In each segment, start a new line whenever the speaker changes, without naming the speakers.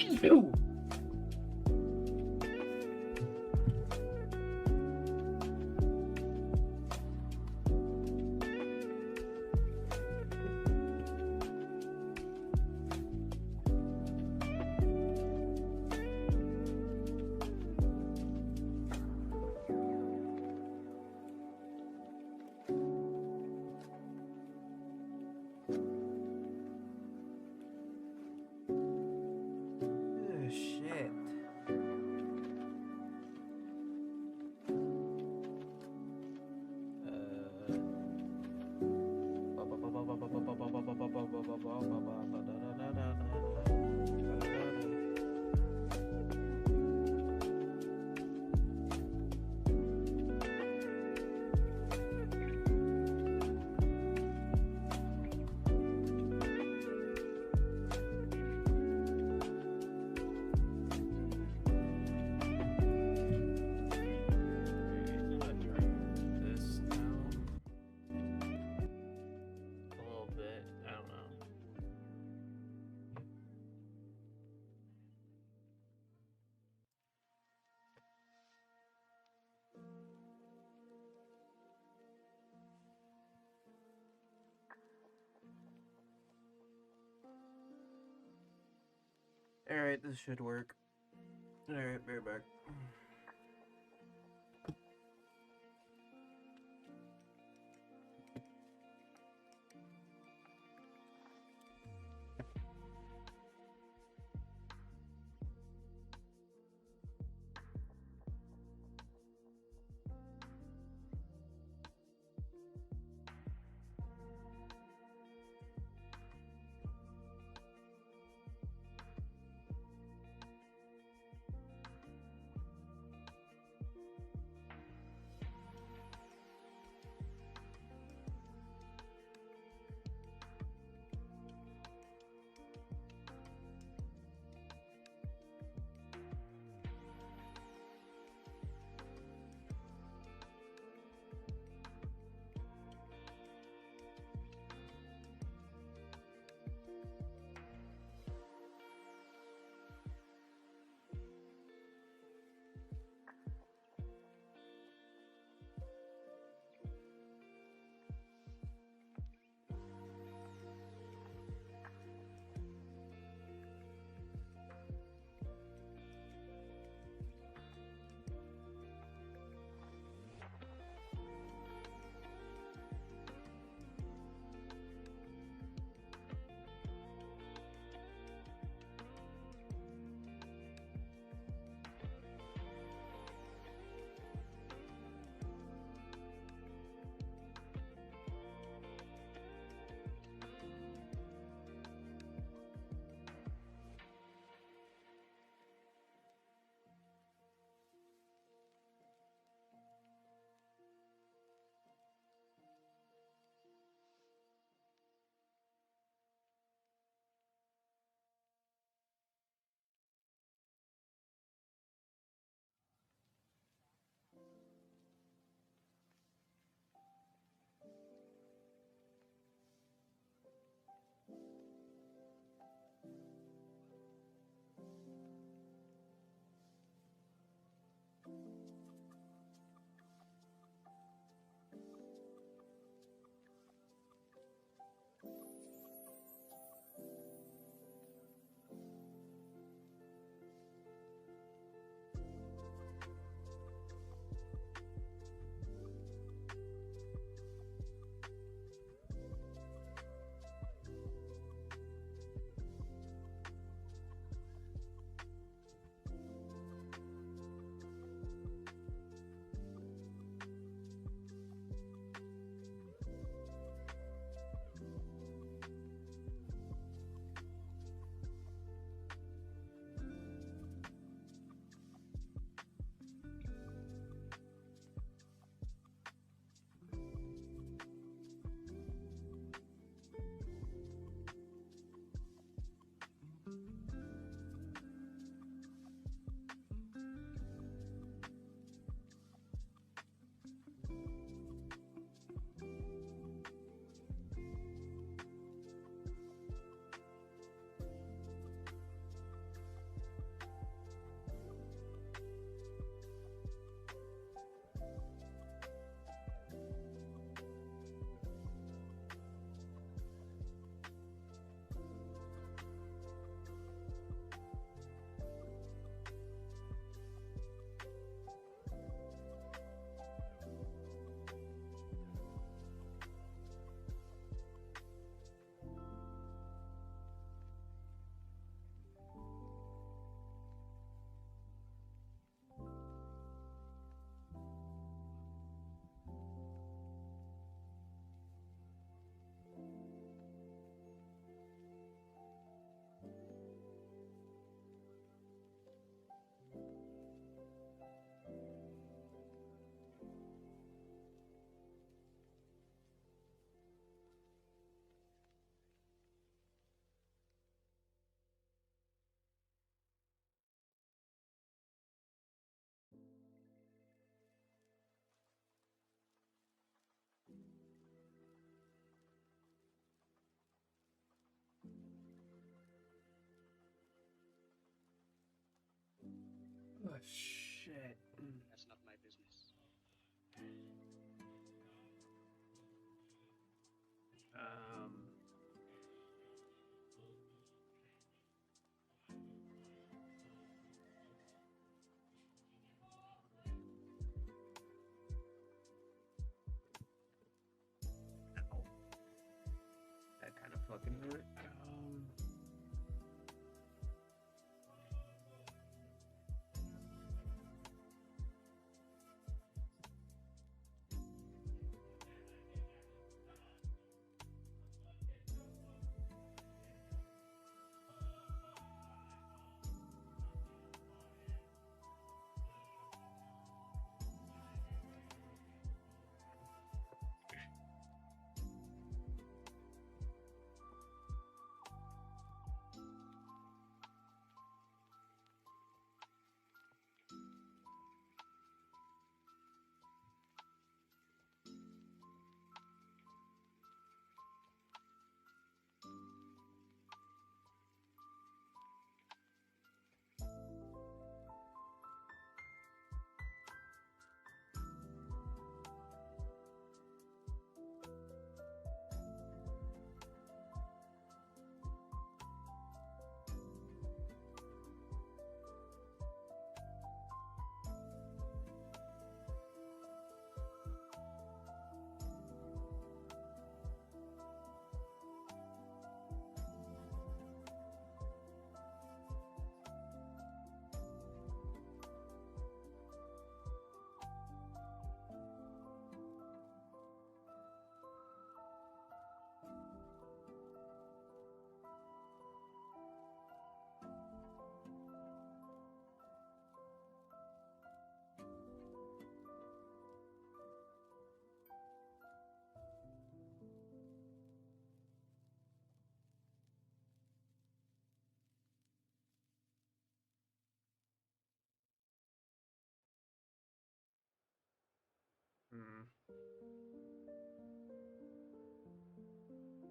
Ew.
Oh, shit.
This down a little bit. I don't know.
Alright, this should work. Alright, be right back.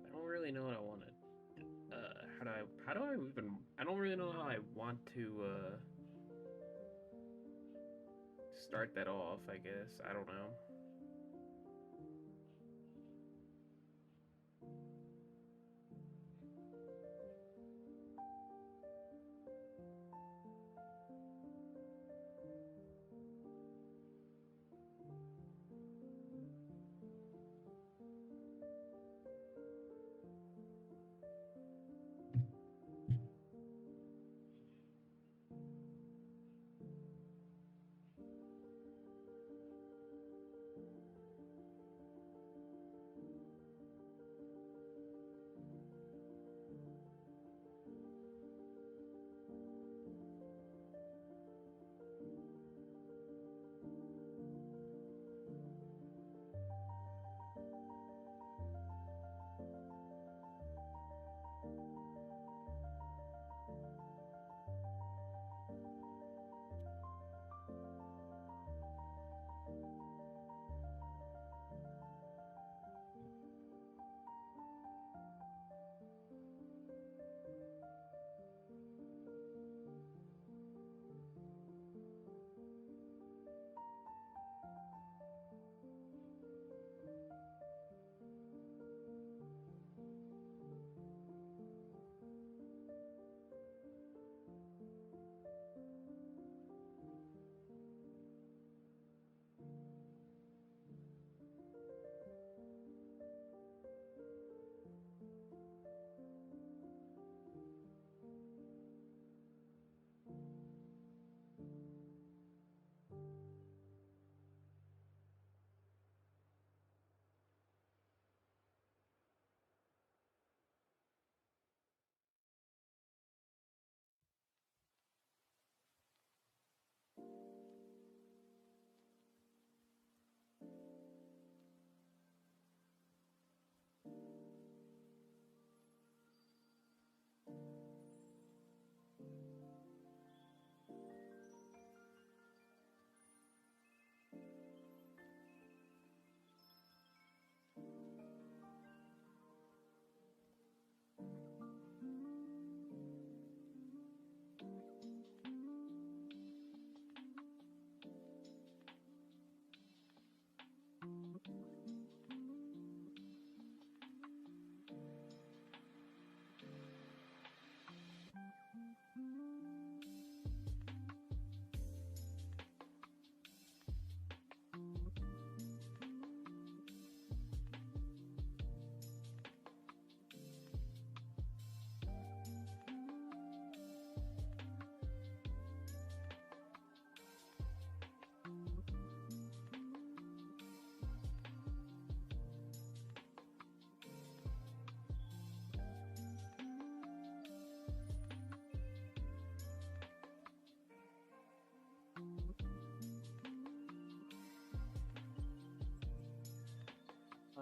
I don't really know what I want to. How do I even? I don't really know how I want to start that off. I guess I don't know. I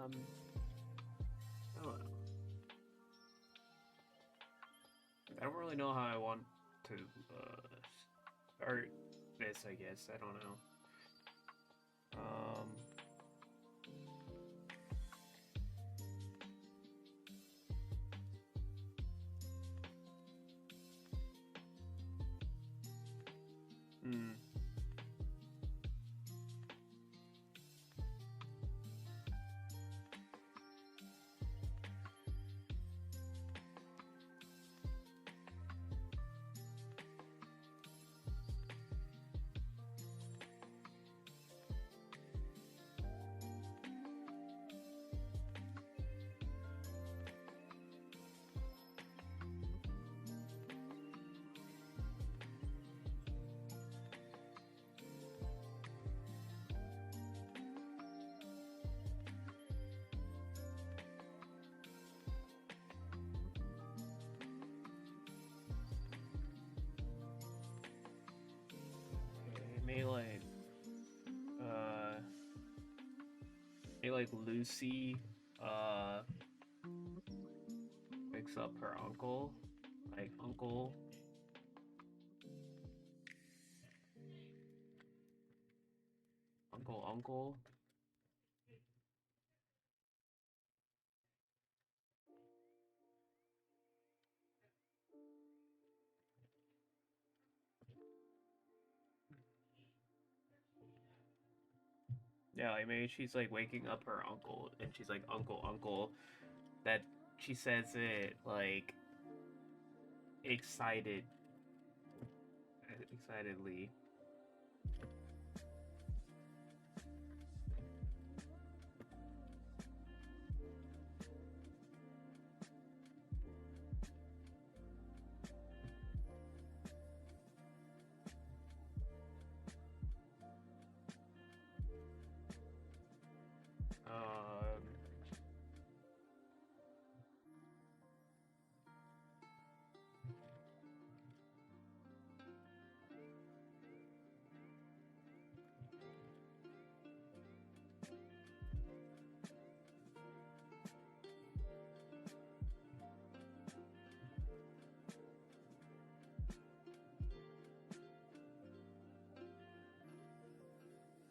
don't know. I don't really know how I want to start this. I guess I don't know. Um. Hmm. Okay, uh, may like Lucy, uh, picks up her uncle, like uncle, Yeah, like maybe she's like waking up her uncle, and she's like, "Uncle, uncle," that she says it like excitedly. Um,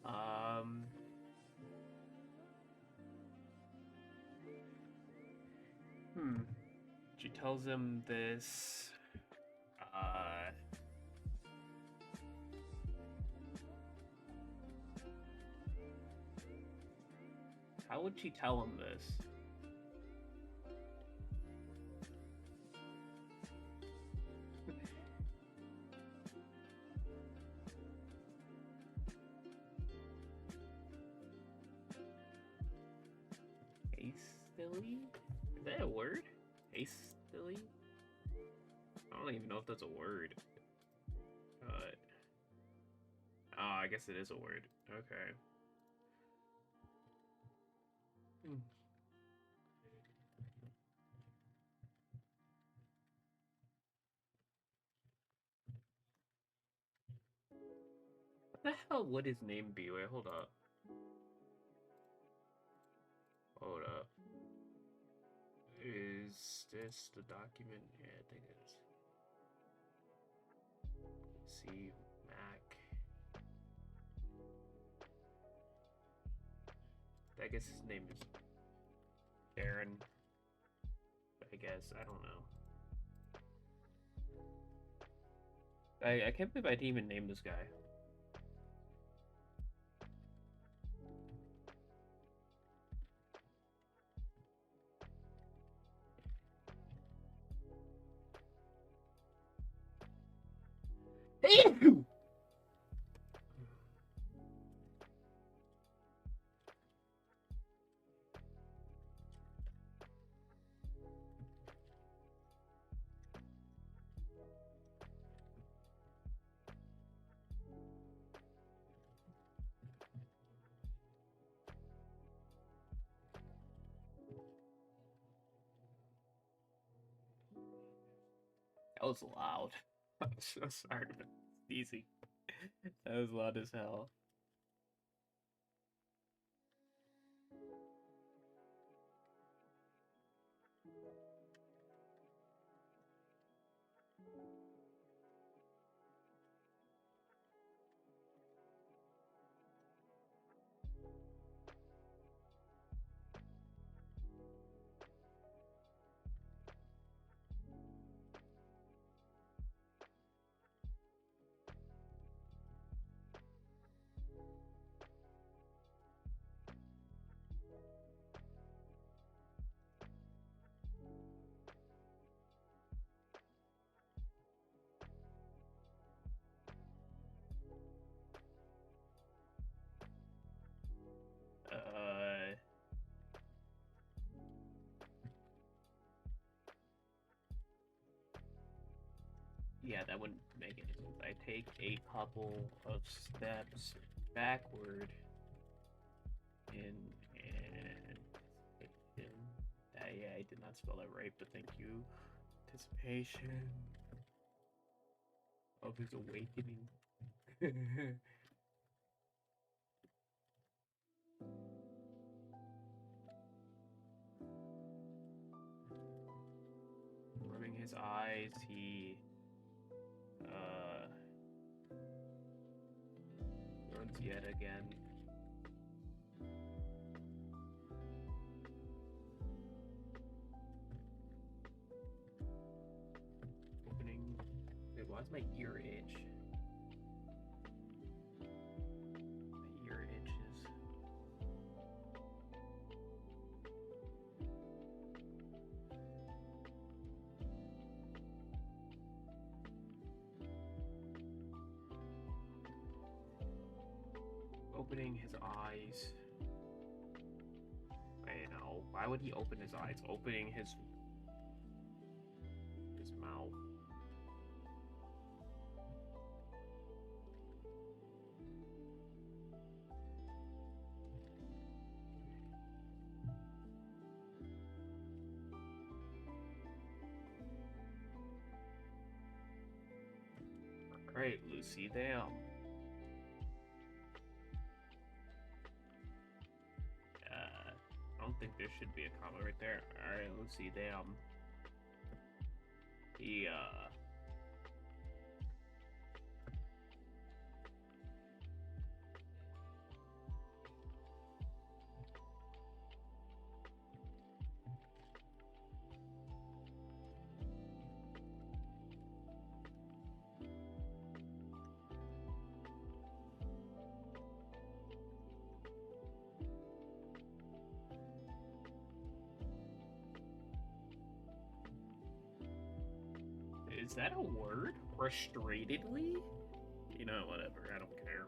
um, She tells him this. Uh, how would she tell him this? Hastily? Is that a word? Hastily? I don't even know if that's a word. Oh, I guess it is a word. Okay. What the hell would his name be? Wait, hold up. Hold up. Is this the document? Yeah, I think it is. See, Mac. I guess his name is Aaron. I guess. I don't know. I can't believe I didn't even name this guy. That was loud. I'm so sorry, but it's easy. That was loud as hell. Yeah, that wouldn't make any sense. I take a couple of steps backward in anticipation. Yeah, I did not spell that right, but thank you. Anticipation of his awakening. Rubbing his eyes, he runs yet again. Opening. Wait, why does my ear itch? My ear itches. opening his eyes. Wait, no. Why would he open his eyes? Opening his mouth. Alright, Lucy, damn. I don't think there should be a comma right there. Alright, Lucy, damn. He, is that a word? Frustratedly? You know, whatever, I don't care.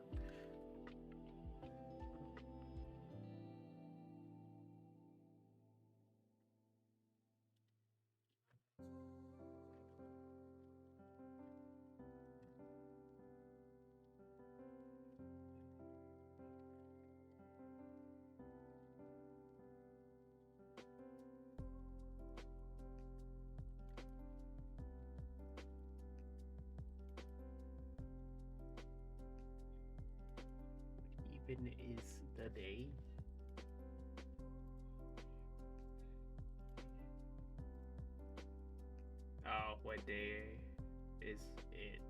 Even is the day? Oh, what day is it?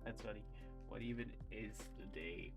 That's funny. What even is the day?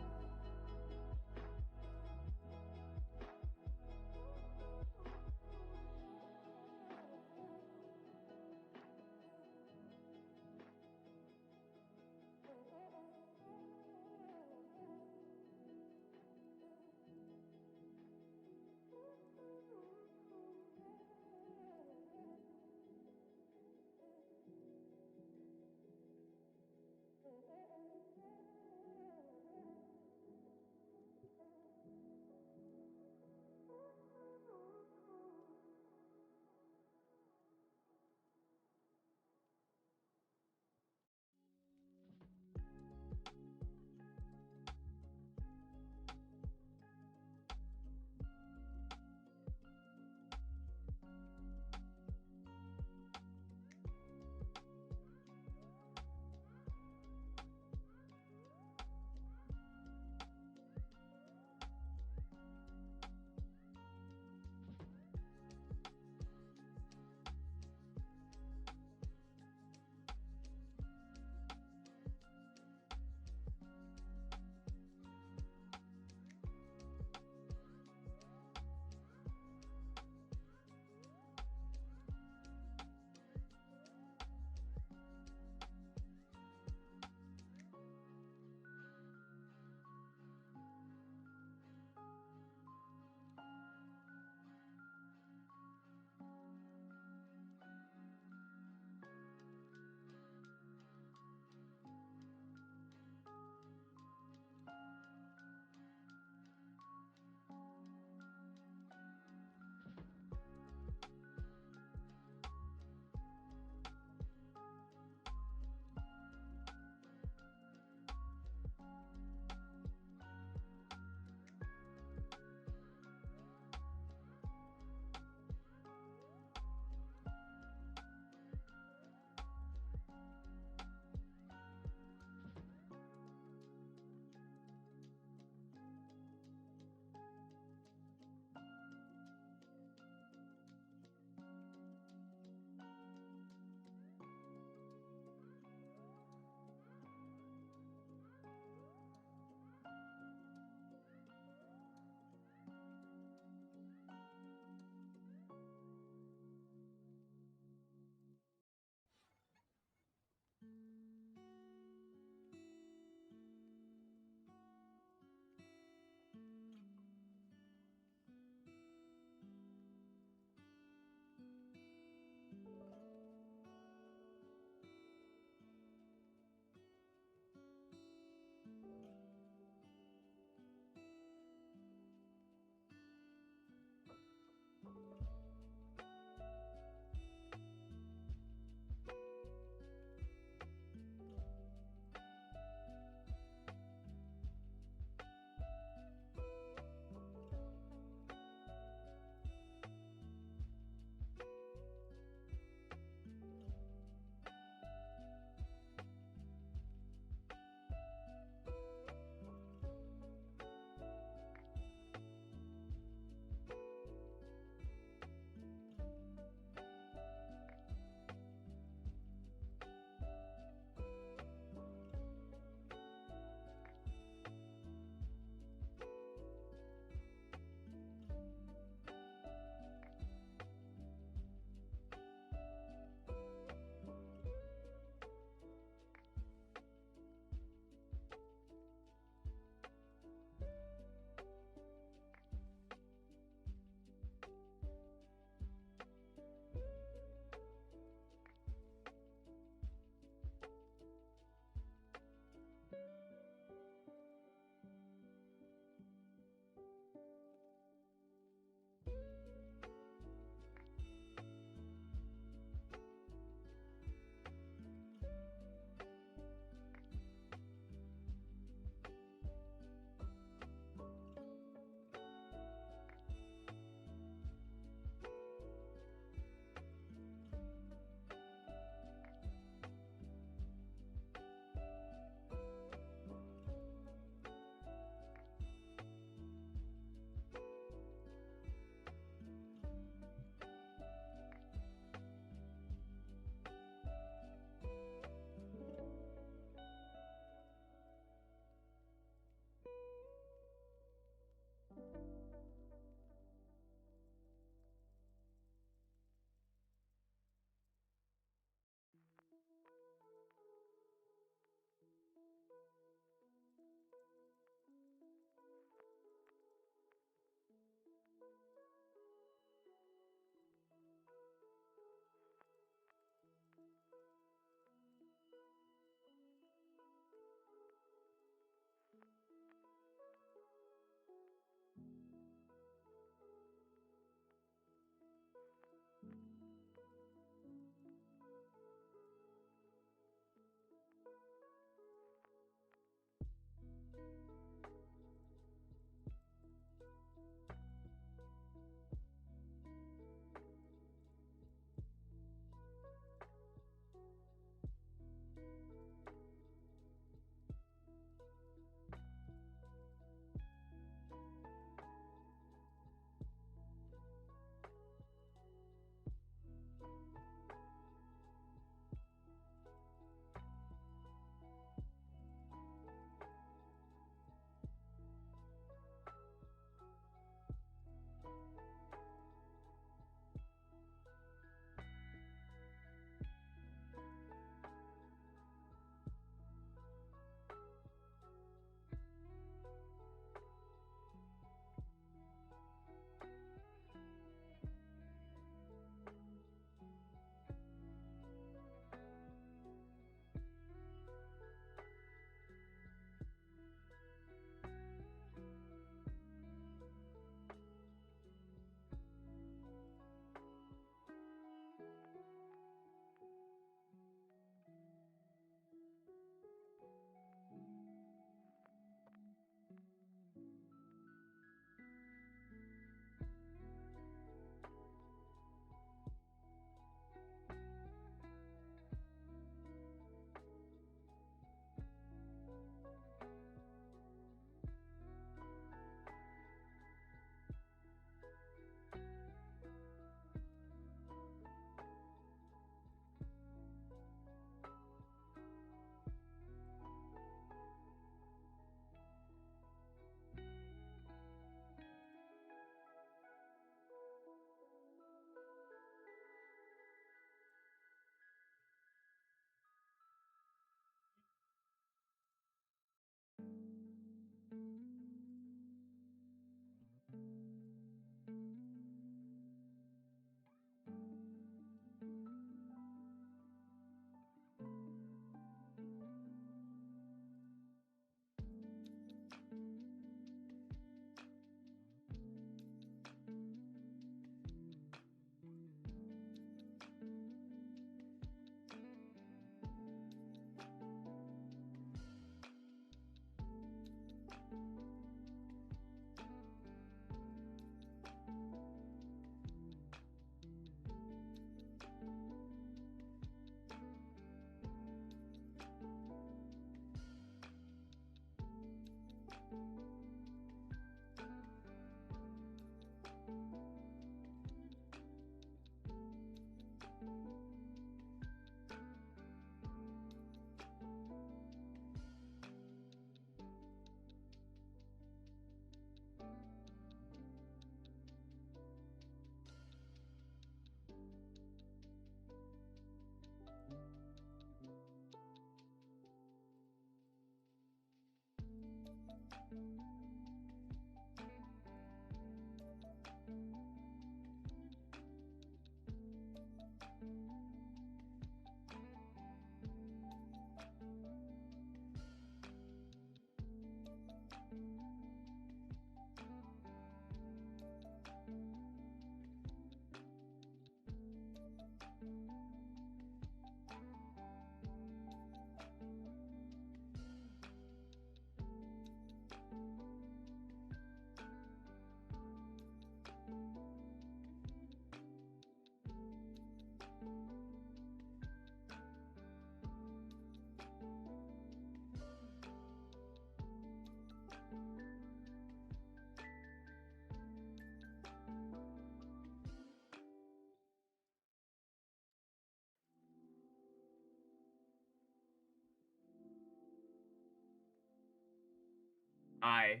I.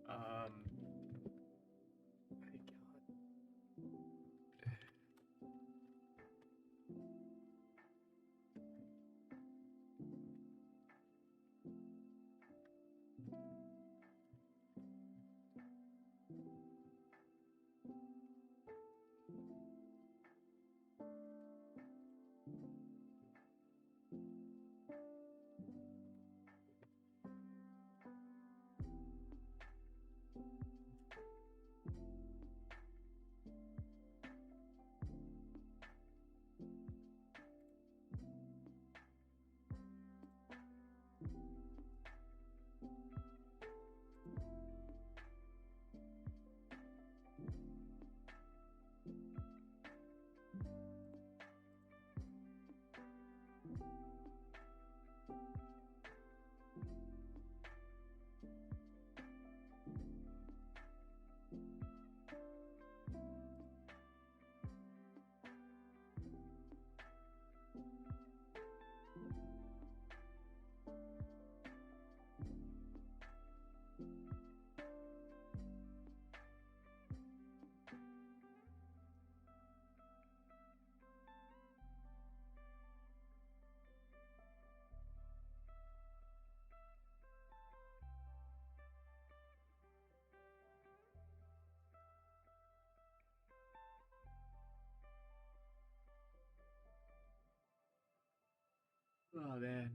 My God. Oh man.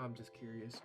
I'm just curious.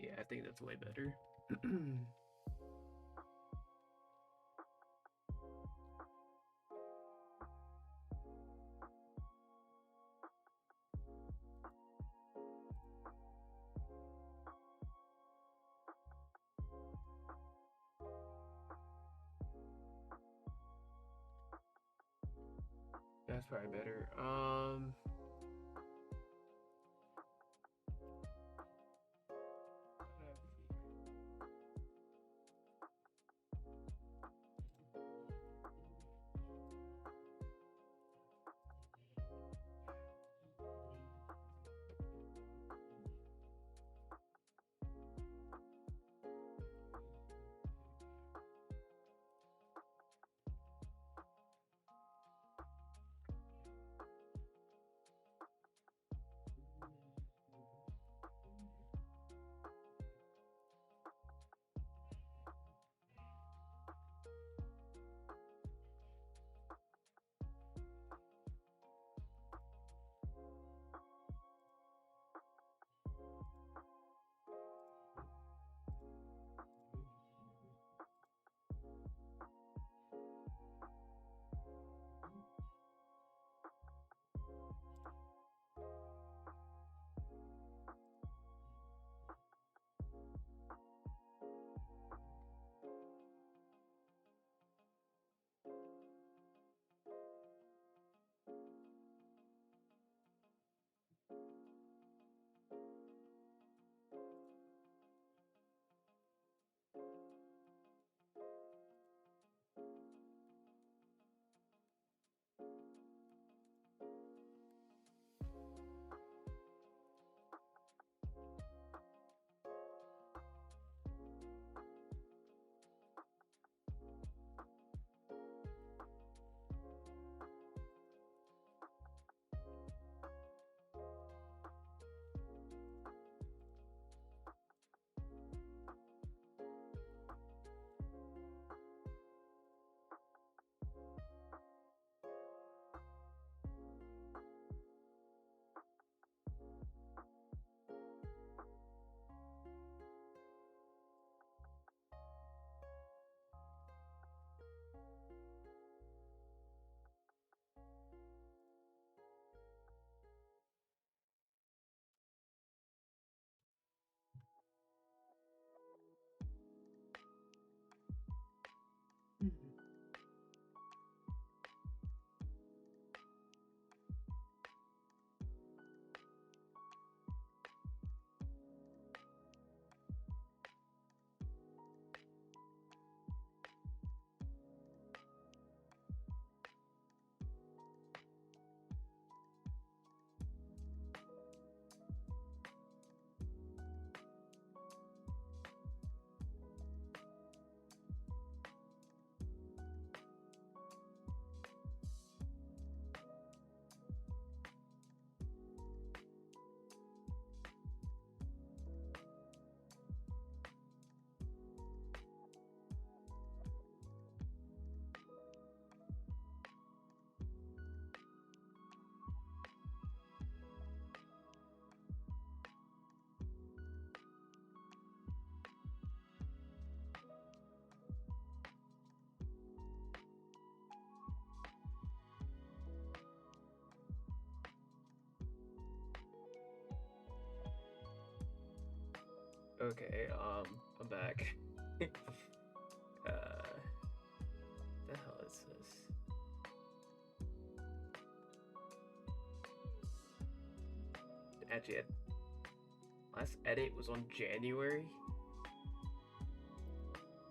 Yeah, I think that's way better. That's probably better. Okay, I'm back. The hell is this? Actually, last edit was on January.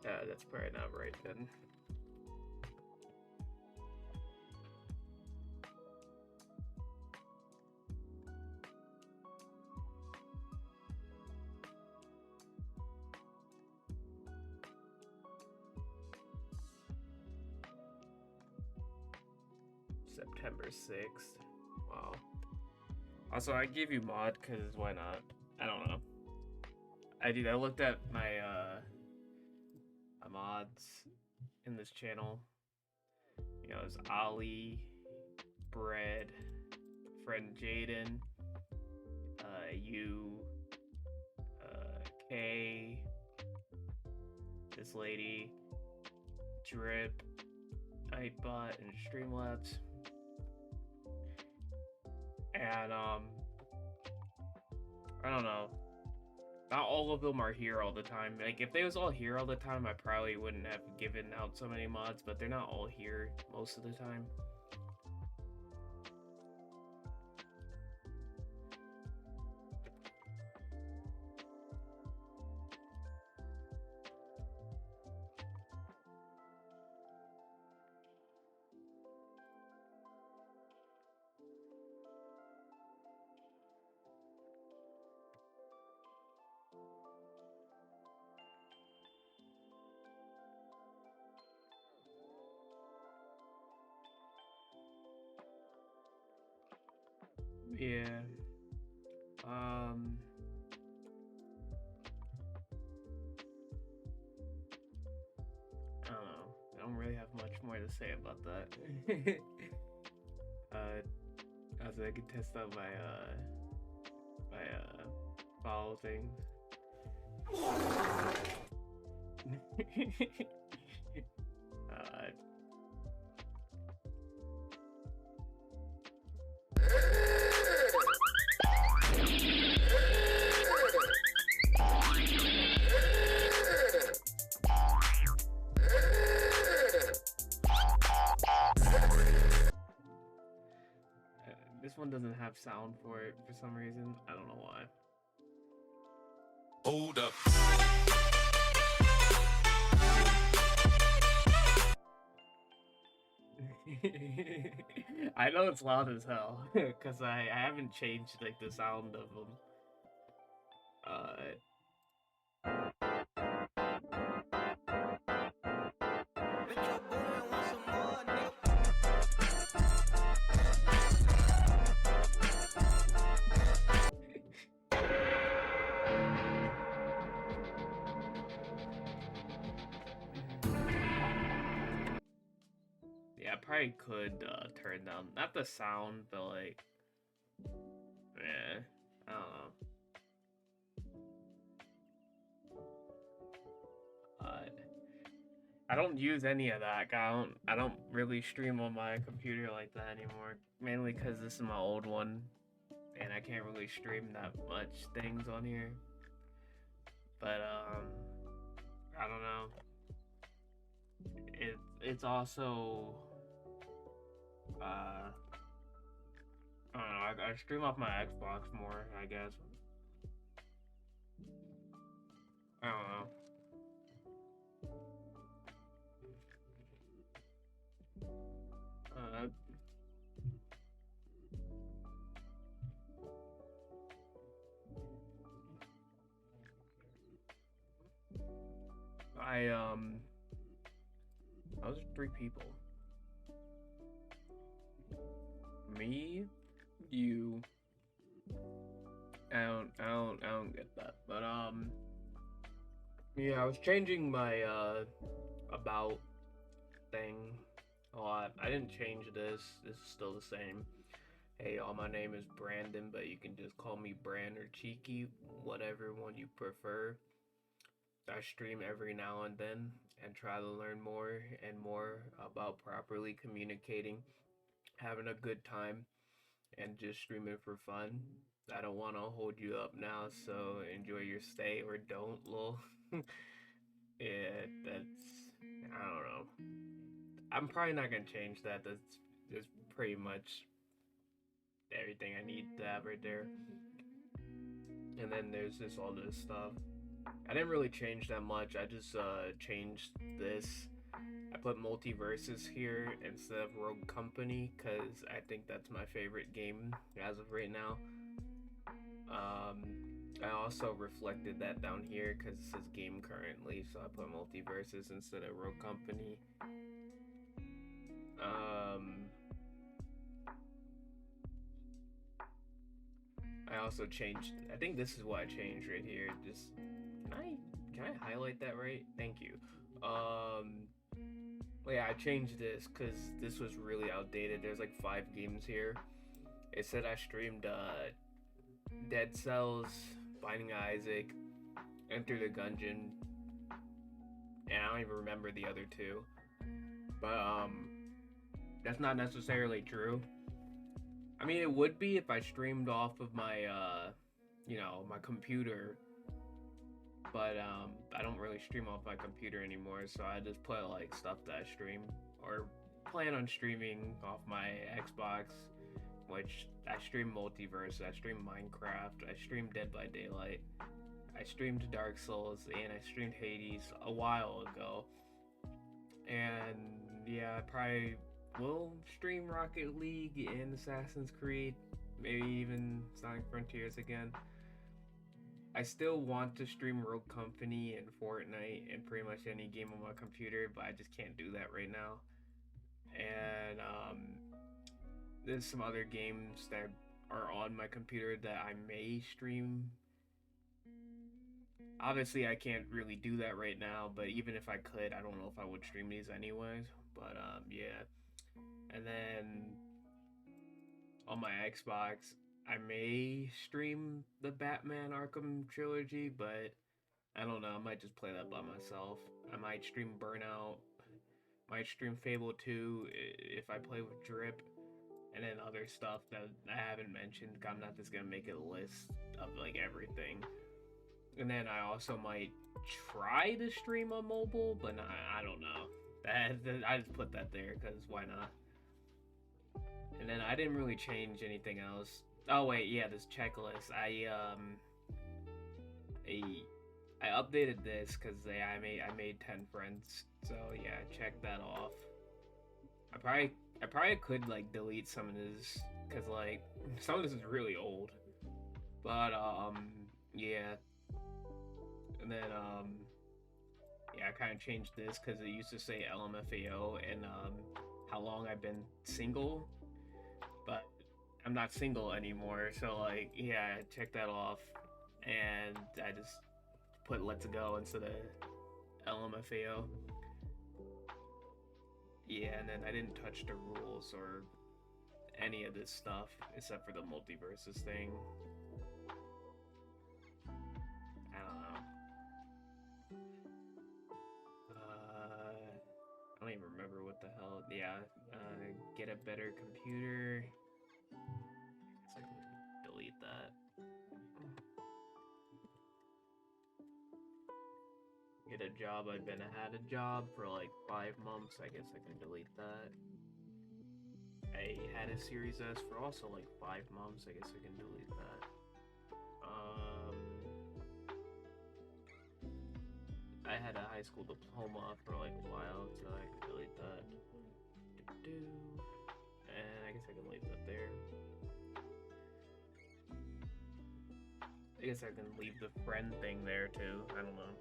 That's probably not right then. September 6th. Wow. Also, I gave you mod because why not? I don't know. I looked at my my mods in this channel. You know, it's Ali, Bread, friend Jaden, you, Kay, this lady, Drip, Nightbot, and Streamlabs. And I don't know. Not all of them are here all the time. Like, if they was all here all the time, I probably wouldn't have given out so many mods, but they're not all here most of the time. Yeah. I don't know. I don't really have much more to say about that. Also I can test out my follow things. This one doesn't have sound for it for some reason. I don't know why.
Hold up.
I know it's loud as hell because I haven't changed like the sound of them. Yeah, I probably could turn down not the sound, but like, yeah, I don't know. I don't use any of that. I don't really stream on my computer like that anymore. Mainly because this is my old one, and I can't really stream that much things on here. But I don't know. It's also I don't know. I stream off my Xbox more, I guess. I don't know. Those are 3 people. Me, you. I don't get that. But yeah, I was changing my about thing a lot. I didn't change this. This is still the same. Hey y'all, my name is Brandon, but you can just call me Bran or Cheeky, whatever one you prefer. I stream every now and then and try to learn more and more about properly communicating, having a good time, and just streaming for fun. I don't want to hold you up now, so enjoy your stay or don't, lol. Yeah, I don't know. I'm probably not gonna change that. That's pretty much everything I need to have right there. And then there's just all this stuff. I didn't really change that much. I just changed this. I put multiverses here instead of Rogue Company because I think that's my favorite game as of right now. I also reflected that down here because it says game currently, so I put multiverses instead of Rogue Company. I also changed. I think this is what I changed right here. Just can I highlight that right? Thank you. Well, yeah, I changed this because this was really outdated. There's like 5 games here. It said I streamed Dead Cells, Binding of Isaac, Enter the Gungeon, and I don't even remember the other two. But that's not necessarily true. I mean, it would be if I streamed off of my my computer. But I don't really stream off my computer anymore, so I just put like stuff that I stream or plan on streaming off my Xbox, which I stream Multiverse, I stream Minecraft, I stream Dead by Daylight, I streamed Dark Souls, and I streamed Hades a while ago. And yeah, I probably will stream Rocket League and Assassin's Creed, maybe even Sonic Frontiers again. I still want to stream Rogue Company and Fortnite and pretty much any game on my computer, but I just can't do that right now. And there's some other games that are on my computer that I may stream. Obviously, I can't really do that right now, but even if I could, I don't know if I would stream these anyways. But yeah. And then on my Xbox, I may stream the Batman Arkham trilogy, but I don't know. I might just play that by myself. I might stream Burnout. Might stream Fable 2 if I play with Drip. And then other stuff that I haven't mentioned. I'm not just gonna make a list of like everything. And then I also might try to stream on mobile, but I don't know. I just put that there because why not? And then I didn't really change anything else. Oh wait, yeah, this checklist. I updated this because I made 10 friends. So yeah, check that off. I probably could like delete some of this because like some of this is really old. But yeah. And then yeah, I kind of changed this because it used to say LMFAO and how long I've been single, but I'm not single anymore. So like yeah, check that off, and I just put Let's Go instead of LMFAO. Yeah, and then I didn't touch the rules or any of this stuff except for the multiverses thing. I don't know. I don't even remember what the hell. Yeah, get a better computer. I guess I can delete that. Get a job. I've been had a job for like 5 months. I guess I can delete that. I had a Series S for also like 5 months. I guess I can delete that. I had a high school diploma for like a while, so I can delete that. And I guess I can leave that there. I guess I can leave the friend thing there too. I don't know.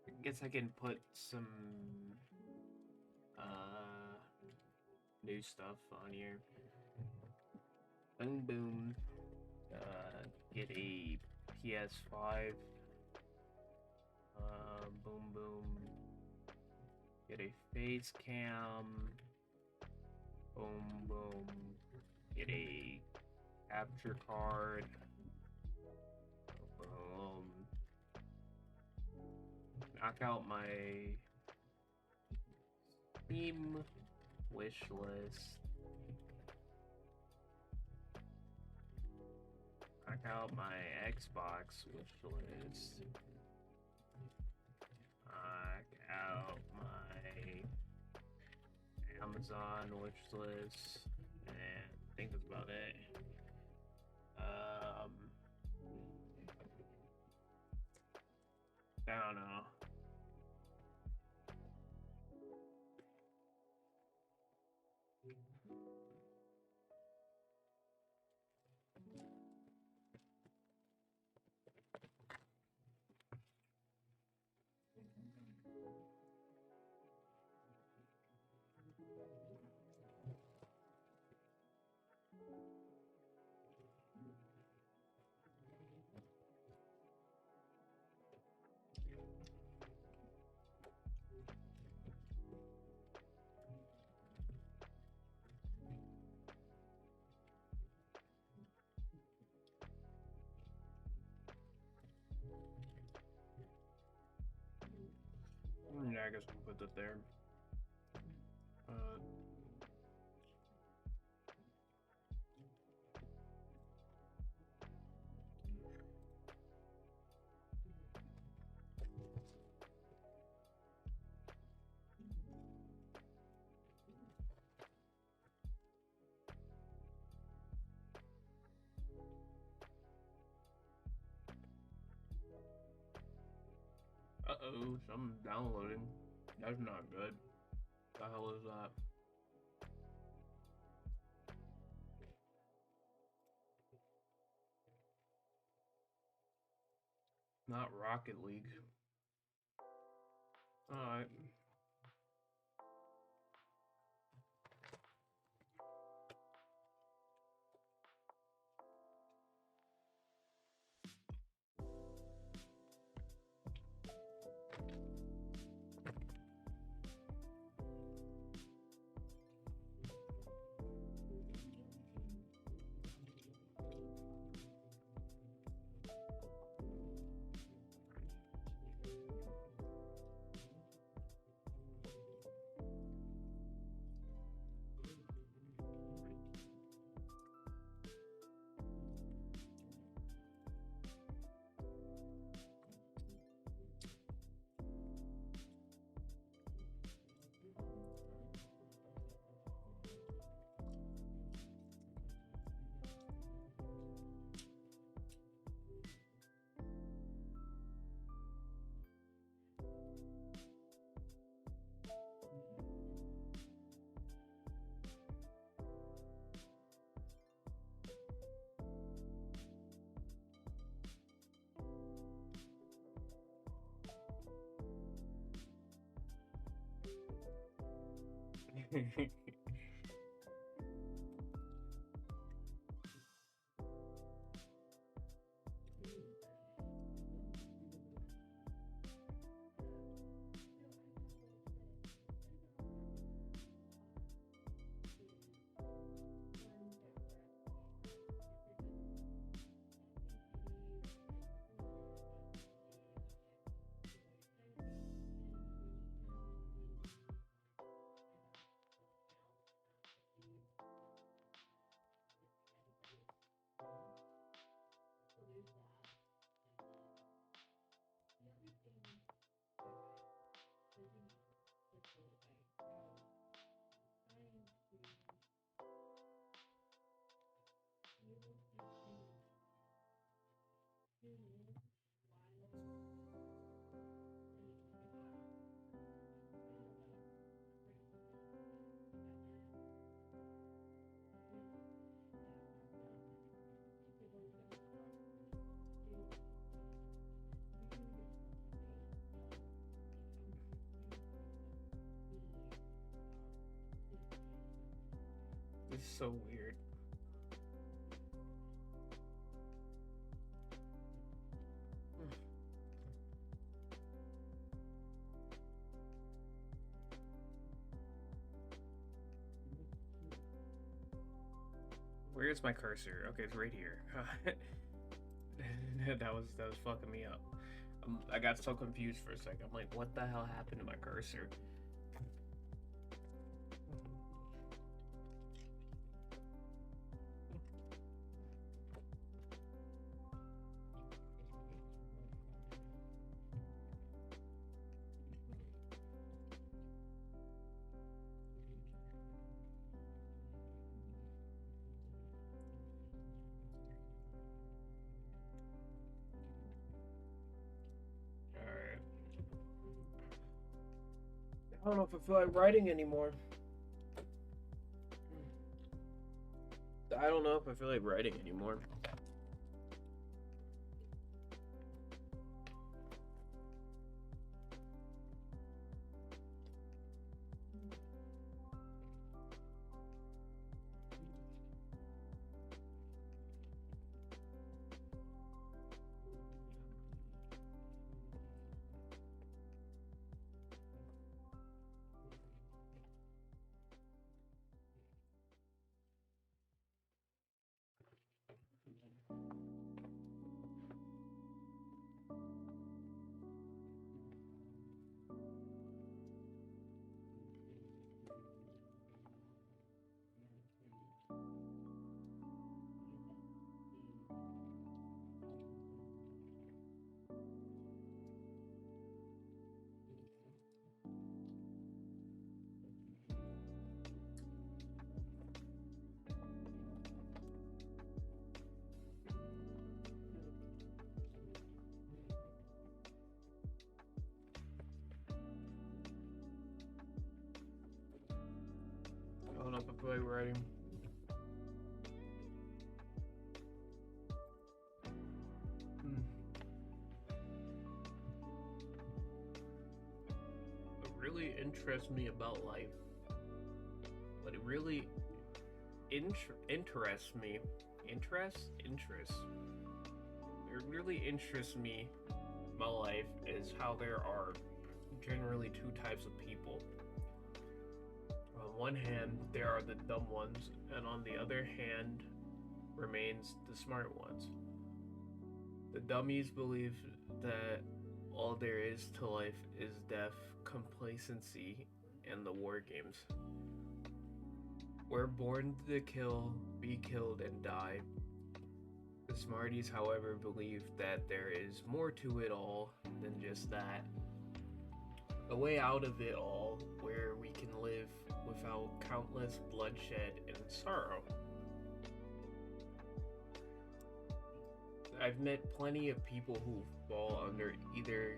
I guess I can put some new stuff on here. Boom boom. Get a PS5. Boom boom. Get a face cam. Boom boom. Get a capture card. Boom. Knock out my Steam wish list. Knock out my Xbox wish list. Knock out my Amazon wish list. And I think that's about it. I don't know. guess we'll put that there. Uh-oh, something's downloading. That's not good. The hell is that? Not Rocket League. Alright. It's so weird. Where's my cursor? Okay, it's right here. that was fucking me up. I got so confused for a second. I'm like, what the hell happened to my cursor? I don't know if I feel like writing anymore. I don't know if I feel like writing anymore. pulling up a playwriting.
What really interests me about life, what it really interests me, it really interests me my life is how there are generally two types of people. On one hand, there are the dumb ones, and on the other hand, remains the smart ones. The dummies believe that all there is to life is death, complacency, and the war games. We're born to kill, be killed, and die. The smarties, however, believe that there is more to it all than just that. A way out of it all where we can live without countless bloodshed and sorrow. I've met plenty of people who fall under either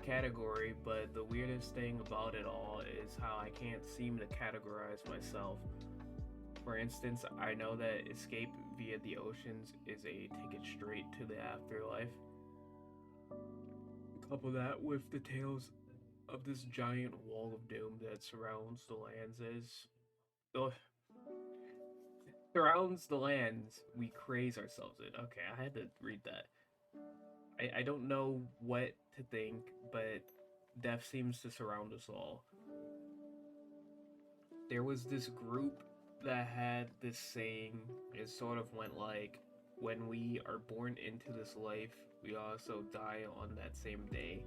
category, but the weirdest thing about it all is how I can't seem to categorize myself. For instance, I know that escape via the oceans is a ticket straight to the afterlife. Couple that with the tales of this giant wall of doom that surrounds the lands we craze ourselves in. Okay, I had to read that. I don't know what to think, but death seems to surround us all. There was this group that had this saying. It sort of went like, when we are born into this life, we also die on that same day.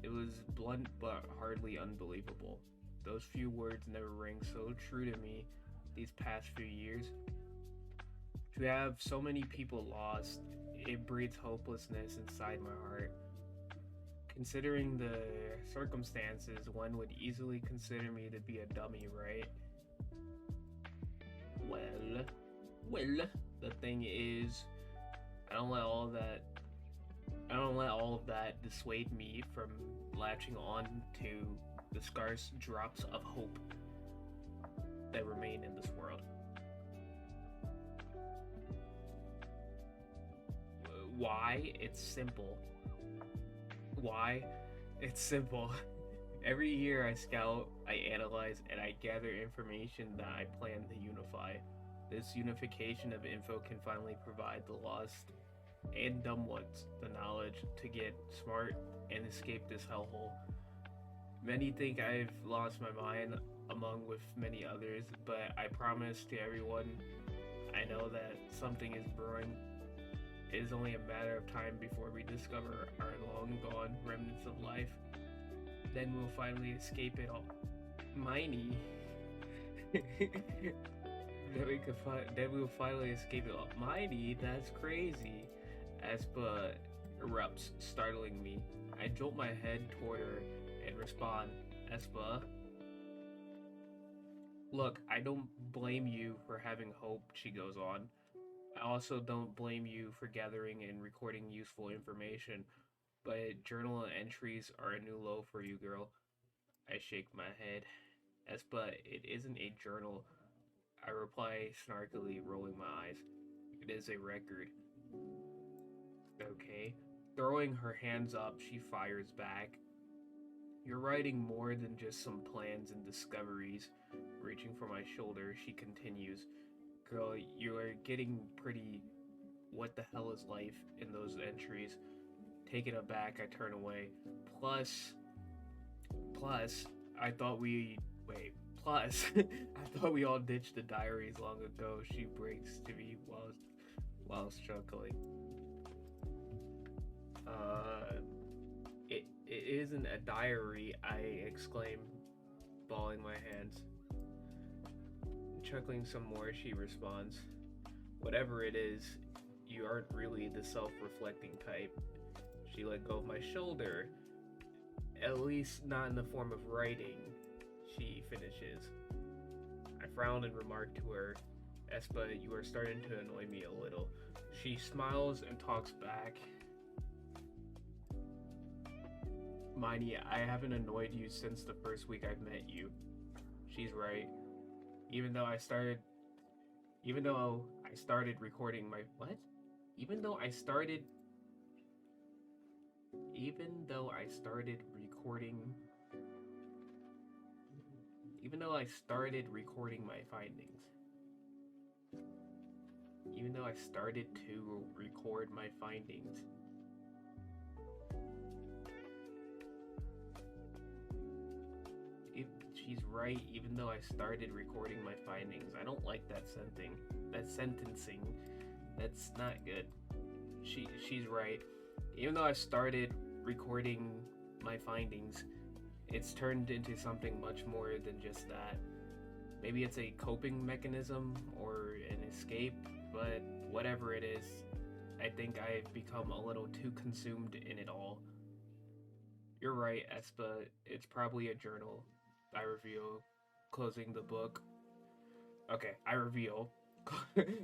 It was blunt but hardly unbelievable. Those few words never rang so true to me these past few years. To have so many people lost, it breeds hopelessness inside my heart. Considering the circumstances, one would easily consider me to be a dummy, right? Well, the thing is, I don't let all of that dissuade me from latching on to the scarce drops of hope that remain in this world. Why? It's simple. Every year I scout, I analyze, and I gather information that I plan to unify. This unification of info can finally provide the lost and dumb ones the knowledge to get smart and escape this hellhole. Many think I've lost my mind, among with many others, but I promise to everyone I know that something is brewing. It is only a matter of time before we discover our long gone remnants of life. Then we'll finally escape it all. Miney. Then we'll finally escape it all. Miney, that's crazy. Espa erupts, startling me. I jolt my head toward her and respond, Espa. Look, I don't blame you for having hope, she goes on. I also don't blame you for gathering and recording useful information, but journal entries are a new low for you, girl. I shake my head. Espa, it isn't a journal. I reply snarkily, rolling my eyes. It is a record. Okay. Throwing her hands up, she fires back. You're writing more than just some plans and discoveries. Reaching for my shoulder, she continues. Girl, you are getting pretty what the hell is life in those entries. Taken aback, I turn away. Plus, I thought we all ditched the diaries long ago, she breaks to me while chuckling. It isn't a diary, I exclaim, balling my hands. Chuckling some more, she responds, whatever it is, you aren't really the self-reflecting type. She let go of my shoulder, at least not in the form of writing, she finishes. I frowned and remarked to her, Espa, you are starting to annoy me a little. She smiles and talks back. Hermione, I haven't annoyed you since the first week I've met you. She's right. Even though I started recording my what? Even though I started recording even though I started recording my findings. Even though I started to record my findings. She's right, even though I started recording my findings. I don't like that sentencing. That's not good. She's right. Even though I started recording my findings, it's turned into something much more than just that. Maybe it's a coping mechanism or an escape, but whatever it is, I think I've become a little too consumed in it all. You're right, Espa. It's probably a journal. I reveal, closing the book. Okay, I reveal.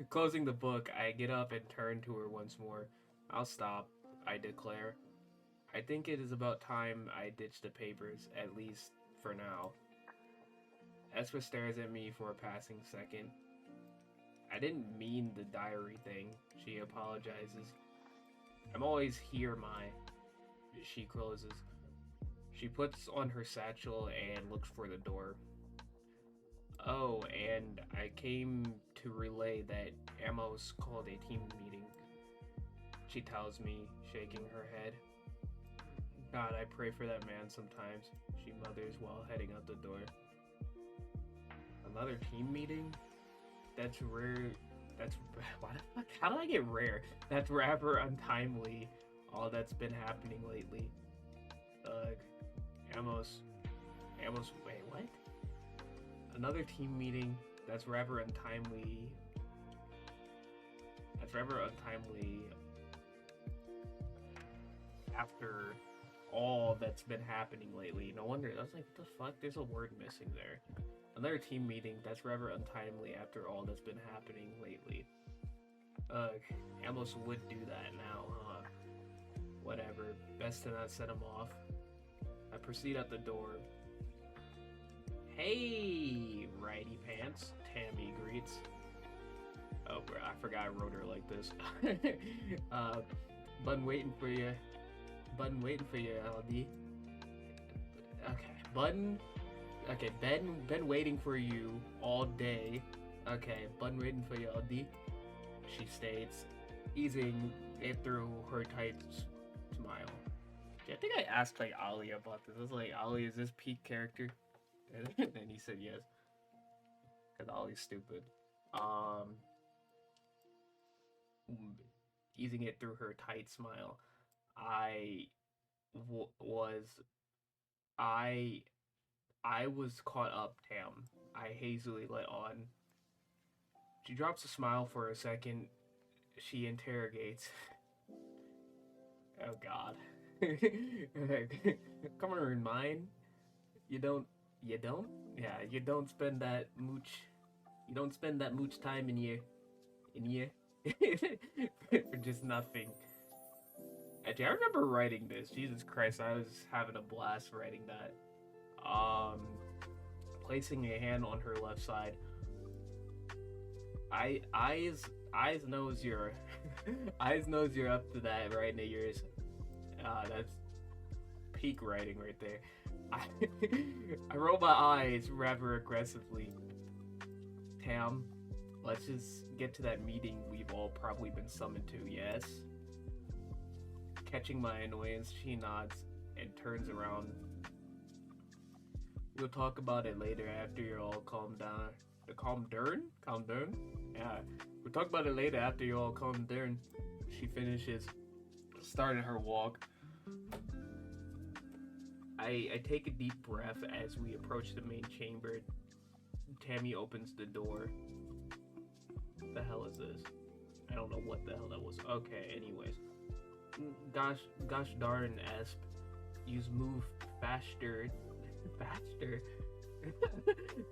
Closing the book, I get up and turn to her once more. I'll stop, I declare. I think it is about time I ditch the papers, at least for now. Espa stares at me for a passing second. I didn't mean the diary thing, she apologizes. I'm always here, she closes. She puts on her satchel and looks for the door. Oh, and I came to relay that Amos called a team meeting. She tells me, shaking her head. God, I pray for that man sometimes, she mutters while heading out the door. Another team meeting? That's rare. What the fuck? How did I get rare? That's rather untimely. All that's been happening lately. Ugh. Amos, wait, what? Another team meeting? That's rather untimely. After all that's been happening lately. No wonder. I was like, what the fuck? There's a word missing there. Another team meeting? That's rather untimely after all that's been happening lately. Ugh, Amos would do that now, huh? Whatever. Best to not set him off. I proceed out the door. Hey, righty pants, Tammy greets. Oh, bro, I forgot I wrote her like this. Been waiting for you, LD. Okay, been waiting for you all day. Okay, been waiting for you, LD. She states, easing it through her tight smile. I think I asked like Ali about this. I was like, Ali, is this peak character? And then he said yes. Cause Ollie's stupid. Easing it through her tight smile. I was caught up, Tam. I hazily let on. She drops a smile for a second. She interrogates. Oh God. Come on, mine. You don't? Yeah, you don't spend that much time in here for just nothing. Actually, I remember writing this. Jesus Christ, I was having a blast writing that. Placing a hand on her left side. Eyes knows you're up to that right in the ears. That's peak writing right there. I roll my eyes rather aggressively. Tam, let's just get to that meeting we've all probably been summoned to, yes? Catching my annoyance, she nods and turns around. We'll talk about it later after you're all calmed down. Calm down? Yeah. We'll talk about it later after you're all calmed down. She finishes, starting her walk. I take a deep breath as we approach the main chamber. Tammy opens the door. What the hell is this? I don't know what the hell that was. Okay, anyways. Gosh darn, Esp. Use move faster. Faster?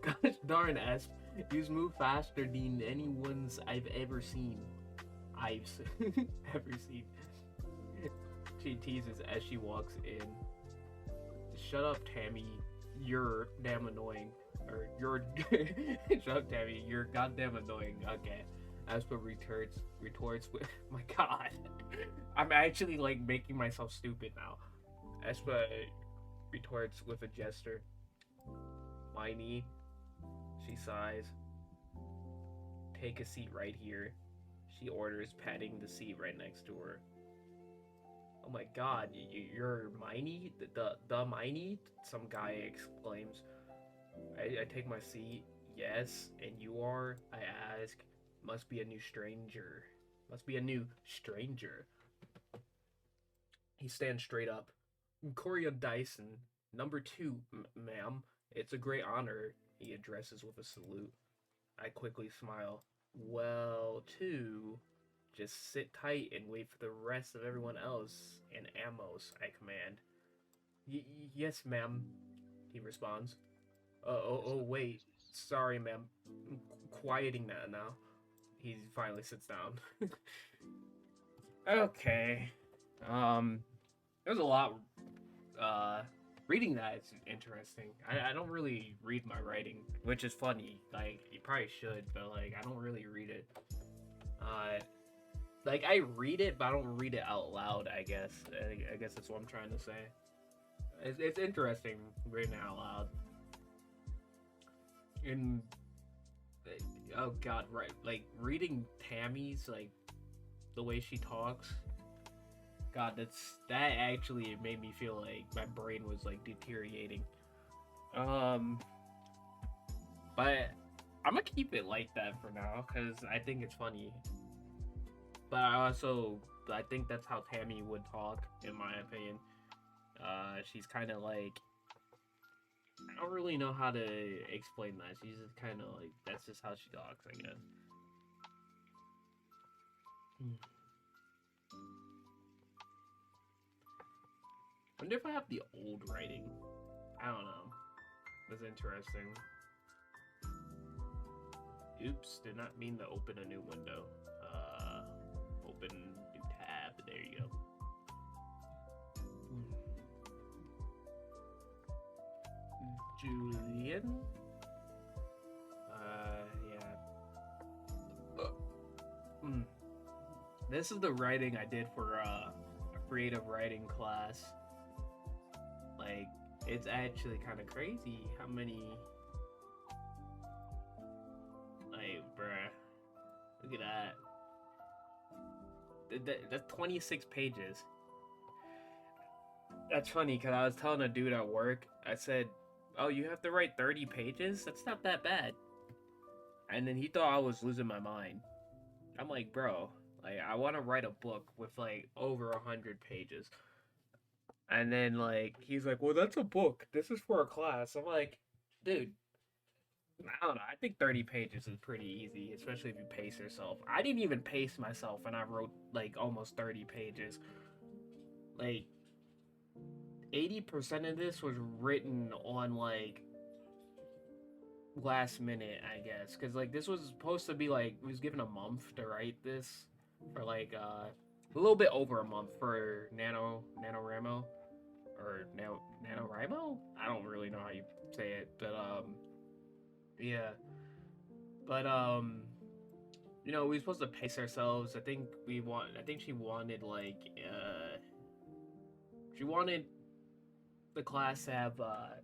Gosh darn, Esp. Use move faster than anyone's I've ever seen. Ever seen. She teases as she walks in. shut up, Tammy. You're damn annoying. Or you're shut up, Tammy. You're goddamn annoying. Okay. Aspa retorts with my god. I'm actually like making myself stupid now. Aspa retorts with a gesture. Whiny. She sighs. Take a seat right here. She orders, patting the seat right next to her. Oh my god, you're Miney? The Miney? Some guy exclaims. I take my seat. Yes, and you are? I ask. Must be a new stranger. Must be a new stranger. He stands straight up. Corian Dyson, number 2, ma'am. It's a great honor, he addresses with a salute. I quickly smile. Well, 2. Just sit tight and wait for the rest of everyone else. And Amos, I command. Yes, ma'am, he responds. Wait. Sorry, ma'am. Quieting that now. He finally sits down. Okay. There's a lot. Reading that is interesting. I don't really read my writing, which is funny. Like, you probably should, but like, I don't really read it. Like, I read it, but I don't read it out loud, I guess. I guess that's what I'm trying to say. It's interesting reading it out loud. And, oh god, right. Like, reading Tammy's, like, the way she talks. God, that actually made me feel like my brain was, like, deteriorating. But I'm gonna keep it like that for now, because I think it's funny. But I think that's how Tammy would talk, in my opinion. She's kind of like, I don't really know how to explain that. She's just kind of like, that's just how she talks, I guess. I wonder if I have the old writing. I don't know. That's interesting. Oops, did not mean to open a new window. Open new tab. There you go. Julian? Yeah. This is the writing I did for a creative writing class. Like, it's actually kind of crazy how many. Like, bruh. Look at that. That's 26 pages. That's funny, because I was telling a dude at work, I said, oh, you have to write 30 pages? That's not that bad. And then he thought I was losing my mind. I'm like, bro, like, I want to write a book with, like, over 100 pages. And then, like, he's like, well, that's a book. This is for a class. I'm like, dude, I don't know. I think 30 pages is pretty easy, especially if you pace yourself. I didn't even pace myself, and I wrote, like, almost 30 pages. Like, 80% of this was written on, like, last minute, I guess. Because, like, this was supposed to be, like, we was given a month to write this. For, like, a little bit over a month for NaNoWriMo. Or NaNoWriMo? I don't really know how you say it, but, yeah. But, you know, we were supposed to pace ourselves. I think she wanted, like, she wanted the class to have, I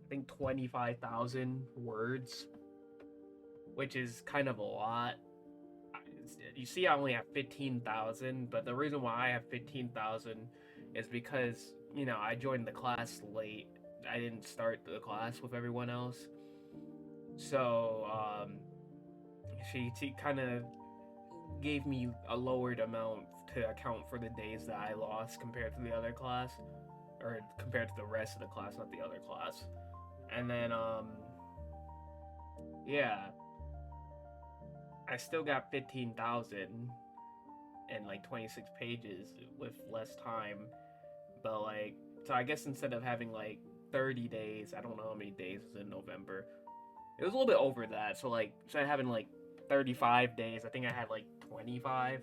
think 25,000 words, which is kind of a lot. You see, I only have 15,000, but the reason why I have 15,000 is because, you know, I joined the class late. I didn't start the class with everyone else. So, she kind of gave me a lowered amount to account for the days that I lost compared to the other class. Or compared to the rest of the class, not the other class. And then, yeah. I still got 15,000 and like 26 pages with less time. But like, so I guess instead of having like 30 days, I don't know how many days was in November. It was a little bit over that. So like, instead of having like 35 days, I think I had like 25.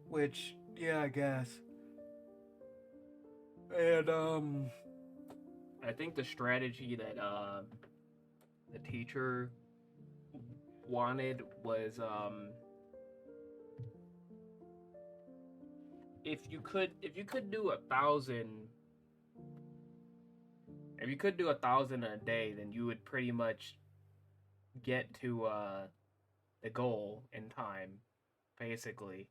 Which, yeah, I guess. And, I think the strategy that the teacher wanted was if you could do 1,000 if you could do 1,000 a day, then you would pretty much get to the goal in time, basically.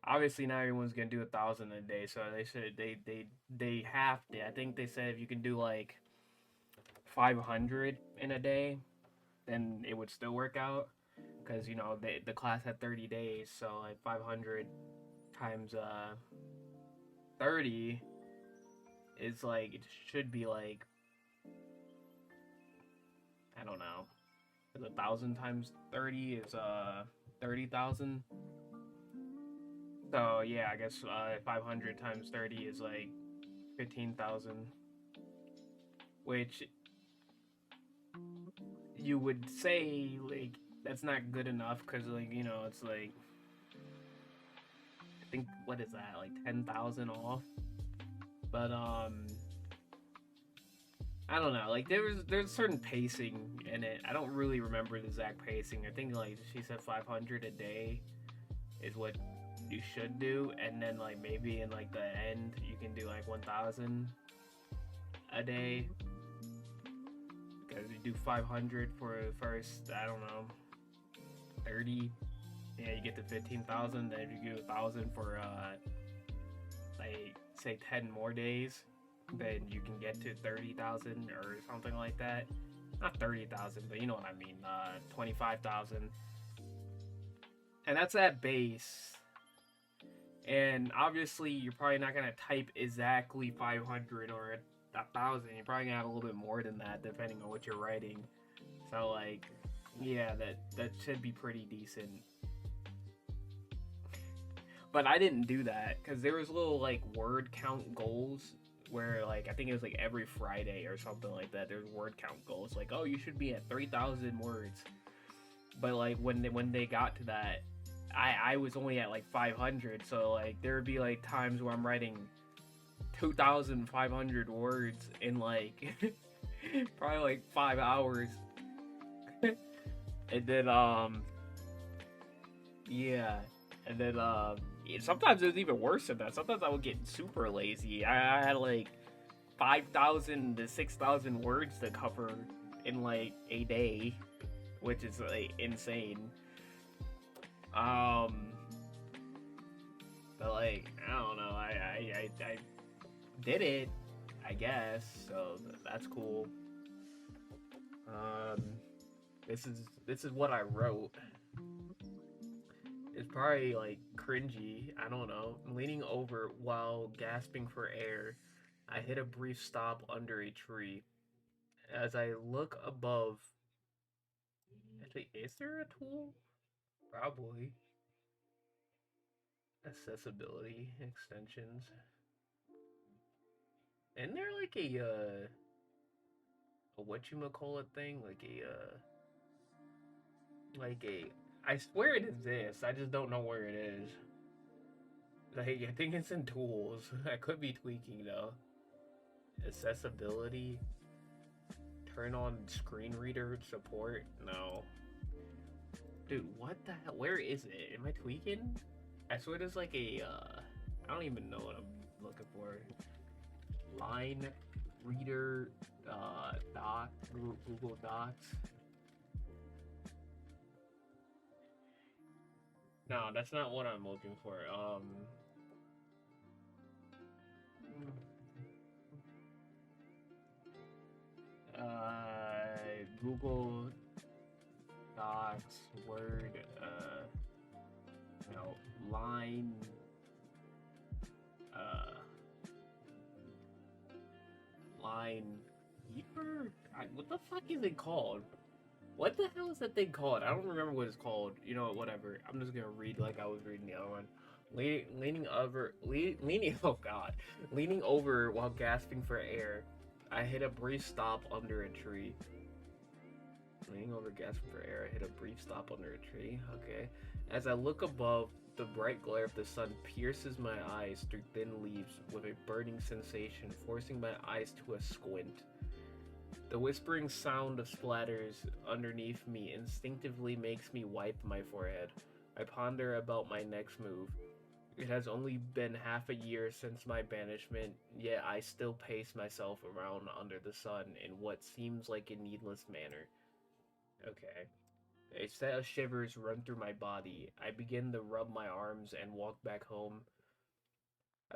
Obviously, not everyone's gonna do 1,000 a day, so they said they have to. I think they said if you can do like 500 in a day, then it would still work out because you know the class had 30 days, so like 500 times 30 is like it should be like I don't know. 1,000 times 30 is 30,000. So yeah, I guess 500 times 30 is like 15,000, which you would say like that's not good enough because like you know it's like I think what is that like 10,000 off, but I don't know. Like there's certain pacing in it. I don't really remember the exact pacing. I think like she said 500 a day is what you should do, and then like maybe in like the end you can do like 1,000 a day. Because you do 500 for the first I don't know 30. Yeah, you get to 15,000. Then if you do 1,000 for like say 10 more days, then you can get to 30,000 or something like that. Not 30,000, but you know what I mean. 25,000, and that's at base. And obviously, you're probably not gonna type exactly 500 or 1,000. You're probably gonna have a little bit more than that, depending on what you're writing. So like, yeah, that should be pretty decent. But I didn't do that because there was little like word count goals where like I think it was like every Friday or something like that. There's word count goals like oh you should be at 3,000 words. But like when they got to that, I was only at like 500. So like there would be like times where I'm writing 2,500 words in like probably like 5 hours. And then yeah, and then sometimes it was even worse than that. Sometimes I would get super lazy. I had like 5,000 to 6,000 words to cover in like a day, which is like insane. But like I don't know. I did it, I guess. So that's cool. This is what I wrote. It's probably like cringy. I don't know. Leaning over while gasping for air, I hit a brief stop under a tree. As I look above, actually, is there a tool? Probably. Accessibility extensions. Isn't there like a whatchamacallit thing? Like a I swear it exists. I just don't know where it is. Like I think it's in tools. I could be tweaking though. Accessibility. Turn on screen reader support. No. Dude, what the hell? Where is it? Am I tweaking? I swear there's like a I don't even know what I'm looking for. Line reader doc Google Docs. No, that's not what I'm looking for. Google Docs, Word, no, Line, Line Keeper? What the fuck is it called? What the hell is that thing called? I don't remember what it's called. You know what, whatever. I'm just gonna read like I was reading the other one. Leaning over, oh god. Leaning over while gasping for air. I hit a brief stop under a tree. Leaning over, gasping for air. I hit a brief stop under a tree. Okay. As I look above, The bright glare of the sun pierces my eyes through thin leaves with a burning sensation, forcing my eyes to a squint. The whispering sound of splatters underneath me instinctively makes me wipe my forehead. I ponder about my next move. It has only been half a year since my banishment, yet I still pace myself around under the sun in what seems like a needless manner. Okay. A set of shivers run through my body. I begin to rub my arms and walk back home.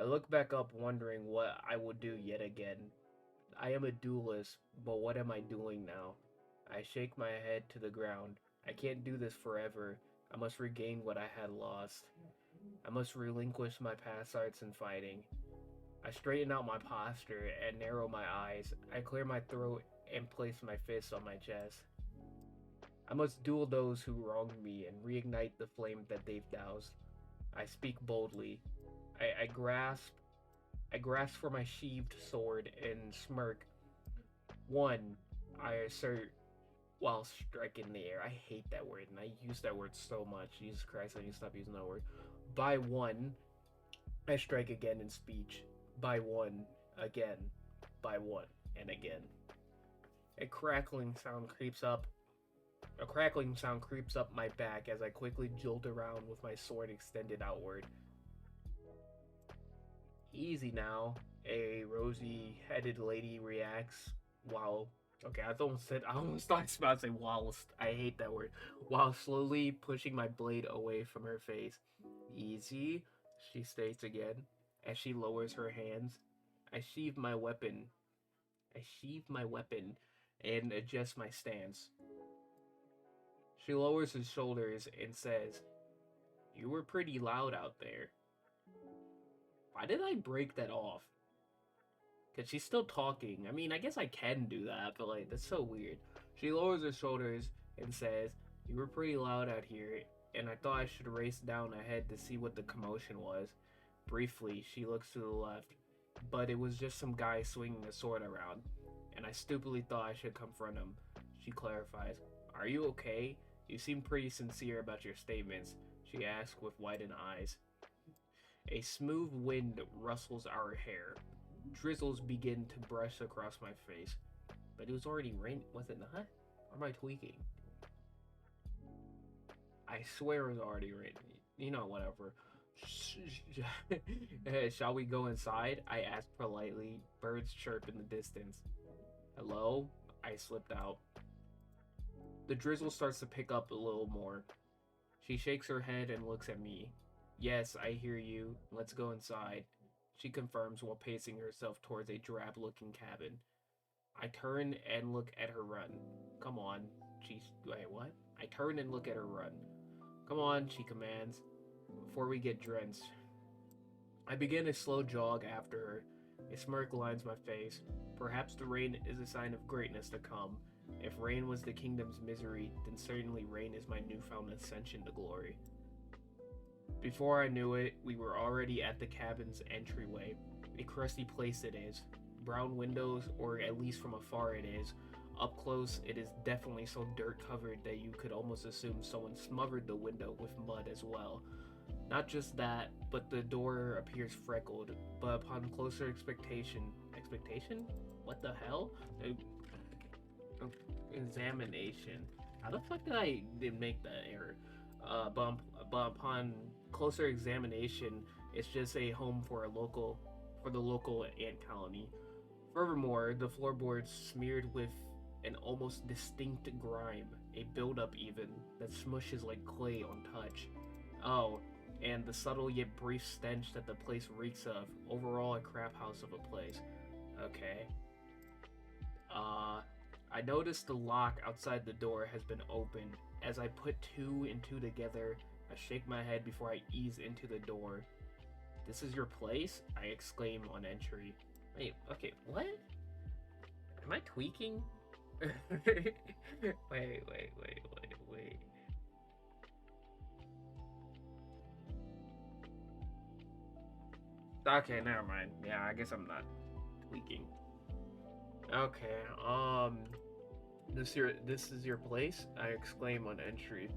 I look back up wondering what I will do yet again. I am a duelist, but what am I doing now? I shake my head to the ground. I can't do this forever. I must regain what I had lost. I must relinquish my past arts in fighting. I straighten out my posture and narrow my eyes. I clear my throat and place my fists on my chest. I must duel those who wronged me and reignite the flame that they've doused. I speak boldly. I grasp for my sheathed sword and smirk. One, I assert while striking the air. I hate that word, and I use that word so much. Jesus Christ, I need to stop using that word. By one, I strike again in speech. By one, again. By one, and again. A crackling sound creeps up my back as I quickly jolt around with my sword extended outward. Easy now, a rosy-headed lady reacts while... Okay, I almost thought I was about to say whilst. I hate that word. While slowly pushing my blade away from her face. Easy, she states again, as she lowers her hands. I sheathe my weapon and adjust my stance. She lowers her shoulders and says, "You were pretty loud out there." Why did I break that off? Because she's still talking. I mean, I guess I can do that, but like, that's so weird. She lowers her shoulders and says, "You were pretty loud out here, and I thought I should race down ahead to see what the commotion was." Briefly, she looks to the left, but it was just some guy swinging a sword around, and I stupidly thought I should confront him. She clarifies, "Are you okay? You seem pretty sincere about your statements," she asks with widened eyes. A smooth wind rustles our hair. Drizzles begin to brush across my face. But it was already raining, was it not? Or am I tweaking? I swear it was already raining. You know, whatever. Shall we go inside? I asked politely. Birds chirp in the distance. Hello? I slipped out. The drizzle starts to pick up a little more. She shakes her head and looks at me. Yes, I hear you. Let's go inside. She confirms while pacing herself towards a drab-looking cabin. I turn and look at her run. Come on. Wait, what? I turn and look at her run. Come on, she commands, before we get drenched. I begin a slow jog after her. A smirk lines my face. Perhaps the rain is a sign of greatness to come. If rain was the kingdom's misery, then certainly rain is my newfound ascension to glory. Before I knew it, we were already at the cabin's entryway. A crusty place it is. Brown windows, or at least from afar it is. Up close, it is definitely so dirt-covered that you could almost assume someone smothered the window with mud as well. Not just that, but the door appears freckled, but upon closer examination? What the hell? Examination. How the fuck did I make that error? But upon closer examination, it's just a home for the local ant colony. Furthermore, the floorboards smeared with an almost distinct grime, a buildup even, that smushes like clay on touch. Oh, and the subtle yet brief stench that the place reeks of. Overall, a crap house of a place. Okay. I noticed the lock outside the door has been opened. As I put two and two together, I shake my head before I ease into the door. "This is your place?" I exclaim on entry. Wait, okay, what? Am I tweaking? Wait. Okay, never mind. Yeah, I guess I'm not tweaking. Okay, this is your place? I exclaim on entry.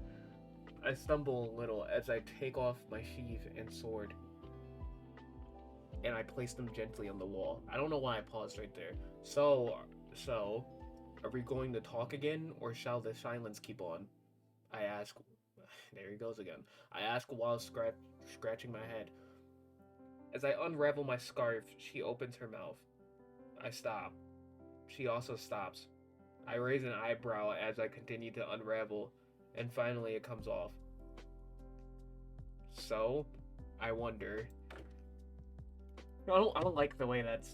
I stumble a little as I take off my sheath and sword, and I place them gently on the wall. I don't know why I paused right there. So, are we going to talk again, or shall the silence keep on? I ask. There he goes again. I ask while scratching my head. As I unravel my scarf, she opens her mouth. I stop. She also stops. I raise an eyebrow as I continue to unravel, and finally it comes off. So, I wonder. I don't like the way that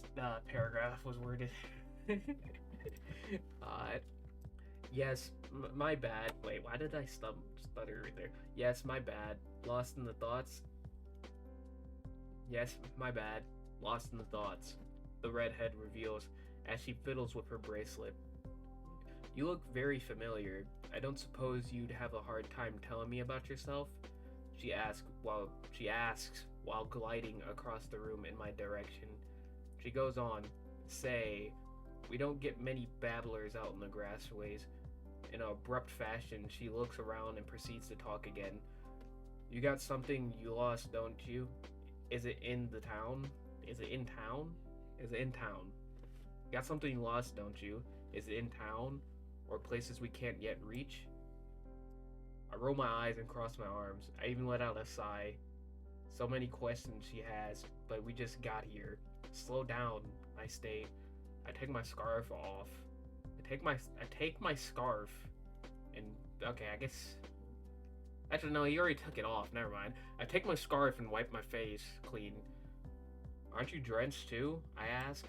paragraph was worded. uh, yes, my bad. Wait, why did I stutter right there? Yes, my bad. Lost in the thoughts. Yes, my bad. Lost in the thoughts. The redhead reveals as she fiddles with her bracelet. You look very familiar. I don't suppose you'd have a hard time telling me about yourself? She asks while gliding across the room in my direction. She goes on, say, we don't get many babblers out in the grassways. In an abrupt fashion, she looks around and proceeds to talk again. You got something you lost, don't you? Is it in the town? Is it in town? Is it in town? You got something you lost, don't you? Is it in town? Or places we can't yet reach? I roll my eyes and cross my arms. I even let out a sigh. So many questions she has, but we just got here. Slow down, I state. I take my scarf off. I take my scarf and okay, I guess actually no, he already took it off, never mind. I take my scarf and wipe my face clean. Aren't you drenched too? I ask.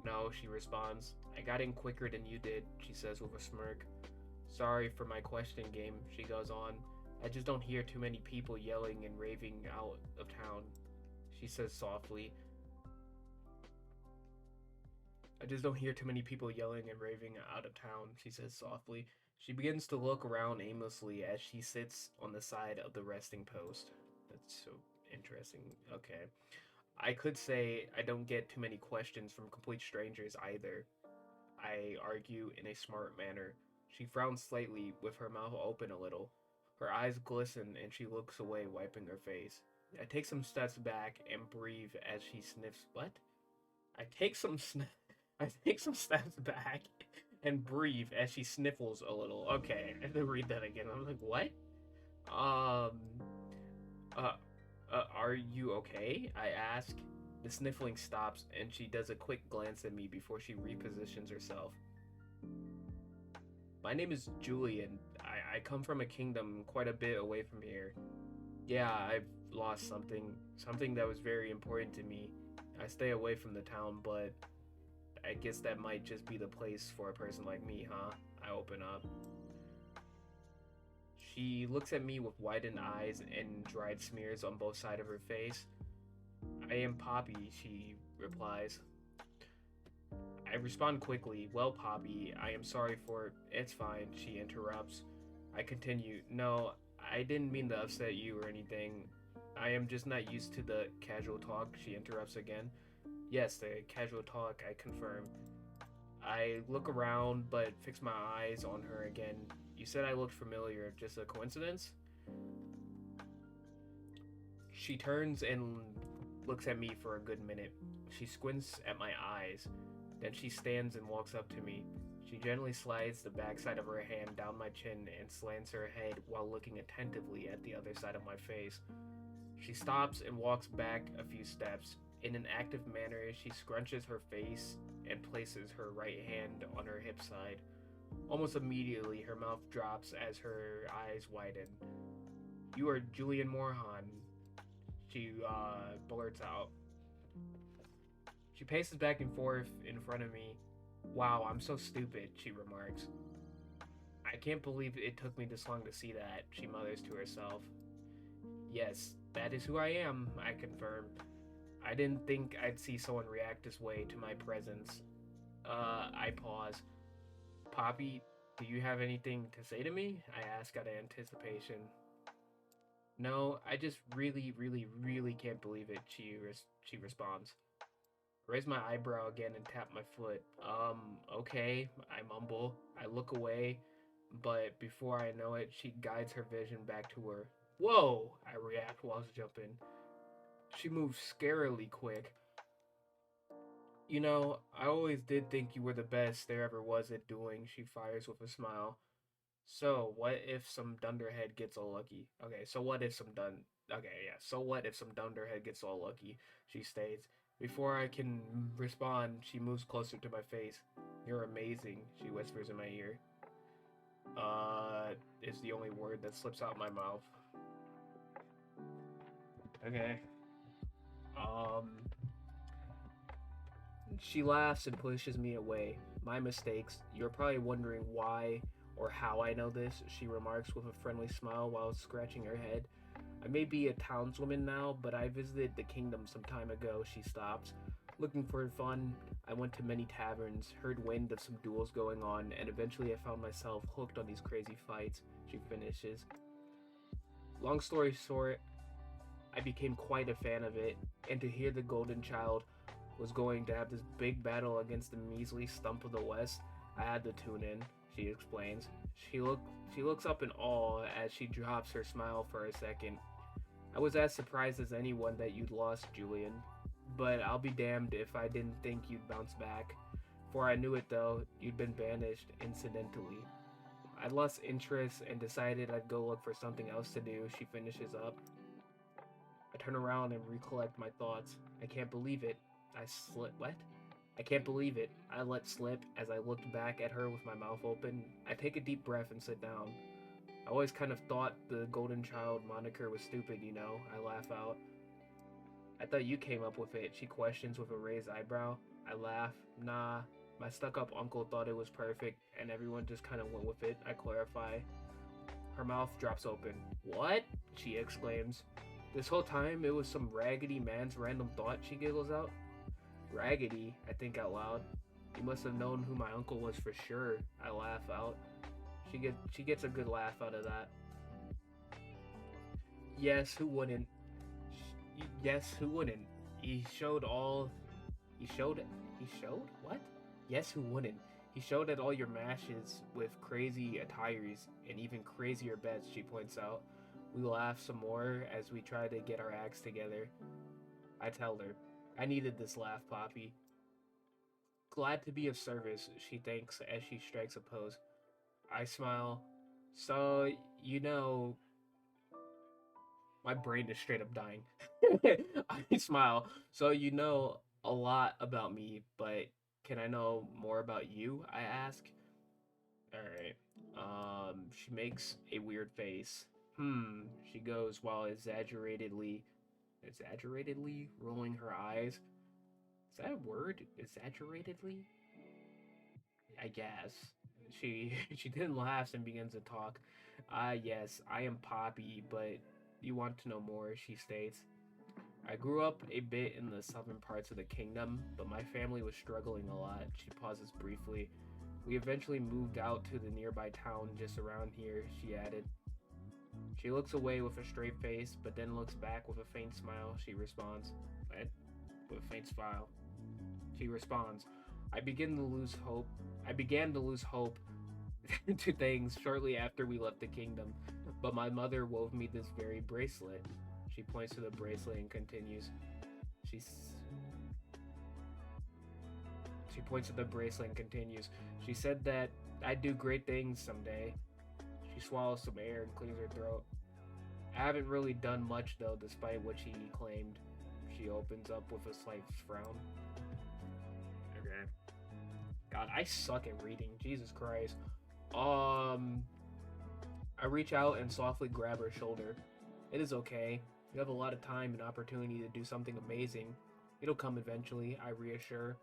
No, she responds. I got in quicker than you did, she says with a smirk. Sorry for my questioning game, she goes on. I just don't hear too many people yelling and raving out of town, she says softly. I just don't hear too many people yelling and raving out of town, she says softly. She begins to look around aimlessly as she sits on the side of the resting post. That's so interesting. Okay. I could say I don't get too many questions from complete strangers either, I argue in a smart manner. She frowns slightly, with her mouth open a little. Her eyes glisten and she looks away, wiping her face. I take some steps back and breathe as she sniffs. What? I take some I take some steps back and breathe as she sniffles a little. Okay, I have to read that again. I'm like, what? Um, uh, are you okay? I ask. The sniffling stops, and she does a quick glance at me before she repositions herself. My name is Julian. I come from a kingdom quite a bit away from here. Yeah, I've lost something that was very important to me. I stay away from the town, but I guess that might just be the place for a person like me, huh? I open up. She looks at me with widened eyes and dried smears on both sides of her face. I am Poppy, she replies. I respond quickly. Well, Poppy, I am sorry for... It's fine, she interrupts. I continue. No, I didn't mean to upset you or anything. I am just not used to the casual talk, she interrupts again. Yes, the casual talk, I confirm. I look around, but fix my eyes on her again. You said I looked familiar. Just a coincidence? She turns and looks at me for a good minute. She squints at my eyes. Then she stands and walks up to me. She gently slides the backside of her hand down my chin and slants her head while looking attentively at the other side of my face. She stops and walks back a few steps. In an active manner, she scrunches her face and places her right hand on her hip side. Almost immediately, her mouth drops as her eyes widen. You are Julian Morhan, she blurts out. She paces back and forth in front of me. Wow, I'm so stupid, she remarks. I can't believe it took me this long to see that, she mutters to herself. Yes, that is who I am, I confirm. I didn't think I'd see someone react this way to my presence. I pause. Poppy, do you have anything to say to me? I ask out of anticipation. No, I just really, really, really can't believe it, she responds. Raise my eyebrow again and tap my foot. Okay, I mumble. I look away. But before I know it, she guides her vision back to her. Whoa! I react while jumping. She moves scarily quick. You know, I always did think you were the best there ever was at doing, she fires with a smile. So, what if some dunderhead gets all lucky? Okay, so what if some dun. Okay, yeah, so what if some dunderhead gets all lucky? She states. Before I can respond, she moves closer to my face. You're amazing, she whispers in my ear. Is the only word that slips out my mouth. Okay. Um, She laughs and pushes me away. My mistakes. You're probably wondering why or how I know this, she remarks with a friendly smile while scratching her head. I may be a townswoman now, but I visited the kingdom some time ago, she stops. Looking for fun, I went to many taverns, heard wind of some duels going on, and eventually I found myself hooked on these crazy fights, she finishes. Long story short, I became quite a fan of it, and to hear the Golden Child was going to have this big battle against the measly stump of the West, I had to tune in, she explains. She look she looks up in awe as she drops her smile for a second. I was as surprised as anyone that you'd lost, Julian. But I'll be damned if I didn't think you'd bounce back. Before I knew it though, you'd been banished incidentally. I'd lost interest and decided I'd go look for something else to do, she finishes up. I turn around and recollect my thoughts. I can't believe it. What? I can't believe it. I let slip as I looked back at her with my mouth open. I take a deep breath and sit down. I always kind of thought the Golden Child moniker was stupid, you know. I laugh out. I thought you came up with it, she questions with a raised eyebrow. I laugh. Nah, my stuck up uncle thought it was perfect, and everyone just kind of went with it, I clarify. Her mouth drops open. What? She exclaims. This whole time it was some raggedy man's random thought, she giggles out. Raggedy, I think out loud. You must have known who my uncle was for sure, I laugh out. She gets a good laugh out of that. Yes, who wouldn't? Yes, who wouldn't? He showed all. He showed. He showed what? Yes, who wouldn't? He showed at all your matches with crazy attires and even crazier bets, she points out. We laugh some more as we try to get our acts together. I tell her, I needed this laugh, Poppy. Glad to be of service, she thanks as she strikes a pose. I smile. So, you know, my brain is straight up dying. I smile. So you know a lot about me, but can I know more about you? I ask. All right. She makes a weird face. She goes while exaggeratedly rolling her eyes. Is that a word? Exaggeratedly? I guess. She then laughs and begins to talk. Ah, yes, I am Poppy, but you want to know more, she states. I grew up a bit in the southern parts of the kingdom, but my family was struggling a lot. She pauses briefly. We eventually moved out to the nearby town just around here, she added. She looks away with a straight face, but then looks back with a faint smile. She responds, what? With a faint smile. She responds, I begin to lose hope. I began to lose hope to things shortly after we left the kingdom, but my mother wove me this very bracelet. She points to the bracelet and continues. She's she points to the bracelet and continues. She said that I'd do great things someday. She swallows some air and clears her throat. I haven't really done much though, despite what she claimed. She opens up with a slight frown. Okay. God, I suck at reading. Jesus Christ. I reach out and softly grab her shoulder. It is okay. You have a lot of time and opportunity to do something amazing. It'll come eventually, I reassure.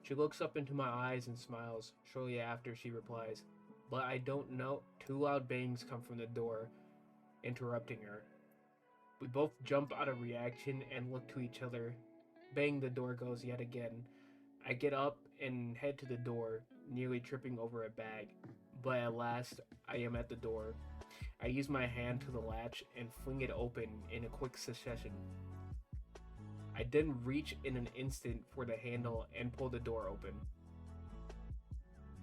She looks up into my eyes and smiles. Shortly after, she replies, but I don't know. Two loud bangs come from the door, interrupting her. We both jump out of reaction and look to each other. Bang, the door goes yet again. I get up and head to the door, nearly tripping over a bag. But at last, I am at the door. I use my hand to the latch and fling it open in a quick succession. I then reach in an instant for the handle and pull the door open.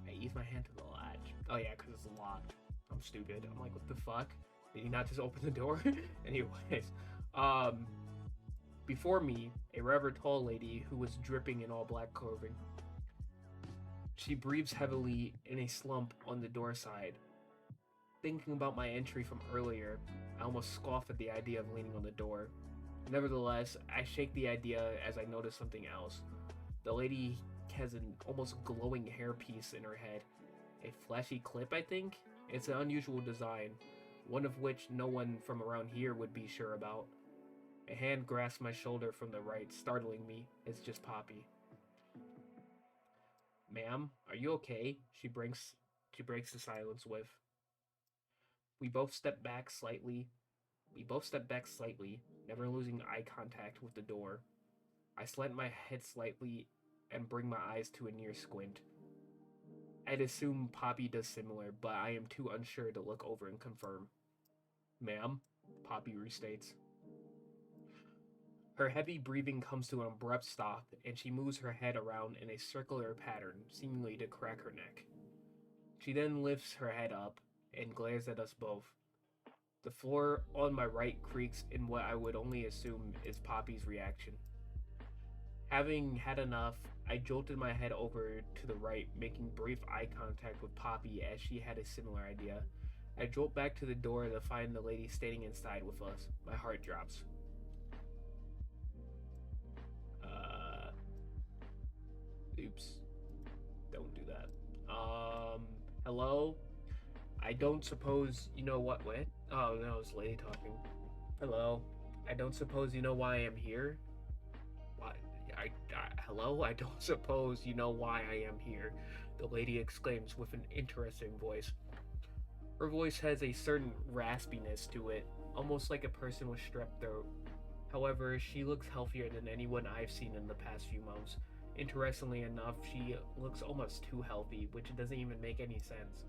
I use my hand to the latch. Oh yeah, because it's locked. I'm stupid. I'm like, what the fuck? Did he not just open the door? Anyways, before me, a rather tall lady who was dripping in all black clothing. She breathes heavily in a slump on the door side. Thinking about my entry from earlier, I almost scoff at the idea of leaning on the door. Nevertheless, I shake the idea as I notice something else. The lady has an almost glowing hairpiece in her head. A flashy clip, I think? It's an unusual design, one of which no one from around here would be sure about. A hand grasps my shoulder from the right, startling me. It's just Poppy. Ma'am, are you okay? She breaks the silence with. We both step back slightly. Never losing eye contact with the door. I slant my head slightly and bring my eyes to a near squint. I'd assume Poppy does similar, but I am too unsure to look over and confirm. Ma'am, Poppy restates. Her heavy breathing comes to an abrupt stop, and she moves her head around in a circular pattern, seemingly to crack her neck. She then lifts her head up and glares at us both. The floor on my right creaks in what I would only assume is Poppy's reaction. Having had enough, I jolted my head over to the right, making brief eye contact with Poppy as she had a similar idea. I jolt back to the door to find the lady standing inside with us. My heart drops. Oops. Don't do that. Hello? I don't suppose you know what? Oh, no, it's lady talking. Hello? I don't suppose you know why I am here? What? Hello? I don't suppose you know why I am here, the lady exclaims with an interesting voice. Her voice has a certain raspiness to it, almost like a person with strep throat. However, she looks healthier than anyone I've seen in the past few months. Interestingly enough, she looks almost too healthy, which doesn't even make any sense.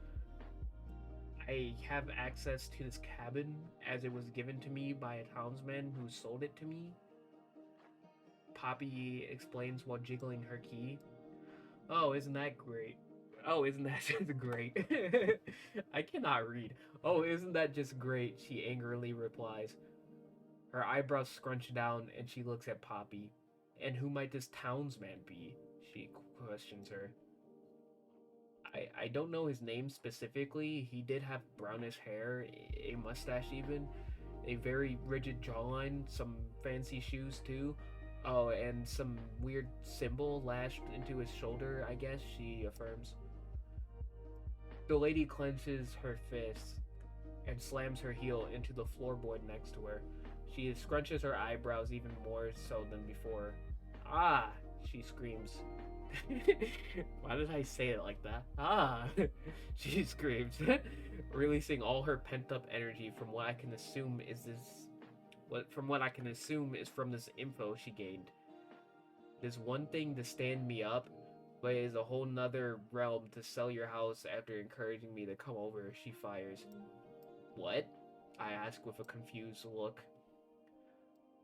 I have access to this cabin as it was given to me by a townsman who sold it to me. Poppy explains while jiggling her key. Oh, isn't that great? Oh, isn't that just great? I cannot read. Oh, isn't that just great? She angrily replies. Her eyebrows scrunch down and she looks at Poppy. And who might this townsman be? She questions her. I don't know his name specifically. He did have brownish hair, a mustache even, a very rigid jawline, some fancy shoes too. Oh, and some weird symbol lashed into his shoulder, I guess, she affirms. The lady clenches her fist and slams her heel into the floorboard next to her. She scrunches her eyebrows even more so than before. Ah, she screams. Why did I say it like that? Ah, she screams, releasing all her pent-up energy from what I can assume is from this info she gained. There's one thing to stand me up, but it is a whole nother realm to sell your house after encouraging me to come over, she fires. What? I ask with a confused look.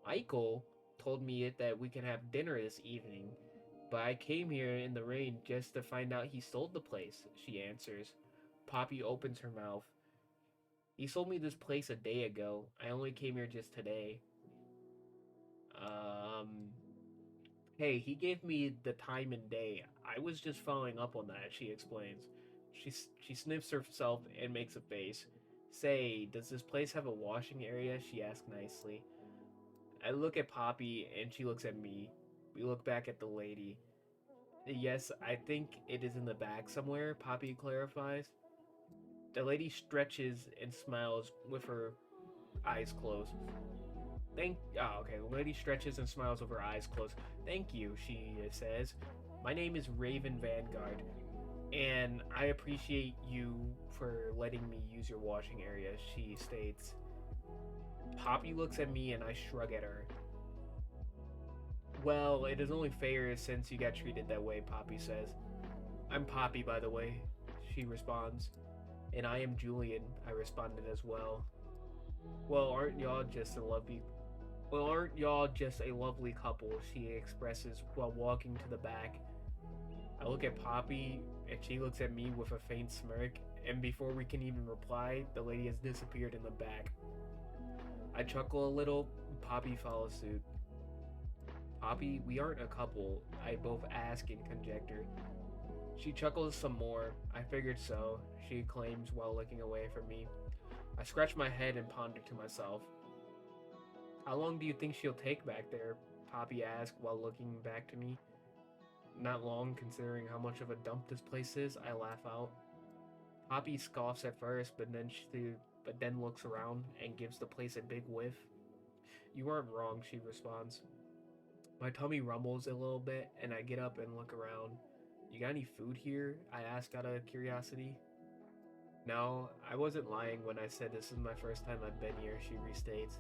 Michael told me that we can have dinner this evening, but I came here in the rain just to find out he sold the place, she answers. Poppy opens her mouth. He sold me this place a day ago. I only came here just today. Hey, he gave me the time and day. I was just following up on that, she explains. She sniffs herself and makes a face. Say, does this place have a washing area? She asks nicely. I look at Poppy and she looks at me. We look back at the lady. Yes, I think it is in the back somewhere, Poppy clarifies. The lady stretches and smiles with her eyes closed. The lady stretches and smiles with her eyes closed. Thank you, she says. My name is Raven Vanguard, and I appreciate you for letting me use your washing area, she states. Poppy looks at me and I shrug at her. Well, it is only fair since you got treated that way, Poppy says. I'm Poppy, by the way, she responds. And I am Julian, I responded as well. Well, aren't y'all just a lovely couple, she expresses while walking to the back. I look at Poppy, and she looks at me with a faint smirk, and before we can even reply, the lady has disappeared in the back. I chuckle a little. Poppy follows suit. Poppy, we aren't a couple, I both ask and conjecture. She chuckles some more. I figured so, she claims while looking away from me. I scratch my head and ponder to myself. How long do you think she'll take back there? Poppy asks while looking back to me. Not long, considering how much of a dump this place is, I laugh out. Poppy scoffs at first, but then looks around and gives the place a big whiff. You aren't wrong, she responds. My tummy rumbles a little bit, and I get up and look around. You got any food here? I ask out of curiosity. No, I wasn't lying when I said this is my first time I've been here, she restates.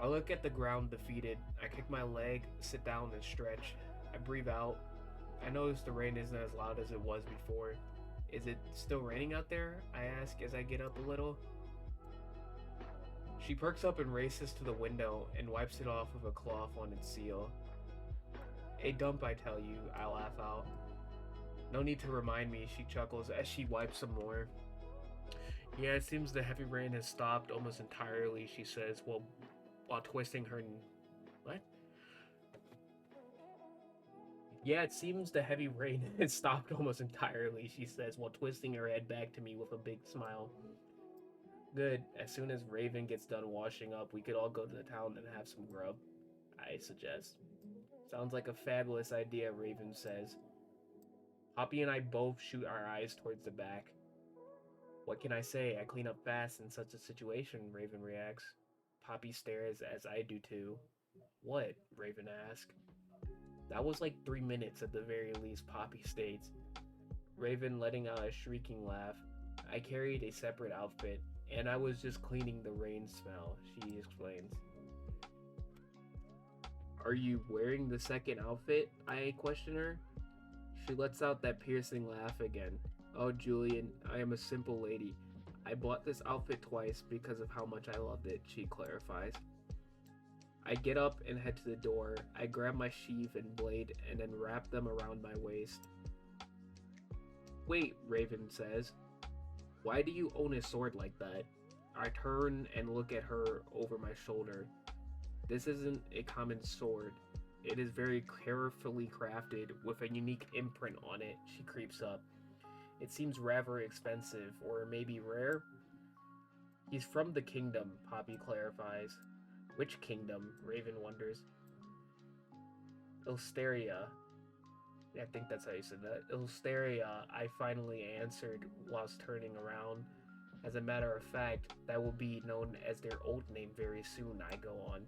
I look at the ground defeated. I kick my leg, sit down, and stretch. I breathe out. I notice the rain isn't as loud as it was before. Is it still raining out there? I ask as I get up a little. She perks up and races to the window and wipes it off with a cloth on its seal. A dump, I tell you, I laugh out. No need to remind me, she chuckles as she wipes some more. Yeah, it seems the heavy rain has stopped almost entirely, she says, while twisting her... What? Yeah, it seems the heavy rain has stopped almost entirely, she says, while twisting her head back to me with a big smile. Good. As soon as Raven gets done washing up, we could all go to the town and have some grub, I suggest. Sounds like a fabulous idea, Raven says. Poppy and I both shoot our eyes towards the back. What can I say? I clean up fast in such a situation, Raven reacts. Poppy stares as I do too. What? Raven asks. That was like 3 minutes at the very least, Poppy states. Raven letting out a shrieking laugh. I carried a separate outfit, and I was just cleaning the rain smell, she explains. Are you wearing the second outfit? I question her. She lets out that piercing laugh again. Oh, Julian, I am a simple lady. I bought this outfit twice because of how much I loved it, she clarifies. I get up and head to the door. I grab my sheath and blade and then wrap them around my waist. Wait, Raven says. Why do you own a sword like that? I turn and look at her over my shoulder. This isn't a common sword. It is very carefully crafted with a unique imprint on it, she creeps up. It seems rather expensive, or maybe rare? He's from the kingdom, Poppy clarifies. Which kingdom? Raven wonders. Ilsteria. I think that's how you said that. Ilsteria, I finally answered whilst turning around. As a matter of fact, that will be known as their old name very soon, I go on.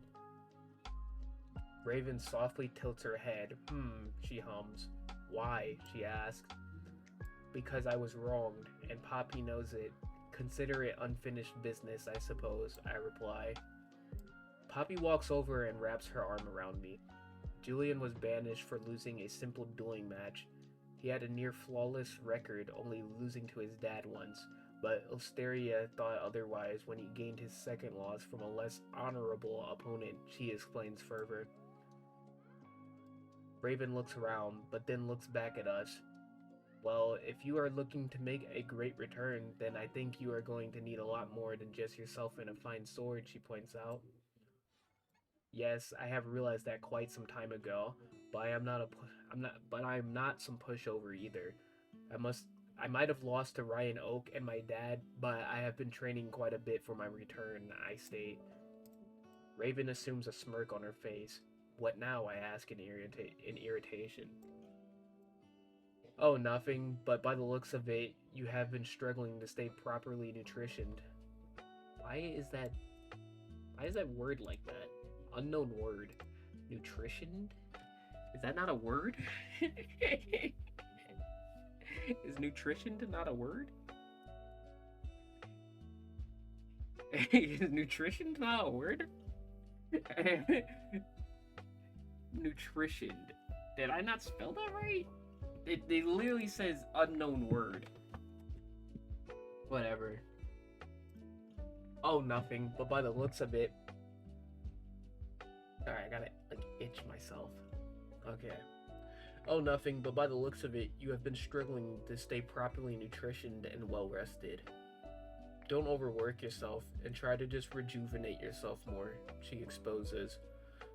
Raven softly tilts her head. She hums. Why? She asks. Because I was wronged, and Poppy knows it. Consider it unfinished business, I suppose, I reply. Poppy walks over and wraps her arm around me. Julian was banished for losing a simple dueling match. He had a near flawless record, only losing to his dad once, but Ilsteria thought otherwise when he gained his second loss from a less honorable opponent, she explains further. Raven looks around, but then looks back at us. Well, if you are looking to make a great return, then I think you are going to need a lot more than just yourself and a fine sword, she points out. Yes, I have realized that quite some time ago, but I'm not some pushover either. I might have lost to Ryan Oak and my dad, but I have been training quite a bit for my return, I state. Raven assumes a smirk on her face. What now? I ask in irritation. Oh, nothing, but by the looks of it, you have been struggling to stay properly nutritioned. Why is that word like that? Unknown word. Nutritioned? Is that not a word? Is nutritioned not a word? Is nutritioned not a word? Nutritioned. Did I not spell that right? It literally says unknown word. Whatever. Oh, nothing, but by the looks of it... Alright, I gotta, itch myself. Okay. Oh, nothing, but by the looks of it, you have been struggling to stay properly nutritioned and well rested. Don't overwork yourself and try to just rejuvenate yourself more, she exposes.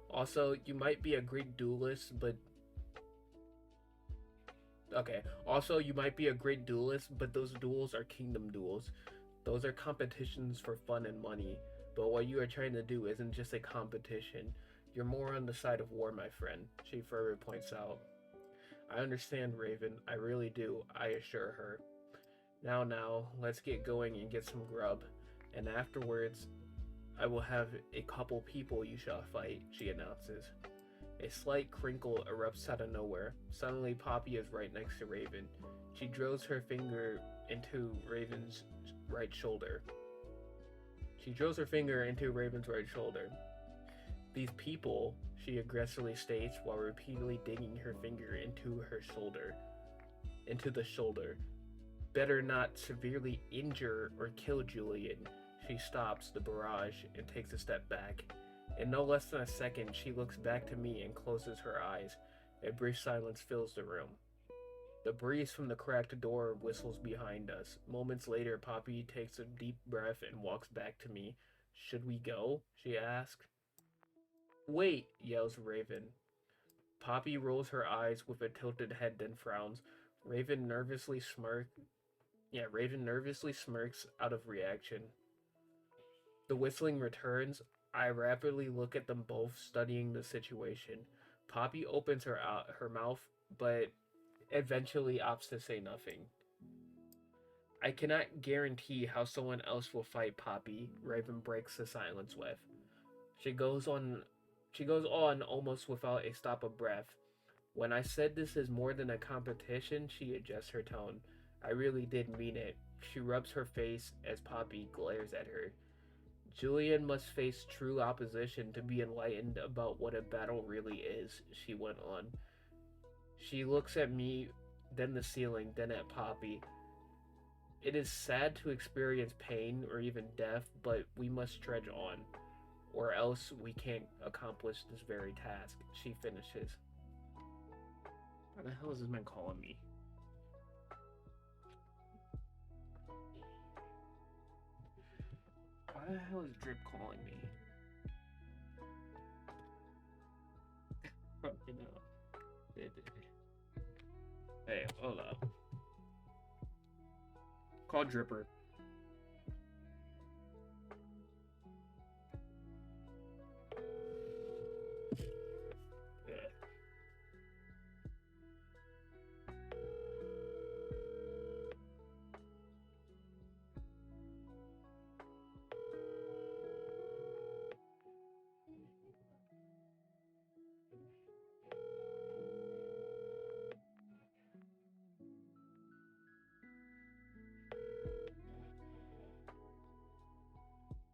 Also, you might be a great duelist, but. Okay. Also, you might be a great duelist, but those duels are kingdom duels. Those are competitions for fun and money. But what you are trying to do isn't just a competition. You're more on the side of war, my friend, she further points out. I understand, Raven. I really do, I assure her. Now, let's get going and get some grub. And afterwards, I will have a couple people you shall fight, she announces. A slight crinkle erupts out of nowhere. Suddenly, Poppy is right next to Raven. She drills her finger into Raven's right shoulder. These people, she aggressively states while repeatedly digging her finger into the shoulder. Better not severely injure or kill Julian. She stops the barrage and takes a step back. In no less than a second, she looks back to me and closes her eyes. A brief silence fills the room. The breeze from the cracked door whistles behind us. Moments later, Poppy takes a deep breath and walks back to me. Should we go? She asks. Wait, yells Raven. Poppy rolls her eyes with a tilted head, then frowns. Raven nervously smirks out of reaction. The whistling returns. I rapidly look at them both, studying the situation. Poppy opens her mouth, but eventually opts to say nothing. I cannot guarantee how someone else will fight Poppy, Raven breaks the silence with. She goes on almost without a stop of breath. When I said this is more than a competition, she adjusts her tone. I really did mean it. She rubs her face as Poppy glares at her. Julian must face true opposition to be enlightened about what a battle really is, she went on. She looks at me, then the ceiling, then at Poppy. It is sad to experience pain or even death, but we must trudge on, or else we can't accomplish this very task, she finishes. What the hell is this man calling me? Why the hell is Drip calling me? Fucking hell. Hey, hold up. Call Dripper.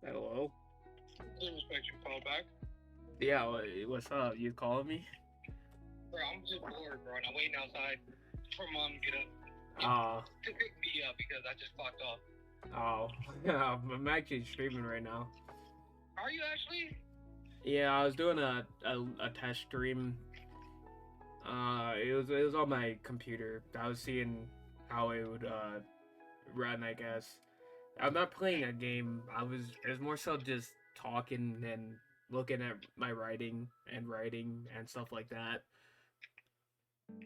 Hello?
Didn't expect you to call back.
Yeah, what's up? You calling me?
Bro, I'm just bored, bro, and I'm waiting outside for mom to get up to pick me up because I just clocked off.
Yeah, I'm actually streaming right now.
Are you actually?
Yeah, I was doing a test stream. It was on my computer. I was seeing how it would run, I guess. I'm not playing a game. It was more so just talking and looking at my writing and stuff like that.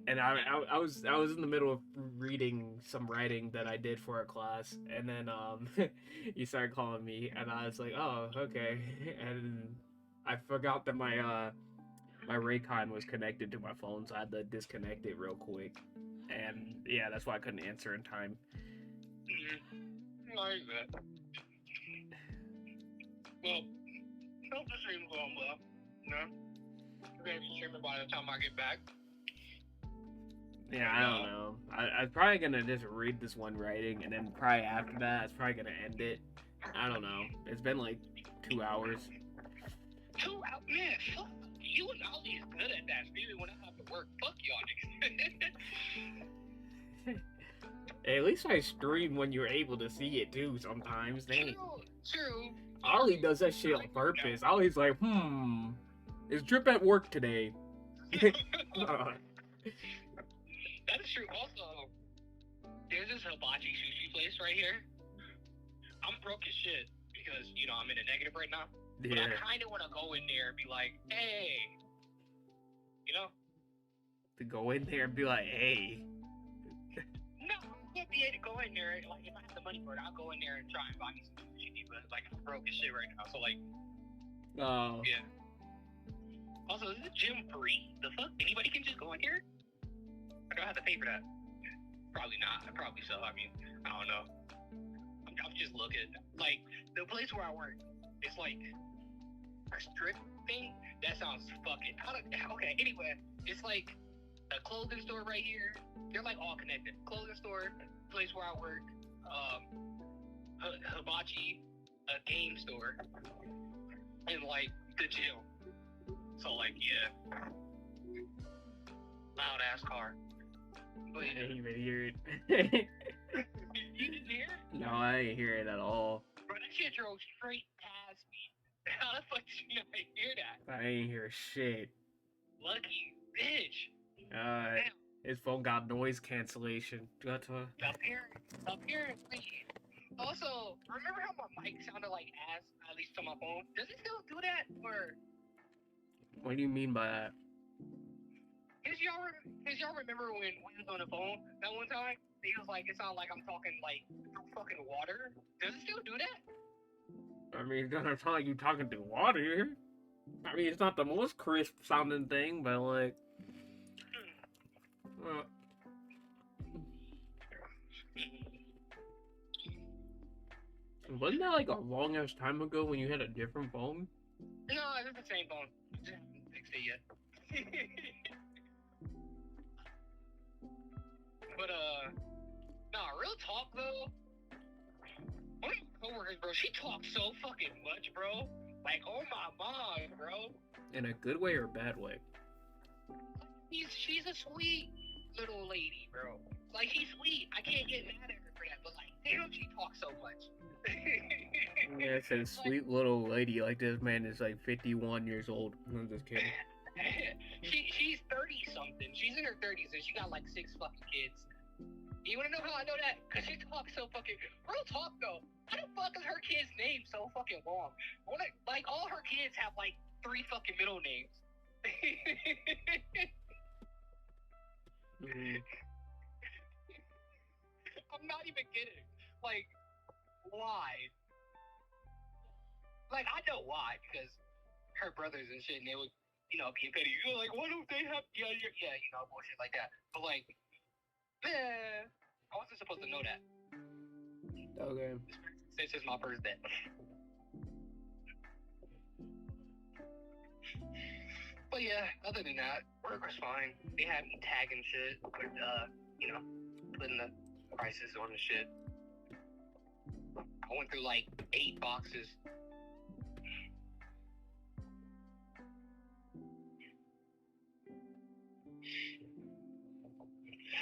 And I was in the middle of reading some writing that I did for a class, and then you started calling me, and I was like, oh, okay. And I forgot that my Raycon was connected to my phone, so I had to disconnect it real quick. And yeah, that's why I couldn't answer in time.
No, you're good. Well, hope the stream's going well. You know? You're gonna be streaming by the time I get back.
Yeah, I don't know. I'm probably gonna just read this one writing, and then probably after that, it's probably gonna end it. I don't know. It's been like 2 hours.
2 hours? Man, fuck. You and Ollie is good at that. Maybe when I have to work, fuck y'all niggas.
Hey, at least I stream when you're able to see it too sometimes. Dang.
True.
Ollie does that shit on purpose. Ollie's like, is Drip at work today?
true. Also, there's this hibachi sushi place right here. I'm broke as shit because, you know, I'm in a negative right now. But I
Yeah.
kind of want to go in there and be like, hey, you know?
To go in there and be like, hey.
No, I can't be able to go in there. Like, if I have the money for it, I'll go in there and try and buy me some sushi. But, like, I'm broke as shit right now. So, like,
Oh.
yeah. Also, is this gym free? The fuck? Anybody can just go in here? Or do I have to pay for that? Probably not. Probably so. I mean, I don't know. I'm just looking. Like, the place where I work, it's like a strip thing. That sounds fucking. Okay, anyway, it's like a clothing store right here. They're like all connected. Clothing store, place where I work, hibachi, a game store, and like the gym. So, like, yeah. Loud ass car. But
I didn't even hear it.
you didn't hear it?
No, I didn't hear it at all.
Bro, that shit drove straight past me. How the fuck did you not hear that?
I didn't hear shit.
Lucky bitch.
Damn. His phone got noise cancellation.
Apparently. Also, remember how my mic sounded like ass, at least on my phone? Does it still do that? Or
What do you mean by that?
Cause y'all remember when we was on the phone that one time? He was like, it sounded like I'm talking like through fucking water. Does it still do that?
I mean, it's gonna sound like you talking through water. I mean, it's not the most crisp sounding thing, but like, wasn't that like a long ass time ago when you had a different phone?
No, it's the same phone. Just haven't fixed it yet. But nah, real talk though. One of my coworkers, bro, she talks so fucking much, bro. Like, oh my mom, bro.
In a good way or bad way?
She's a sweet little lady, bro. Like, she's sweet. I can't get mad at her for that. But like, damn, she talks so much.
Yeah, it's a sweet little lady. Like, this man is like 51 years old. I'm just kidding.
She's 30 something. She's in her 30s and she got like 6 fucking kids. You wanna know how I know that? Cause she talks so fucking. Real talk though. How the fuck is her kid's name so fucking long? Like all her kids have like 3 fucking middle names. I'm not even kidding. Like, why? Like, I know why, because her brothers and shit, and they would, you know, be petty. You're like, why don't they have, yeah, you know, bullshit like that. But like, I wasn't supposed to know that.
Okay.
This is my first day. But yeah, other than that, work was fine. They had me tagging shit, but you know, putting the prices on the shit. I went through like 8 boxes.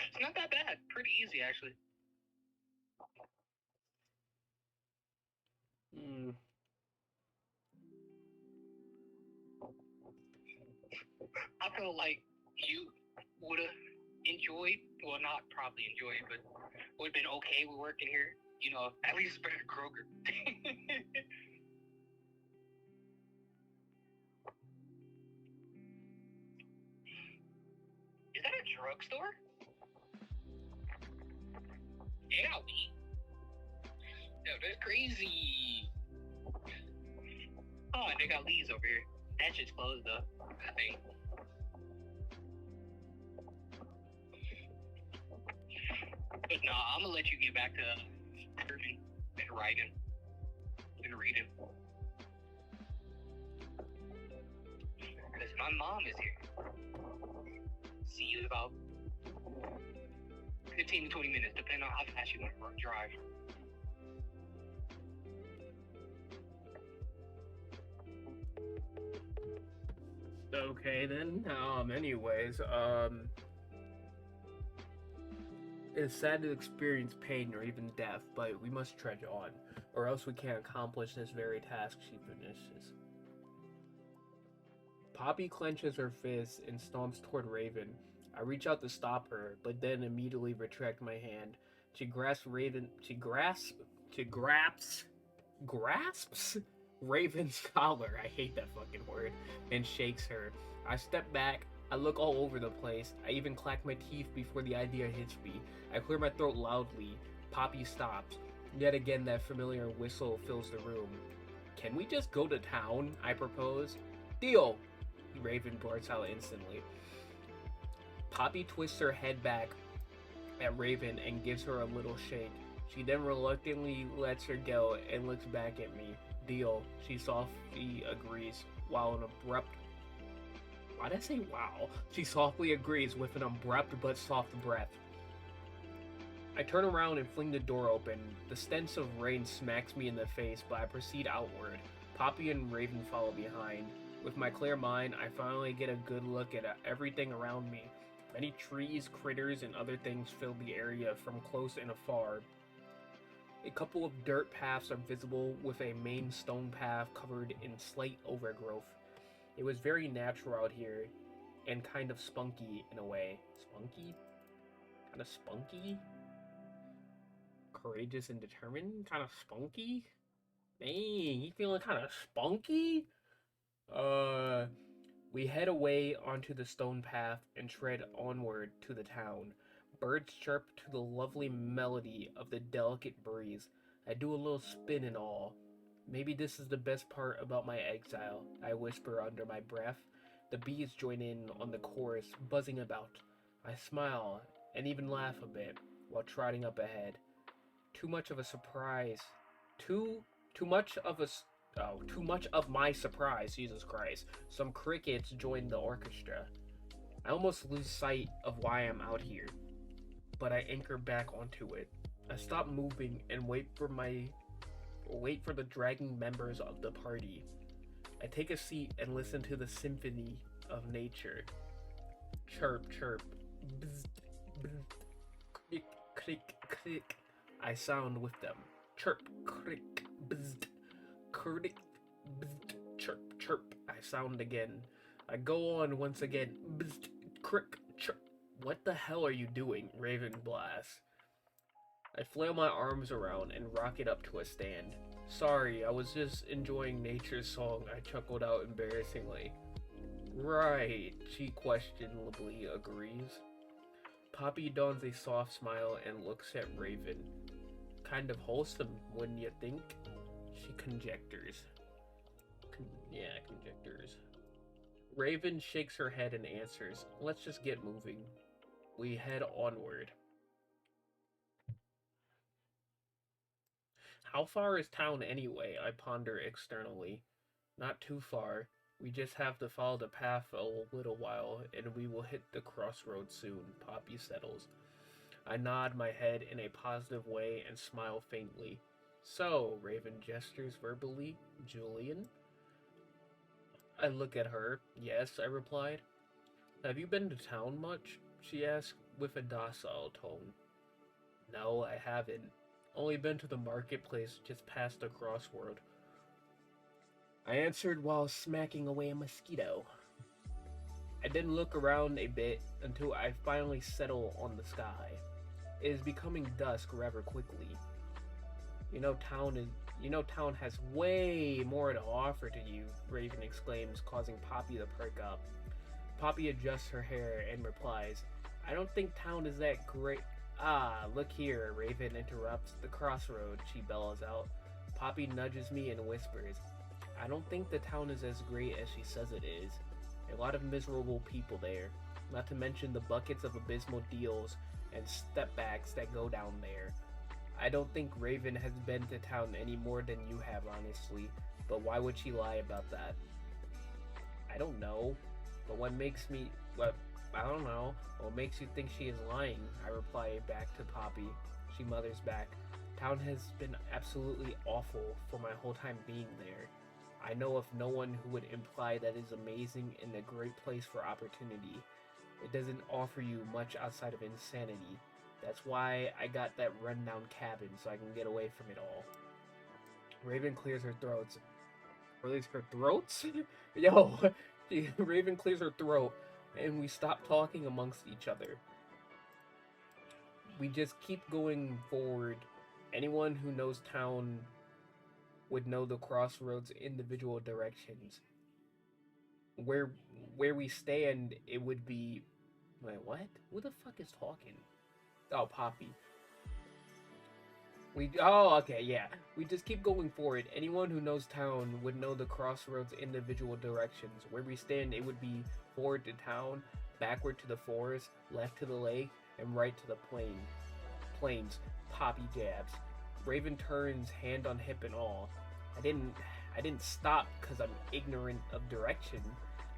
It's not that bad. Pretty easy, actually. I feel like you would have enjoyed, well, not probably enjoyed, but would have been okay with working here. You know, at least better than Kroger. Is that a drugstore? They got weed. Yo, that's crazy. Oh, and they got Lee's over here. That shit's closed though, I think. But nah, I'm gonna let you get back to surfing and writing and reading. Because my mom is here. See you in about 15 to 20 minutes, depending on how fast you want to drive.
Okay then. Anyways, it's sad to experience pain or even death, but we must trudge on, or else we can't accomplish this very task she finishes. Poppy clenches her fists and stomps toward Raven,
I reach out to stop her, but then immediately retract my hand. She grasps Raven. Grasps Raven's collar. I hate that fucking word. And shakes her. I step back. I look all over the place. I even clack my teeth before the idea hits me. I clear my throat loudly. Poppy stops. Yet again, that familiar whistle fills the room. Can we just go to town? I propose. Deal! Raven blurts out instantly. Poppy twists her head back at Raven and gives her a little shake. She then reluctantly lets her go and looks back at me. Deal. She softly agrees, while an abrupt... Why did I say wow? She softly agrees with an abrupt but soft breath. I turn around and fling the door open. The stench of rain smacks me in the face, but I proceed outward. Poppy and Raven follow behind. With my clear mind, I finally get a good look at everything around me. Many trees, critters, and other things fill the area from close and afar. A couple of dirt paths are visible, with a main stone path covered in slight overgrowth. It was very natural out here, and kind of spunky in a way. Spunky? Kind of spunky? Courageous and determined? Kind of spunky? Dang, you feeling kind of spunky? We head away onto the stone path and tread onward to the town. Birds chirp to the lovely melody of the delicate breeze. I do a little spin and all. Maybe this is the best part about my exile, I whisper under my breath. The bees join in on the chorus, buzzing about. I smile and even laugh a bit while trotting up ahead. Too much of my surprise, Jesus Christ. Some crickets join the orchestra. I almost lose sight of why I'm out here, but I anchor back onto it. I stop moving and wait for the dragging members of the party. I take a seat and listen to the symphony of nature. Chirp, chirp, bzz, bzz, crick, crick, crick. I sound with them. Chirp, crick, bzz, crick, bzz, chirp, chirp. I sound again. I go on once again. Bzz, crick, chirp. What the hell are you doing? Raven blasts. I flail my arms around and rock it up to a stand. Sorry, I was just enjoying nature's song, I chuckled out embarrassingly. Right, she questionably agrees. Poppy dons a soft smile and looks at Raven. Kind of wholesome, wouldn't you think? She conjectures. Conjectures. Raven shakes her head and answers, let's just get moving. We head onward. How far is town anyway? I ponder externally. Not too far. We just have to follow the path a little while, and we will hit the crossroads soon, Poppy settles. I nod my head in a positive way and smile faintly. So, Raven gestures verbally, Julian? I look at her. Yes, I replied. Have you been to town much? She asked with a docile tone. No, I haven't. Only been to the marketplace just past the crossroad. I answered while smacking away a mosquito. I then look around a bit until I finally settle on the sky. It is becoming dusk rather quickly. Town has way more to offer to you, Raven exclaims, causing Poppy to perk up. Poppy adjusts her hair and replies, I don't think town is that great. Ah, look here, Raven interrupts. The crossroad, she bellows out. Poppy nudges me and whispers, I don't think the town is as great as she says it is. A lot of miserable people there, not to mention the buckets of abysmal deals and stepbacks that go down there. I don't think Raven has been to town any more than you have, honestly, but why would she lie about that? I don't know, but what makes you think she is lying? I reply back to Poppy. She mutters back, town has been absolutely awful for my whole time being there. I know of no one who would imply that it is amazing and a great place for opportunity. It doesn't offer you much outside of insanity. That's why I got that rundown cabin, so I can get away from it all. Raven clears her throat. Release her throats? Yo, Raven clears her throat. and we stop talking amongst each other. We just keep going forward. Anyone who knows town would know the crossroads individual directions. Where where we stand, it would be. Wait, what? Who the fuck is talking? Oh, Poppy. Okay, yeah. We just keep going forward. Anyone who knows town would know the crossroads individual directions. Where we stand, it would be forward to town, backward to the forest, left to the lake, and right to the plains. Poppy jabs. Raven turns, hand on hip and all. I didn't stop because I'm ignorant of direction.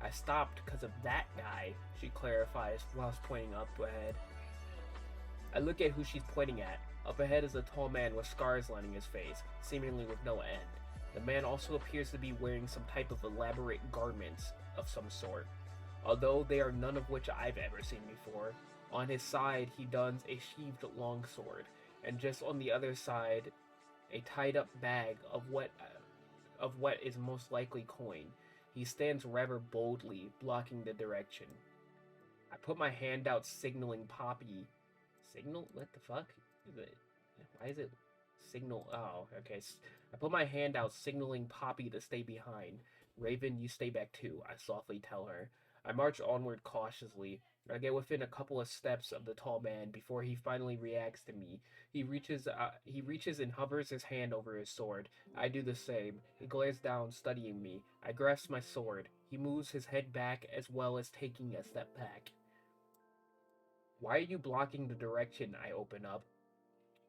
I stopped because of that guy, she clarifies whilst pointing up ahead. I look at who she's pointing at. Up ahead is a tall man with scars lining his face, seemingly with no end. The man also appears to be wearing some type of elaborate garments of some sort, although they are none of which I've ever seen before. On his side, he dons a sheathed longsword, and just on the other side, a tied-up bag of what is most likely coin. He stands rather boldly, blocking the direction. I put my hand out, signaling Poppy. Signal? What the fuck? Why is it signal? Oh, okay. I put my hand out, signaling Poppy to stay behind. Raven, you stay back too, I softly tell her. I march onward cautiously. I get within a couple of steps of the tall man before he finally reacts to me. He reaches and hovers his hand over his sword. I do the same. He glares down, studying me. I grasp my sword. He moves his head back as well as taking a step back. Why are you blocking the direction? I open up.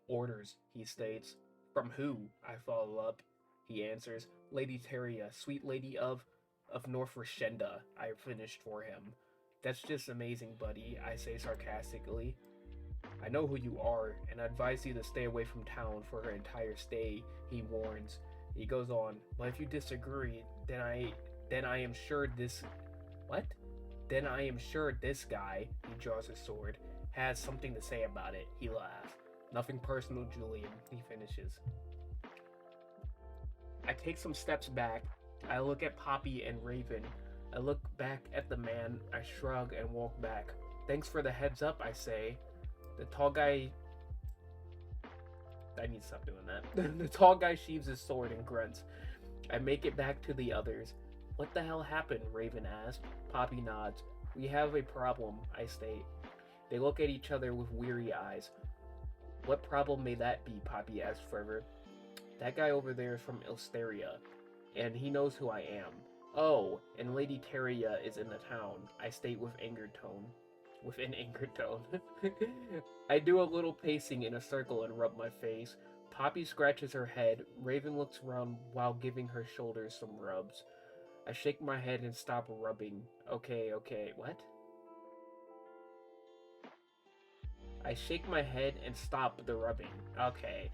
Orders, he states. From who? I follow up. He answers. Lady Teria, sweet lady of North Rashenda, I finished for him. That's just amazing, buddy, I say sarcastically. I know who you are, and I advise you to stay away from town for her entire stay, he warns. He goes on, but if you disagree, then I am sure this... What? Then I am sure this guy, he draws his sword, has something to say about it, he laughs. Nothing personal, Julian, he finishes. I take some steps back. I look at Poppy and Raven. I look back at the man. I shrug and walk back. Thanks for the heads up, I say. The tall guy... I need to stop doing that. The tall guy sheaves his sword and grunts. I make it back to the others. What the hell happened? Raven asks. Poppy nods. We have a problem, I state. They look at each other with weary eyes. What problem may that be? Poppy asks further. That guy over there is from Ilsteria, and he knows who I am. Oh, and Lady Teria is in the town, I state with angered tone. With an angered tone. I do a little pacing in a circle and rub my face. Poppy scratches her head. Raven looks around while giving her shoulders some rubs. I shake my head and stop rubbing. Okay, what? I shake my head and stop the rubbing. Okay,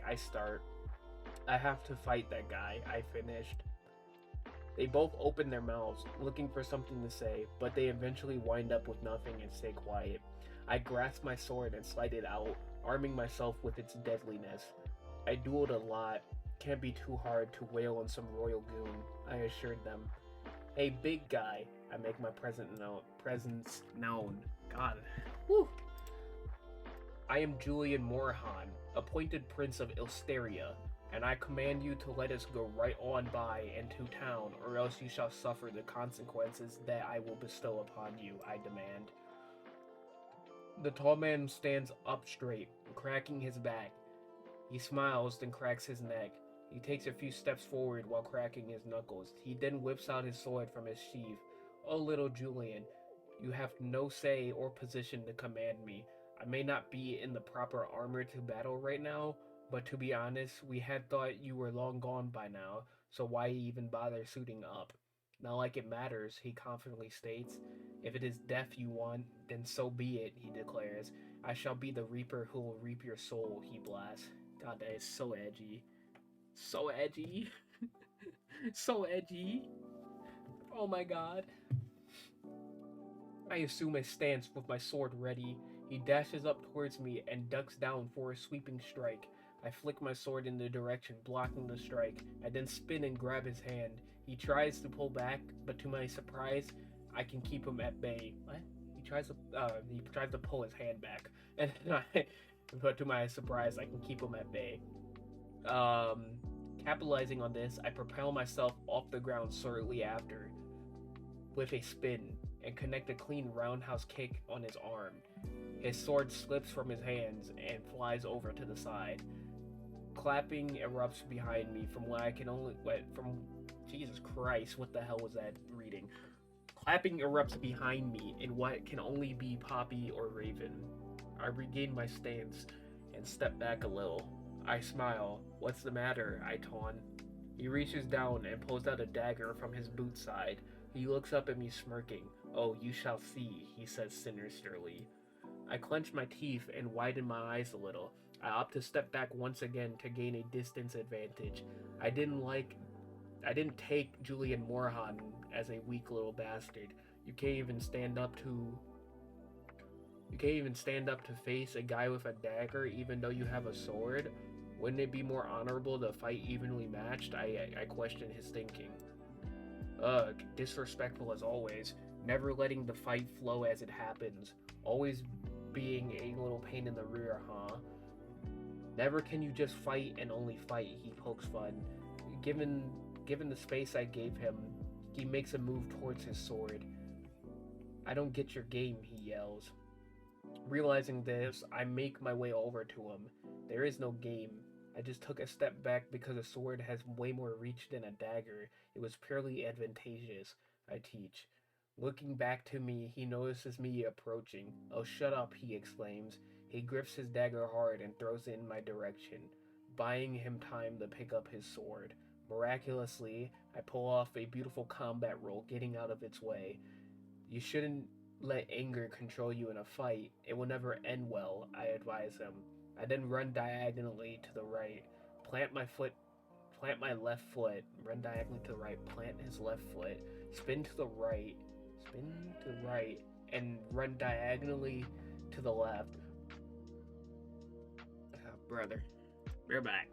I start. I have to fight that guy, I finished. They both open their mouths, looking for something to say, but they eventually wind up with nothing and stay quiet. I grasp my sword and slide it out, arming myself with its deadliness. I dueled a lot. Can't be too hard to wail on some royal goon, I assured them. Hey, big guy, I make my presence known. God. Whew. I am Julian Morhan, appointed Prince of Ilsteria, and I command you to let us go right on by into town, or else you shall suffer the consequences that I will bestow upon you, I demand. The tall man stands up straight, cracking his back. He smiles, then cracks his neck. He takes a few steps forward while cracking his knuckles. He then whips out his sword from his sheath. Oh, little Julian, you have no say or position to command me. I may not be in the proper armor to battle right now, but to be honest, we had thought you were long gone by now, so why even bother suiting up? Not like it matters, he confidently states. If it is death you want, then so be it, he declares. I shall be the reaper who will reap your soul, he blasts. God, that is so edgy. So edgy. So edgy. Oh my god. I assume a stance with my sword ready. He dashes up towards me and ducks down for a sweeping strike. I flick my sword in the direction, blocking the strike. I then spin and grab his hand. He tries to pull back, but to my surprise, I can keep him at bay. What? He tries to pull his hand back, and but to my surprise, I can keep him at bay. Um, Capitalizing on this, I propel myself off the ground shortly after with a spin and connect a clean roundhouse kick on his arm. His sword slips from his hands and flies over to the side. Clapping erupts behind me from what I can only from Jesus Christ, what the hell was that reading? Clapping erupts behind me in what can only be Poppy or Raven. I regain my stance and step back a little. I smile. What's the matter? I taunt. He reaches down and pulls out a dagger from his boot side. He looks up at me smirking. Oh, you shall see, he says sinisterly. I clench my teeth and widen my eyes a little. I opt to step back once again to gain a distance advantage. I didn't take Julian Morhan as a weak little bastard. You can't even stand up to face a guy with a dagger even though you have a sword. Wouldn't it be more honorable to fight evenly matched? I question his thinking. Ugh, disrespectful as always. Never letting the fight flow as it happens. Always being a little pain in the rear, huh? Never can you just fight and only fight, he pokes fun. Given the space I gave him, he makes a move towards his sword. I don't get your game, he yells. Realizing this, I make my way over to him. There is no game. I just took a step back because a sword has way more reach than a dagger. It was purely advantageous, I teach. Looking back to me, he notices me approaching. Oh, shut up, he exclaims. He grips his dagger hard and throws it in my direction, buying him time to pick up his sword. Miraculously, I pull off a beautiful combat roll, getting out of its way. You shouldn't let anger control you in a fight. It will never end well, I advise him. I then run diagonally to the right, plant my left foot, run diagonally to the right, plant his left foot, spin to the right, and run diagonally to the left. Brother, we're back.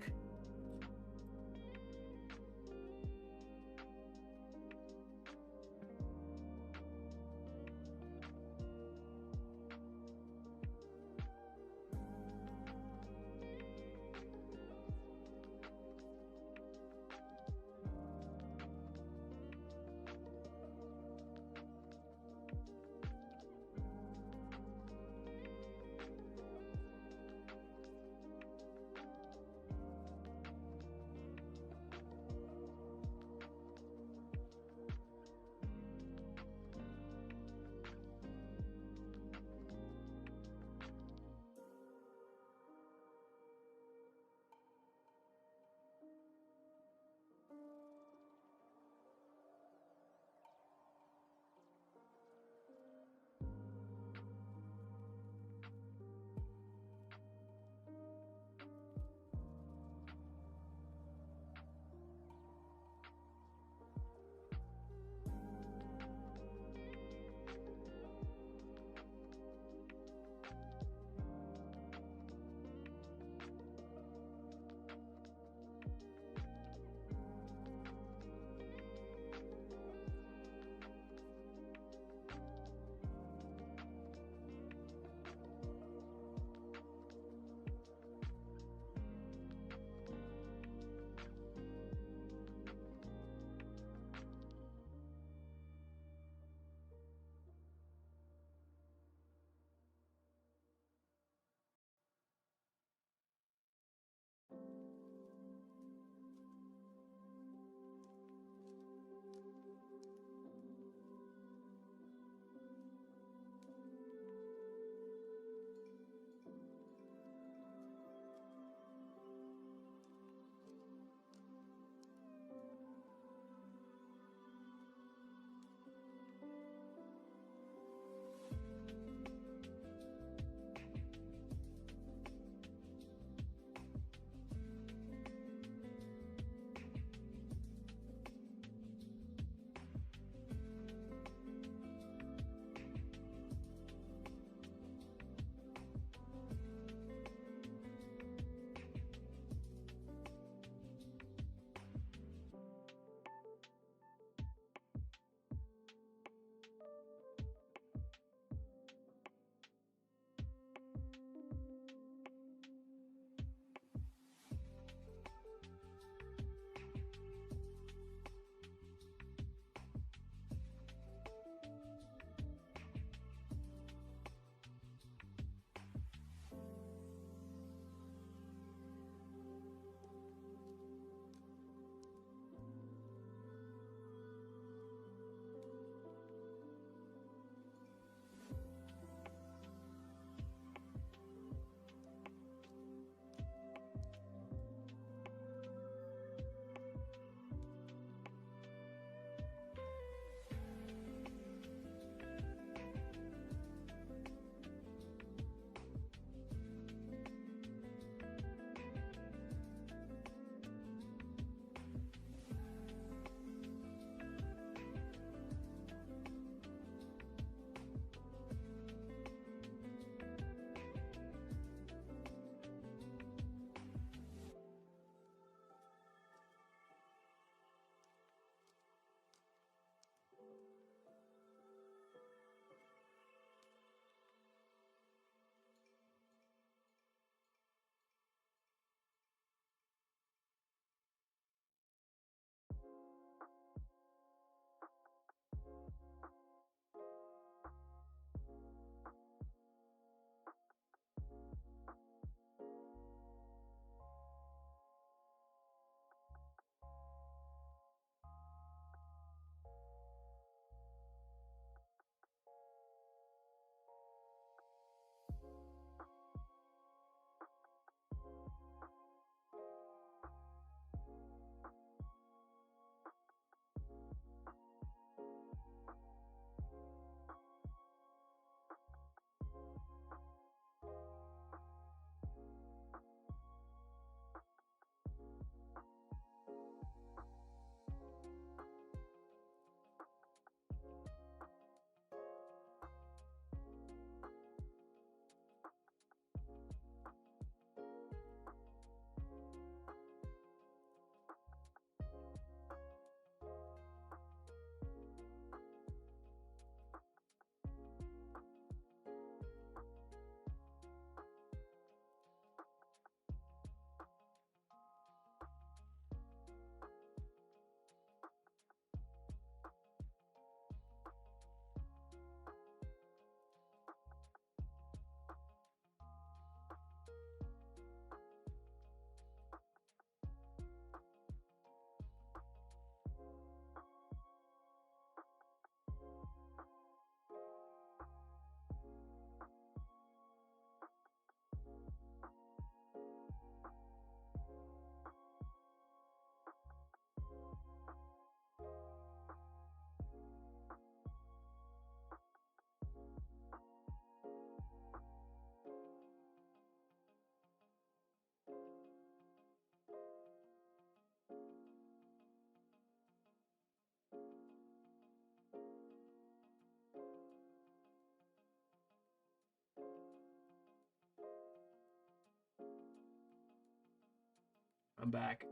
I'm back.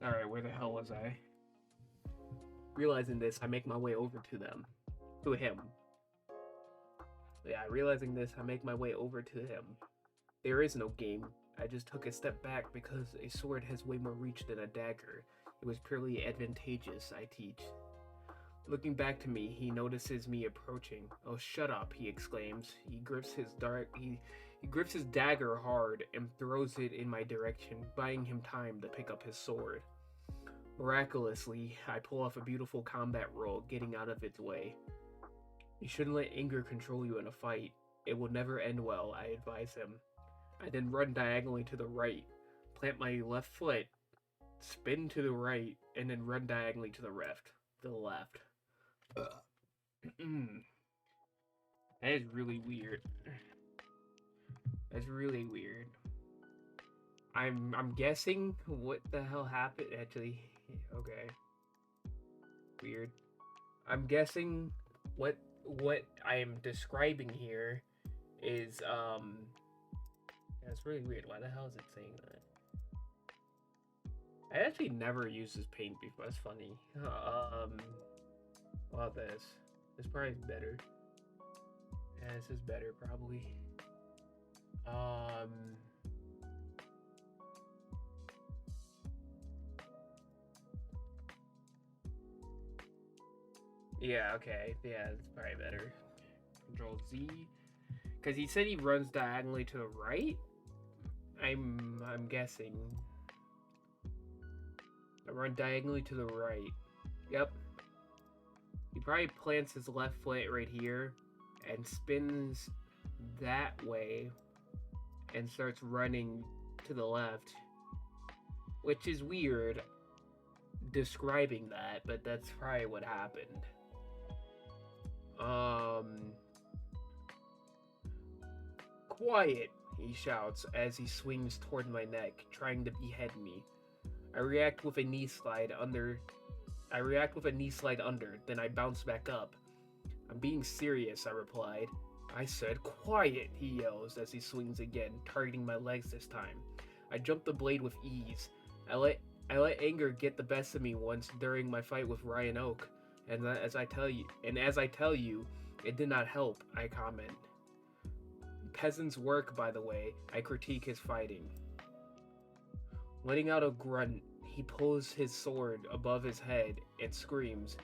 Alright, where the hell was I? Realizing this, I make my way over to them. To him. Yeah, realizing this, I make my way over to him. There is no game. I just took a step back because a sword has way more reach than a dagger. It was purely advantageous, I teach. Looking back to me, he notices me approaching. Oh, shut up, he exclaims. He grips his dagger hard and throws it in my direction, buying him time to pick up his sword. Miraculously, I pull off a beautiful combat roll, getting out of its way. You shouldn't let anger control you in a fight. It will never end well, I advise him. I then run diagonally to the right, plant my left foot, spin to the right, and then run diagonally to the left. That is really weird. That's really weird. I'm guessing what the hell happened. Actually, okay. Weird. I'm guessing what I am describing here is That's really weird. Why the hell is it saying that? I actually never used this paint before. That's funny. What about this? This probably is better. Yeah, this is better probably. Yeah, okay. Yeah, it's probably better. Control Z. Because he said he runs diagonally to the right? I'm guessing. I run diagonally to the right. Yep. He probably plants his left foot right here and spins that way and starts running to the left. Which is weird describing that, but that's probably what happened. Quiet, he shouts as he swings toward my neck, trying to behead me. I react with a knee slide under, then I bounce back up. I'm being serious, I replied. I said, quiet, he yells as he swings again, targeting my legs this time. I jump the blade with ease. I let anger get the best of me once during my fight with Ryan Oak, and as I tell you, it did not help, I comment. Peasant's work, by the way, I critique his fighting. Letting out a grunt, he pulls his sword above his head and screams,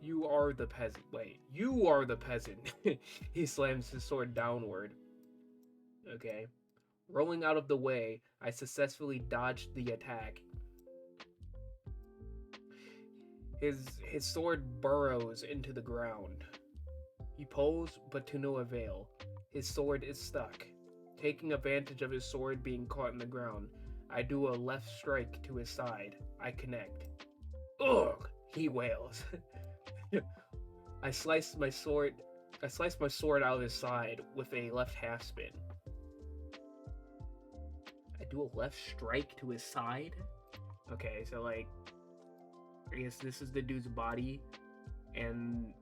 You are the peasant. He slams his sword downward. Okay. Rolling out of the way, I successfully dodged the attack. His sword burrows into the ground. He pulls, but to no avail. His sword is stuck. Taking advantage of his sword being caught in the ground, I do a left strike to his side. I connect. Ugh! He wails. I slice my sword out of his side with a left half spin. I do a left strike to his side? Okay, so like, I guess this is the dude's body, and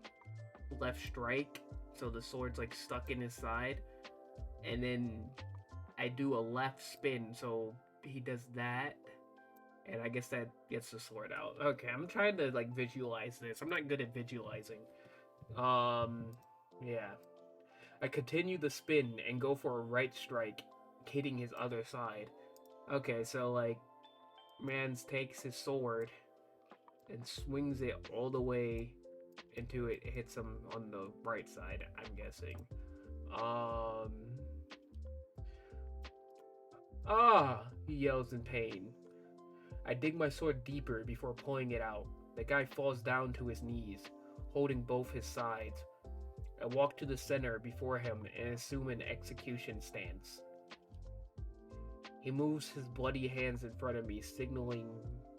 left strike, so the sword's like stuck in his side, and then I do a left spin, so he does that, and I guess that gets the sword out. Okay, I'm trying to like visualize this. I'm not good at visualizing. Yeah. I continue the spin and go for a right strike, hitting his other side. Okay, so like, Mans takes his sword and swings it all the way into it, hits him on the right side, I'm guessing. He yells in pain. I dig my sword deeper before pulling it out. The guy falls down to his knees, holding both his sides. I walk to the center before him and assume an execution stance. He moves his bloody hands in front of me, signaling...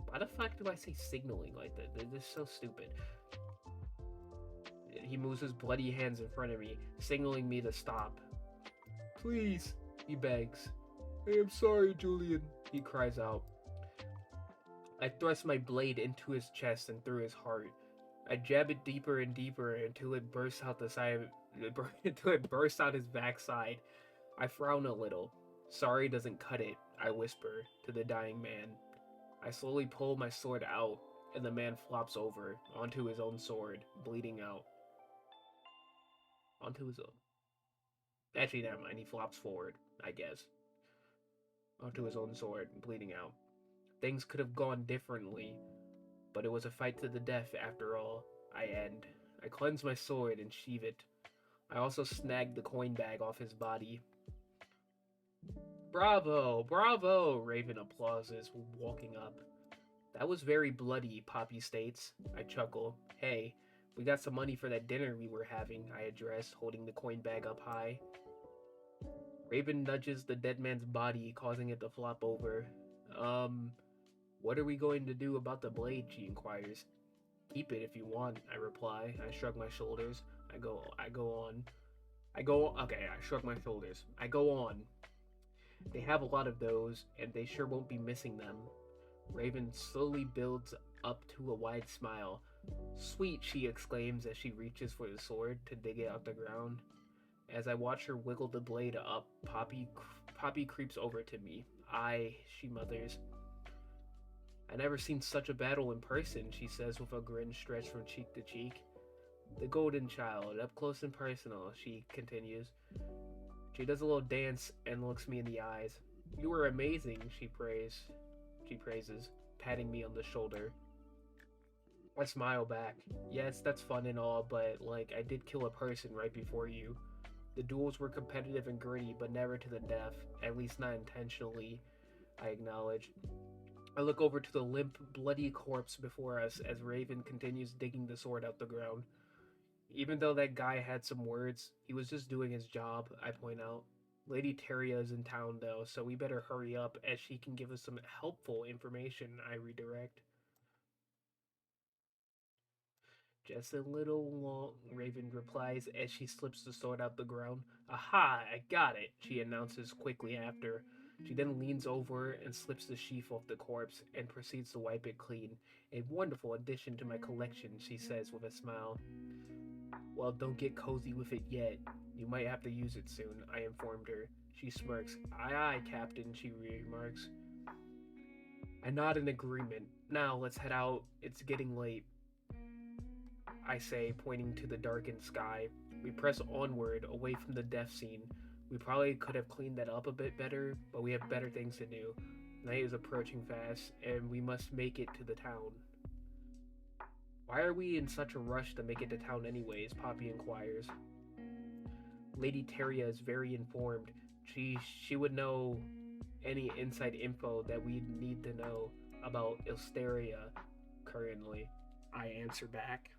Why the fuck do I say signaling like that? They're just so stupid. He moves his bloody hands in front of me, signaling me to stop. Please, he begs. I am sorry, Julian, he cries out. I thrust my blade into his chest and through his heart. I jab it deeper and deeper until it bursts out his backside. I frown a little. Sorry doesn't cut it, I whisper to the dying man. I slowly pull my sword out, and the man flops over onto his own sword, bleeding out. Onto his own. Actually, never mind. He flops forward, I guess. Onto his own sword, bleeding out. Things could have gone differently, but it was a fight to the death after all. I end. I cleanse my sword and sheathe it. I also snagged the coin bag off his body. Bravo! Bravo! Raven applauses, walking up. That was very bloody, Poppy states. I chuckle. Hey, we got some money for that dinner we were having, I address, holding the coin bag up high. Raven nudges the dead man's body, causing it to flop over. What are we going to do about the blade? She inquires. Keep it if you want, I reply. I shrug my shoulders. I go on. Okay, I shrug my shoulders. I go on. They have a lot of those, and they sure won't be missing them. Raven slowly builds up to a wide smile. Sweet, she exclaims as she reaches for the sword to dig it out the ground. As I watch her wiggle the blade up, Poppy creeps over to me. She mutters. I never seen such a battle in person, she says with a grin stretched from cheek to cheek. The golden child, up close and personal, she continues. She does a little dance and looks me in the eyes. You were amazing, she praises, patting me on the shoulder. I smile back. Yes, that's fun and all, but, I did kill a person right before you. The duels were competitive and gritty, but never to the death, at least not intentionally, I acknowledge. I look over to the limp, bloody corpse before us as Raven continues digging the sword out the ground. Even though that guy had some words, he was just doing his job, I point out. Lady Teria is in town, though, so we better hurry up as she can give us some helpful information, I redirect. Just a little long, Raven replies as she slips the sword out the ground. Aha, I got it, she announces quickly after. She then leans over and slips the sheath off the corpse and proceeds to wipe it clean. A wonderful addition to my collection, she says with a smile. Well, don't get cozy with it yet. You might have to use it soon, I informed her. She smirks. Aye, aye, Captain, she remarks. I nod in agreement. Now, let's head out. It's getting late, I say, pointing to the darkened sky. We press onward, away from the death scene. We probably could have cleaned that up a bit better, but we have better things to do. Night is approaching fast, and we must make it to the town. Why are we in such a rush to make it to town anyways? Poppy inquires. Lady Teria is very informed. She would know any inside info that we need to know about Ilsteria currently, I answer back.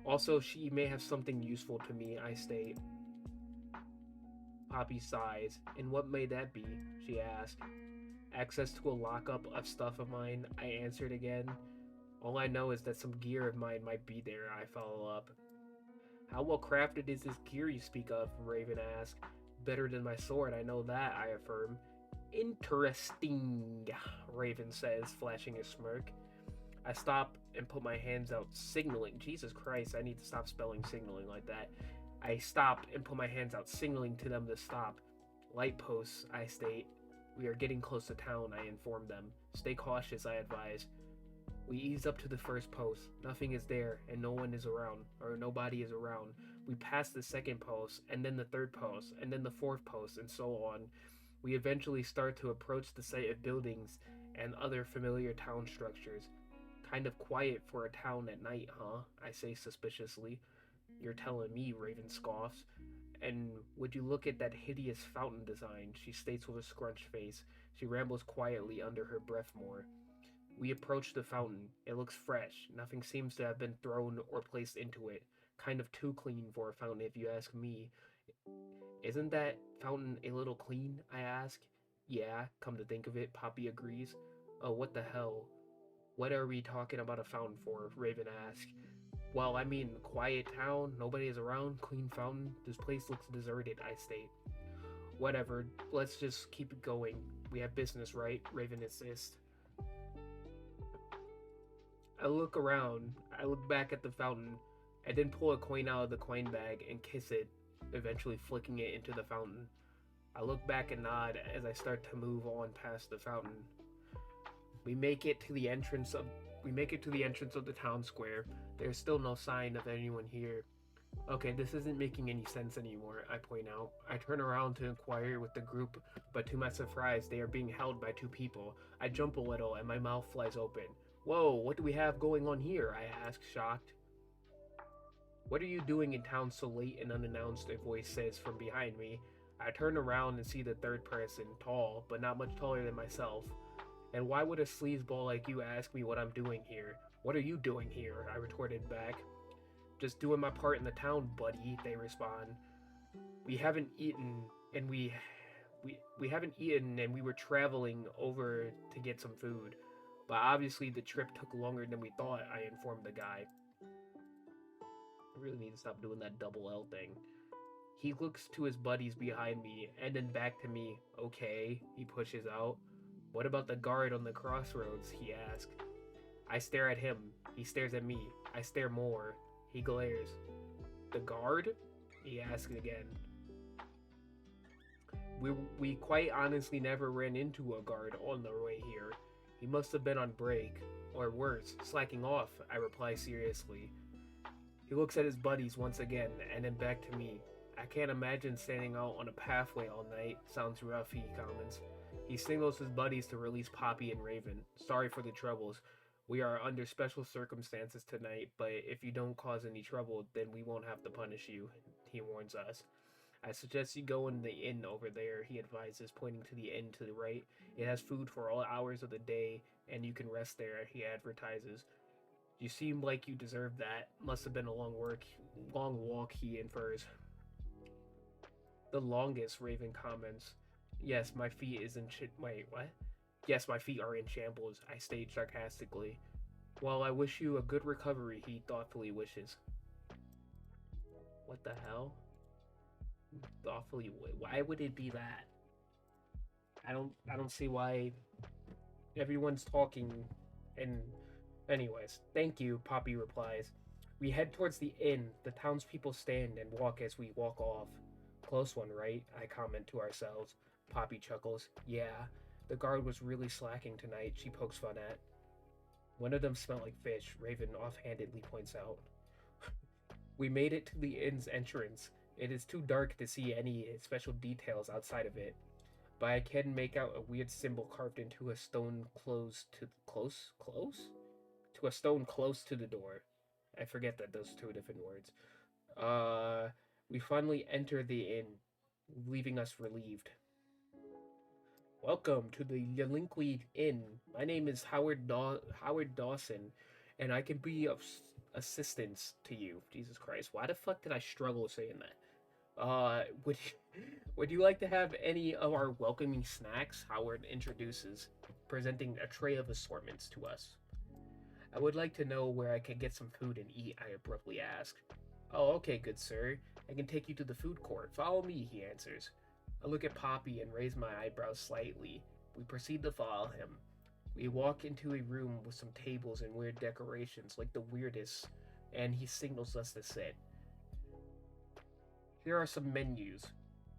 Also, she may have something useful to me, I state. Poppy sighs. And what may that be? She asked. Access to a lockup of stuff of mine, I answered again. All I know is that some gear of mine might be there, I follow up. How well crafted is this gear you speak of? Raven asked. Better than my sword, I know that, I affirm. Interesting, Raven says, flashing a smirk. I stop and put my hands out, signaling. Jesus Christ, I need to stop spelling signaling like that. I stop and put my hands out, signaling to them to stop. Light posts, I state. We are getting close to town, I inform them. Stay cautious, I advise. We ease up to the first post. Nothing is there, and no one is around, or nobody is around. We pass the second post, and then the third post, and then the fourth post, and so on. We eventually start to approach the site of buildings and other familiar town structures. Kind of quiet for a town at night, huh? I say suspiciously. You're telling me, Raven scoffs. And would you look at that hideous fountain design, she states with a scrunched face. She rambles quietly under her breath more. We approach the fountain. It looks fresh. Nothing seems to have been thrown or placed into it. Kind of too clean for a fountain, if you ask me. Isn't that fountain a little clean? I ask. Yeah, come to think of it, Poppy agrees. Oh, what the hell? What are we talking about a fountain for? Raven asks. Well, I mean, quiet town, nobody is around, clean fountain. This place looks deserted, I state. Whatever, let's just keep it going. We have business, right? Raven insists. I look around. I look back at the fountain. I then pull a coin out of the coin bag and kiss it, eventually flicking it into the fountain. I look back and nod as I start to move on past the fountain. We make it to the entrance of the town square. There's still no sign of anyone here. Okay, this isn't making any sense anymore, I point out. I turn around to inquire with the group, but to my surprise, they are being held by two people. I jump a little and my mouth flies open. Whoa, what do we have going on here? I ask, shocked. What are you doing in town so late and unannounced? A voice says from behind me. I turn around and see the third person, tall, but not much taller than myself. And why would a sleazeball like you ask me what I'm doing here? What are you doing here? I retorted back. Just doing my part in the town, buddy, they respond. We haven't eaten, and we haven't eaten, and we were traveling over to get some food. But obviously the trip took longer than we thought, I informed the guy. I really need to stop doing that double L thing. He looks to his buddies behind me, and then back to me. Okay, he pushes out. What about the guard on the crossroads? He asks. I stare at him. He stares at me. I stare more. He glares. The guard? He asks again. We quite honestly never ran into a guard on the way here. He must have been on break, or worse, slacking off, I reply seriously. He looks at his buddies once again, and then back to me. I can't imagine standing out on a pathway all night. Sounds rough, he comments. He signals his buddies to release Poppy and Raven. Sorry for the troubles. We are under special circumstances tonight, but if you don't cause any trouble, then we won't have to punish you, he warns us. I suggest you go in the inn over there, he advises, pointing to the inn to the right. It has food for all hours of the day, and you can rest there, he advertises. You seem like you deserve that. Must have been a long walk, he infers. The longest, Raven comments. Yes, my feet is in wait, what? Yes, my feet are in shambles, I state sarcastically. Well, I wish you a good recovery, he thoughtfully wishes. What the hell? Thoughtfully, why would it be that? I don't see why everyone's talking. And anyways, thank you, Poppy replies. We head towards the inn. The townspeople stand and walk as we walk off. Close one, right? I comment to ourselves. Poppy chuckles. Yeah, the guard was really slacking tonight, she pokes fun at. One of them smelled like fish, Raven offhandedly points out. We made it to the inn's entrance. It is too dark to see any special details outside of it, but I can make out a weird symbol carved into a stone close to a stone close to the door. I forget that those two different words. We finally enter the inn, leaving us relieved. Welcome to the Yalinqui Inn. My name is Howard Dawson, and I can be of assistance to you. Jesus Christ, why the fuck did I struggle saying that? Would you like to have any of our welcoming snacks? Howard introduces, presenting a tray of assortments to us. I would like to know where I can get some food and eat, I abruptly ask. Oh, okay, good sir. I can take you to the food court. Follow me, he answers. I look at Poppy and raise my eyebrows slightly. We proceed to follow him. We walk into a room with some tables and weird decorations, like the weirdest, and he signals us to sit. Here are some menus.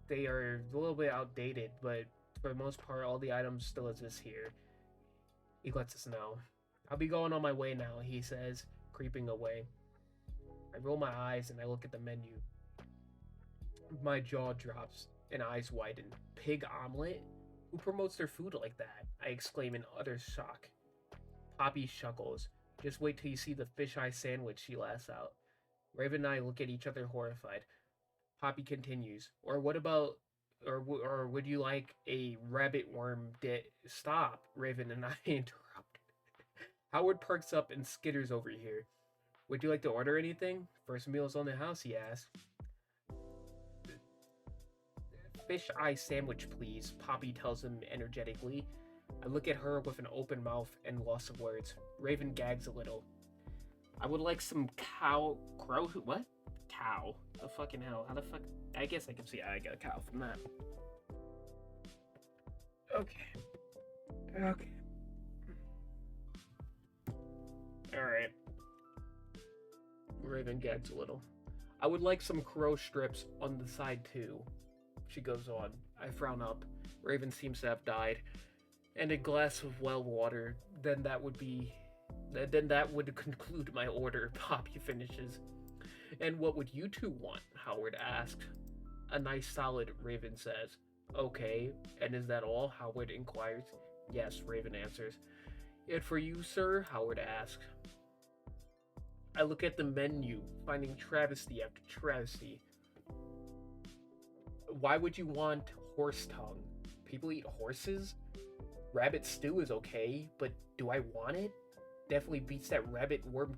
They are a little bit outdated, but for the most part, all the items still exist here. He lets us know. I'll be going on my way now, he says, creeping away. I roll my eyes and I look at the menu. My jaw drops and eyes widen. Pig omelet? Who promotes their food like that? I exclaim in utter shock. Poppy chuckles. Just wait till you see the fisheye sandwich, she laughs out. Raven and I look at each other horrified. Poppy continues. Or would you like a rabbit worm Stop, Raven and I interrupt. Howard perks up and skitters over here. Would you like to order anything? First meal's on the house, he asks. Fish eye sandwich, please, Poppy tells him energetically. I look at her with an open mouth and loss of words. Raven gags a little. I would like some what? Cow. The fucking hell. How the fuck? I guess I can see I got a cow from that. Okay. Alright. Raven gags a little. I would like some crow strips on the side too. She goes on. I frown up. Raven seems to have died. And a glass of well water. Then that would conclude my order, Poppy finishes. And what would you two want? Howard asks. A nice solid, Raven says. Okay, and is that all? Howard inquires. Yes, Raven answers. And for you, sir? Howard asks. I look at the menu, finding travesty after travesty. Why would you want horse tongue? People eat horses? Rabbit stew is okay, but do I want it? Definitely beats that rabbit worm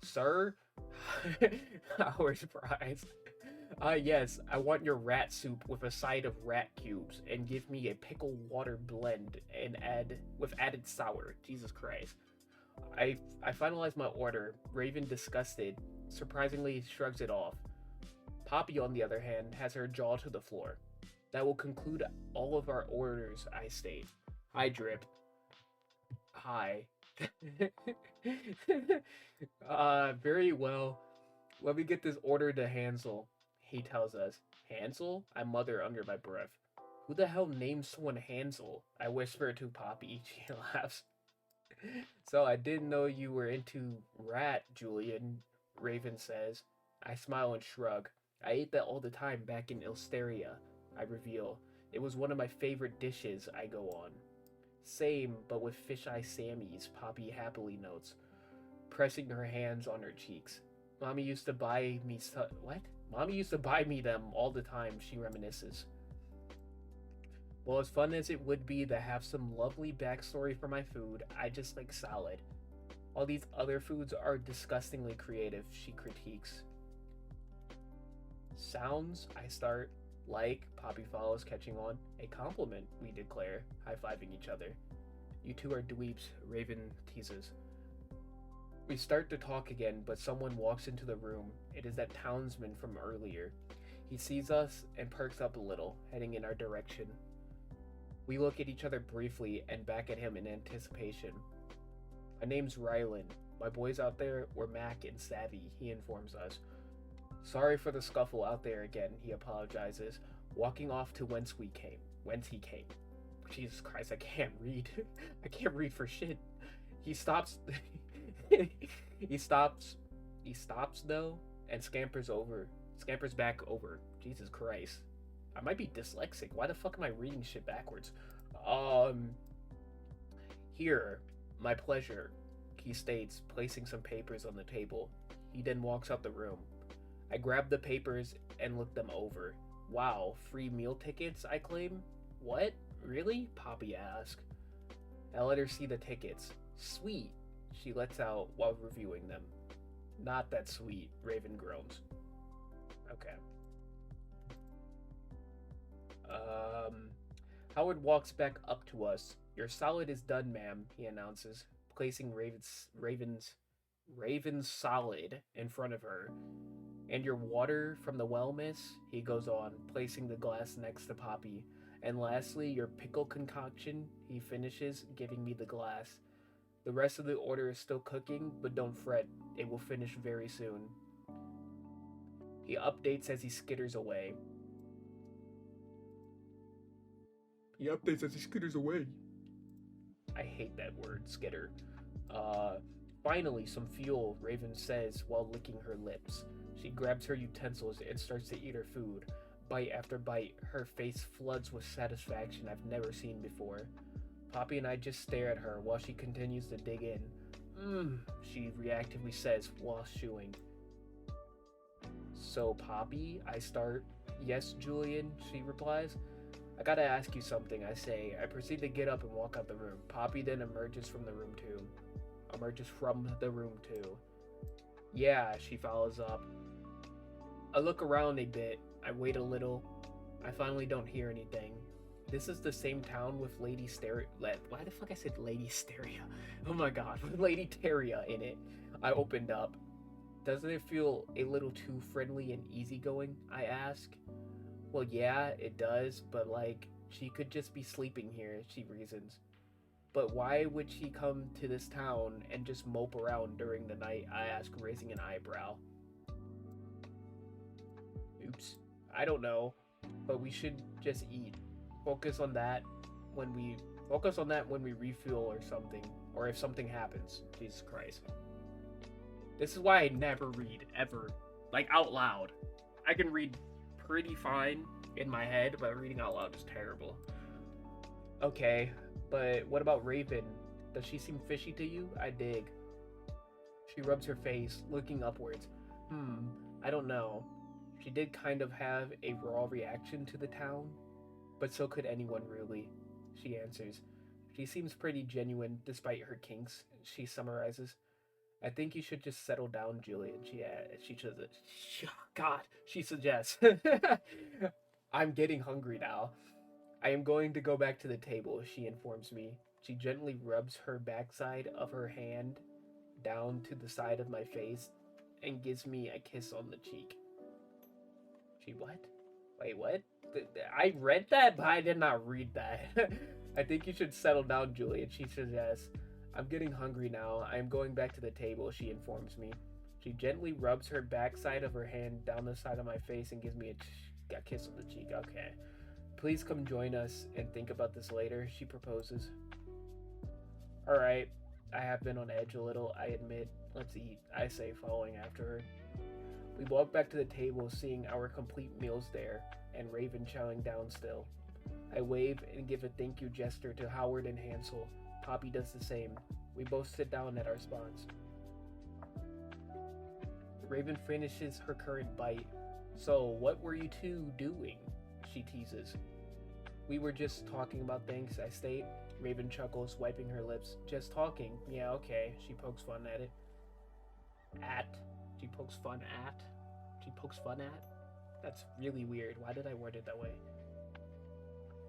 Sir? Howard surprised. Yes, I want your rat soup with a side of rat cubes, and give me a pickle water blend and with added sour. Jesus Christ. I finalize my order. Raven, disgusted, surprisingly shrugs it off. Poppy, on the other hand, has her jaw to the floor. That will conclude all of our orders, I state. Hi, Drip. Hi. Very well. Let me get this order to Hansel, he tells us. Hansel? I muther under my breath. Who the hell names someone Hansel? I whisper to Poppy. She laughs. So I didn't know you were into rat, Julian, Raven says. I smile and shrug. I ate that all the time back in Ilsteria, I reveal. It was one of my favorite dishes, I go on. Same, but with fisheye Sammy's, Poppy happily notes, pressing her hands on her cheeks. Mommy used to buy me what? Mommy used to buy me them all the time, she reminisces. Well, as fun as it would be to have some lovely backstory for my food, I just like salad. All these other foods are disgustingly creative, she critiques. Sounds, I start. Like, Poppy follows, catching on. A compliment, we declare, high-fiving each other. You two are dweebs, Raven teases. We start to talk again, but someone walks into the room. It is that townsman from earlier. He sees us and perks up a little, heading in our direction. We look at each other briefly and back at him in anticipation. My name's Rylan. My boys out there were Mac and Savvy, he informs us. Sorry for the scuffle out there again, he apologizes, walking off to whence he came. Jesus Christ, I can't read. I can't read for shit. He stops he stops though and scampers back over. Jesus Christ. I might be dyslexic. Why the fuck am I reading shit backwards? Here, my pleasure, he states, placing some papers on the table. He then walks out the room. I grab the papers and look them over. Wow, free meal tickets, I claim? What? Really? Poppy asks. I let her see the tickets. Sweet, she lets out while reviewing them. Not that sweet, Raven groans. Okay. Howard walks back up to us. Your salad is done, ma'am, he announces, placing Raven's salad in front of her. And your water from the well, miss, he goes on, placing the glass next to Poppy. And lastly, your pickle concoction, he finishes, giving me the glass. The rest of the order is still cooking, but don't fret, it will finish very soon. He updates as he skitters away. I hate that word, skitter. Finally, some fuel, Raven says while licking her lips. She grabs her utensils and starts to eat her food. Bite after bite, her face floods with satisfaction I've never seen before. Poppy and I just stare at her while she continues to dig in. She reactively says while chewing. So, Poppy, I start. Yes, Julian, she replies. I gotta ask you something, I say. I proceed to get up and walk out the room. Poppy then emerges from the room too. Yeah, she follows up. I look around a bit. I wait a little. I finally don't hear anything. This is the same town with Lady Stereo. Why the fuck I said Lady Stereo? Oh my god, with Lady Teria in it. I opened up. Doesn't it feel a little too friendly and easygoing? I ask. Well, yeah, it does, but like, she could just be sleeping here, she reasons. But why would she come to this town and just mope around during the night? I ask, raising an eyebrow. Oops. I don't know, but we should just eat. Focus on that. when we refuel or something, or if something happens. Jesus Christ. This is why I never read ever, like out loud. I can read pretty fine in my head, but reading out loud is terrible. Okay, but what about Raven? Does she seem fishy to you? I dig. She rubs her face, looking upwards. I don't know. She did kind of have a raw reaction to the town, but so could anyone really, she answers. She seems pretty genuine despite her kinks, she summarizes. I think you should just settle down, Julian, she says. God, she suggests. I'm getting hungry now. I am going to go back to the table, she informs me. She gently rubs her backside of her hand down to the side of my face and gives me a kiss on the cheek. She what? Wait, what? I read that, but I did not read that. I think you should settle down, Juliet, she suggests. I'm getting hungry now. I am going back to the table, she informs me. She gently rubs her backside of her hand down the side of my face and gives me a kiss on the cheek. Okay. Please come join us and think about this later, she proposes. Alright. I have been on edge a little, I admit. Let's eat, I say, following after her. We walk back to the table, seeing our complete meals there, and Raven chowing down still. I wave and give a thank you gesture to Howard and Hansel. Poppy does the same. We both sit down at our spots. Raven finishes her current bite. So, what were you two doing? She teases. We were just talking about things, I state. Raven chuckles, wiping her lips. Just talking. Yeah, okay. She pokes fun at it. She pokes fun at? She pokes fun at? That's really weird. Why did I word it that way?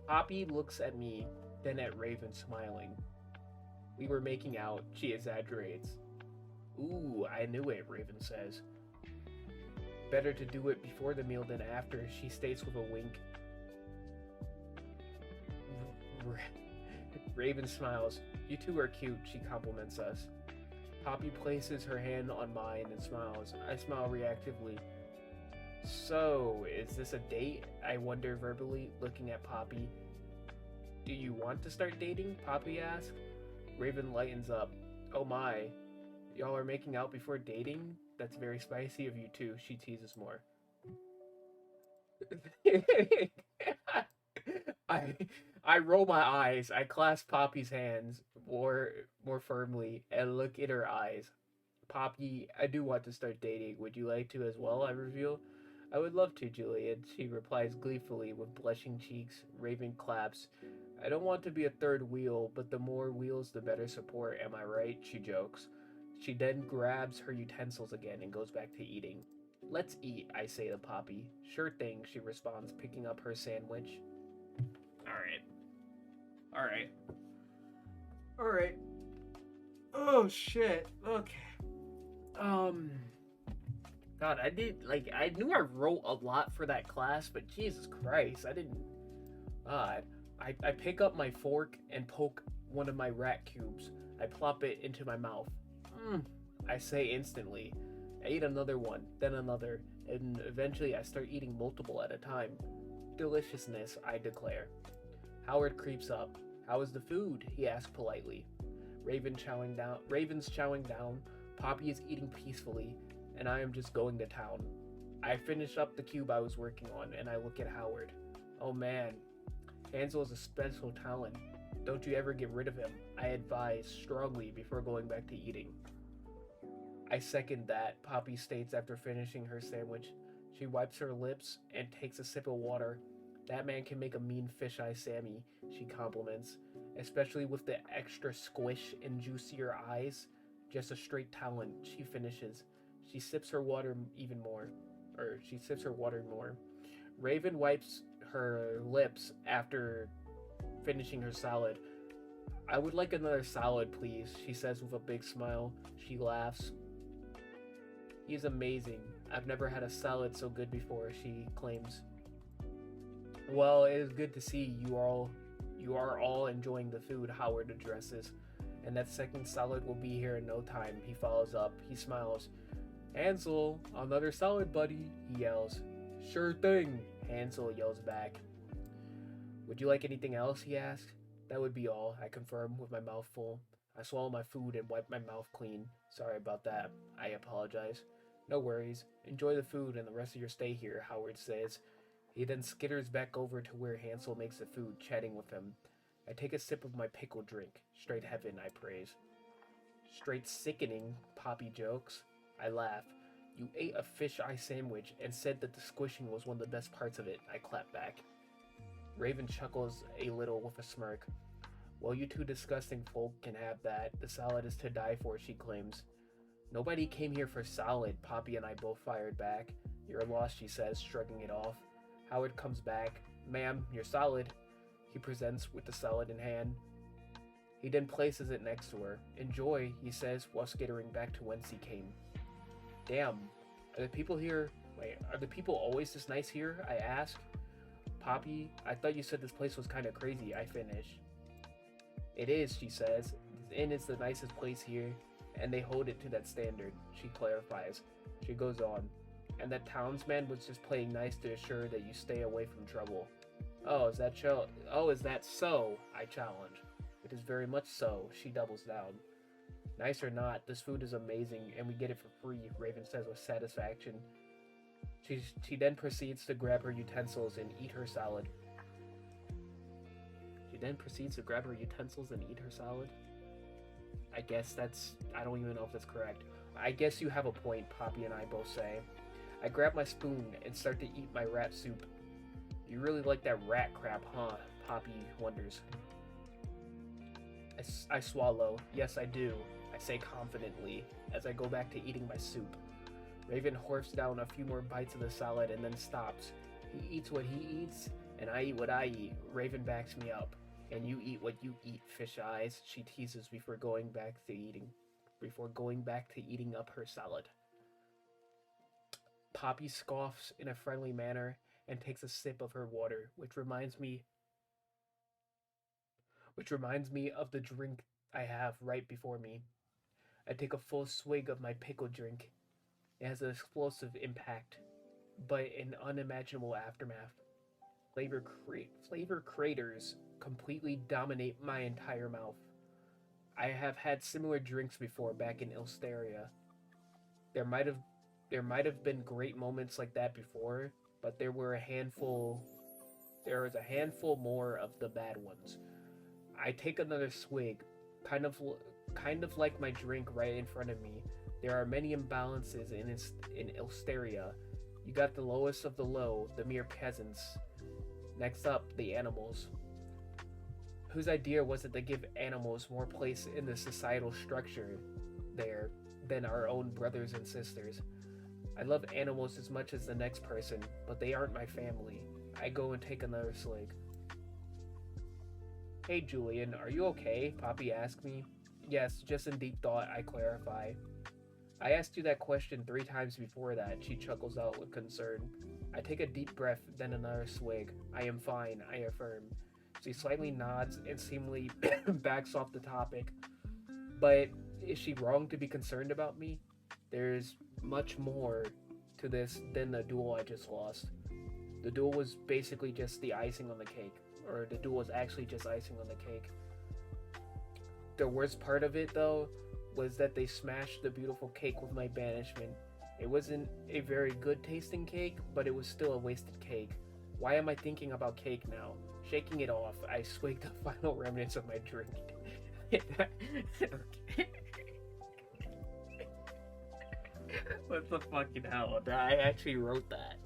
Poppy looks at me, then at Raven, smiling. We were making out, she exaggerates. Ooh, I knew it, Raven says. Better to do it before the meal than after, she states with a wink. Raven smiles. You two are cute, she compliments us. Poppy places her hand on mine and smiles. I smile reactively. So, is this a date? I wonder verbally, looking at Poppy. Do you want to start dating? Poppy asks. Raven lightens up. Oh my. Y'all are making out before dating? That's very spicy of you two, she teases more. I roll my eyes. I clasp Poppy's hands more firmly and look in her eyes. Poppy, I do want to start dating. Would you like to as well? I reveal. I would love to, Juliet, she replies gleefully with blushing cheeks. Raven claps. I don't want to be a third wheel, but the more wheels, the better support, am I right? She jokes. She then grabs her utensils again and goes back to eating. Let's eat, I say to Poppy. Sure thing, she responds, picking up her sandwich. Alright. Oh, shit. Okay. God, I knew I wrote a lot for that class, but Jesus Christ, I didn't. God. I pick up my fork and poke one of my rat cubes. I plop it into my mouth. I say instantly. I eat another one, then another, and eventually I start eating multiple at a time. Deliciousness, I declare. Howard creeps up. How is the food? He asks politely. Raven's chowing down. Poppy is eating peacefully, and I am just going to town. I finish up the cube I was working on, and I look at Howard. Oh man, Hansel is a special talent. Don't you ever get rid of him, I advise strongly before going back to eating. I second that, Poppy states after finishing her sandwich. She wipes her lips and takes a sip of water. That man can make a mean fisheye Sammy, she compliments, especially with the extra squish and juicier eyes. Just a straight talent, she finishes. She sips her water more. Raven wipes her lips after finishing her salad. I would like another salad, please, she says with a big smile. She laughs. He's amazing. I've never had a salad so good before, she claims. Well, it is good to see you are all enjoying the food, Howard addresses. And that second salad will be here in no time, he follows up. He smiles. Hansel, another salad, buddy, he yells. Sure thing, Hansel yells back. Would you like anything else, he asks. That would be all, I confirm with my mouth full. I swallow my food and wipe my mouth clean. Sorry about that. I apologize. No worries. Enjoy the food and the rest of your stay here, Howard says. He then skitters back over to where Hansel makes the food, chatting with him. I take a sip of my pickle drink. Straight heaven, I praise. Straight sickening, Poppy jokes. I laugh. You ate a fish eye sandwich and said that the squishing was one of the best parts of it. I clap back. Raven chuckles a little with a smirk. Well, you two disgusting folk can have that. The salad is to die for, she claims. Nobody came here for salad, Poppy and I both fired back. You're lost, she says, shrugging it off. Howard comes back. Ma'am, your salad. He presents with the salad in hand. He then places it next to her. Enjoy, he says, while skittering back to whence he came. Damn, are the people here... Wait, are the people always this nice here? I ask. Poppy, I thought you said this place was kind of crazy, I finish. It is, she says. This inn is the nicest place here, and they hold it to that standard, she clarifies. She goes on. And that townsman was just playing nice to assure that you stay away from trouble. Oh, is that so? I challenge. It is very much so, she doubles down. Nice or not, this food is amazing, and we get it for free, Raven says with satisfaction. She then proceeds to grab her utensils and eat her salad. I don't even know if that's correct. I guess you have a point, Poppy and I both say. I grab my spoon and start to eat my rat soup. You really like that rat crap, huh? Poppy wonders. I swallow. Yes, I do, I say confidently, as I go back to eating my soup. Raven horfs down a few more bites of the salad and then stops. He eats what he eats, and I eat what I eat. Raven backs me up. And you eat what you eat, fish eyes, she teases before going back to eating up her salad. Poppy scoffs in a friendly manner and takes a sip of her water, which reminds me of the drink I have right before me. I take a full swig of my pickle drink. It has an explosive impact, but an unimaginable aftermath. Flavor craters completely dominate my entire mouth. I have had similar drinks before back in Ilsteria. There might have been great moments like that before, but there was a handful more of the bad ones. I take another swig, kind of like my drink right in front of me. There are many imbalances in Ilsteria. You got the lowest of the low, the mere peasants. Next up, the animals. Whose idea was it to give animals more place in the societal structure there than our own brothers and sisters? I love animals as much as the next person, but they aren't my family. I go and take another swig. Hey Julian, are you okay? Poppy asks me. Yes, just in deep thought, I clarify. I asked you that question 3 times before that, she chuckles out with concern. I take a deep breath, then another swig. I am fine, I affirm. She slightly nods and seemingly backs off the topic. But is she wrong to be concerned about me? There's much more to this than the duel I just lost. The duel was basically just the icing on the cake. Or the duel was actually just icing on the cake. The worst part of it, though, was that they smashed the beautiful cake with my banishment. It wasn't a very good tasting cake, but it was still a wasted cake. Why am I thinking about cake now? Shaking it off, I swig the final remnants of my drink. What the fucking hell? I actually wrote that.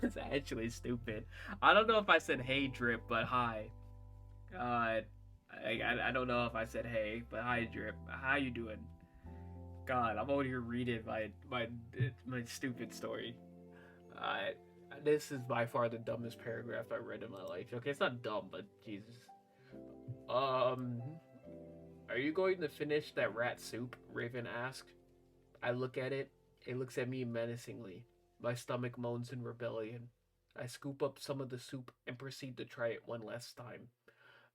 That's actually stupid. I don't know if I said hey Drip, but hi. I don't know if I said hey, but hi Drip. How you doing? God, I'm over here reading my stupid story. This is by far the dumbest paragraph I've read in my life. Okay, it's not dumb, but Jesus. Are you going to finish that rat soup? Raven asked. I look at it. It looks at me menacingly. My stomach moans in rebellion. I scoop up some of the soup and proceed to try it one last time.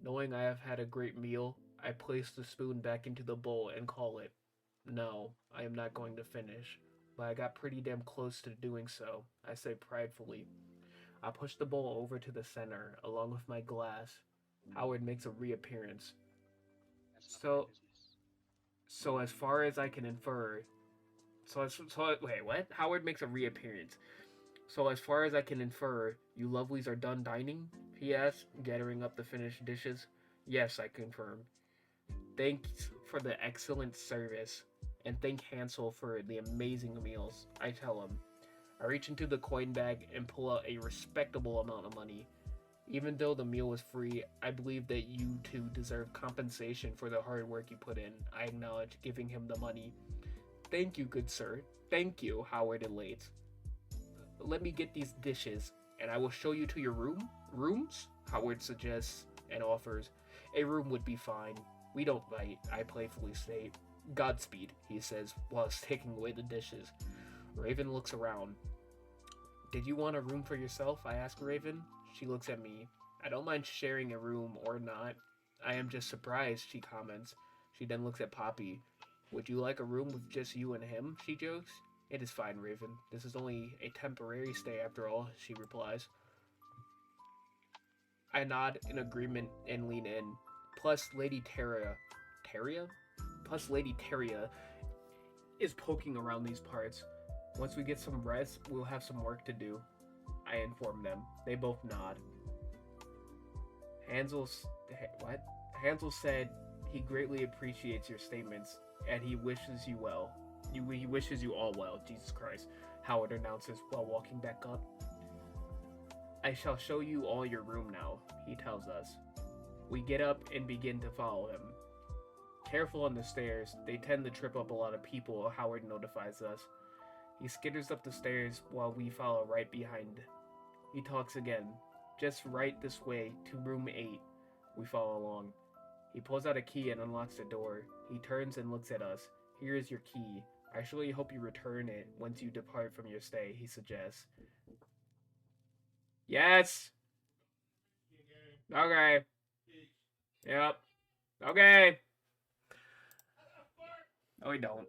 Knowing I have had a great meal, I place the spoon back into the bowl and call it. No, I am not going to finish, but I got pretty damn close to doing so, I say pridefully. I push the bowl over to the center, along with my glass. Howard makes a reappearance.
That's none of my
So,
business.
so as far as I can infer, wait, what? Howard makes a reappearance. So as far as I can infer, you lovelies are done dining? He asks, gathering up the finished dishes. Yes, I confirm. Thanks for the excellent service, and thank Hansel for the amazing meals, I tell him. I reach into the coin bag and pull out a respectable amount of money. Even though the meal was free, I believe that you two deserve compensation for the hard work you put in. I acknowledge, giving him the money. Thank you, good sir. Thank you, Howard elates. Let me get these dishes, and I will show you to your room? Rooms? Howard suggests and offers. A room would be fine. We don't bite, I playfully state. Godspeed, he says, while taking away the dishes. Raven looks around. Did you want a room for yourself? I ask Raven. She looks at me. I don't mind sharing a room or not. I am just surprised, she comments. She then looks at Poppy. Would you like a room with just you and him? She jokes. It is fine, Raven. This is only a temporary stay after all, she replies. I nod in agreement and lean in. Plus, Lady Terria? Plus, Lady Terria is poking around these parts. Once we get some rest, we'll have some work to do. I inform them. They both nod. What? Hansel said he greatly appreciates your statements, and he wishes you well. He wishes you all well, Jesus Christ, Howard announces while walking back up. I shall show you all your room now, he tells us. We get up and begin to follow him. Careful on the stairs, they tend to trip up a lot of people, Howard notifies us. He skitters up the stairs while we follow right behind. He talks again. Just right this way to room 8. We follow along. He pulls out a key and unlocks the door. He turns and looks at us. Here is your key. I surely hope you return it once you depart from your stay, he suggests. Yes! Okay. Yep. Okay. No, we don't.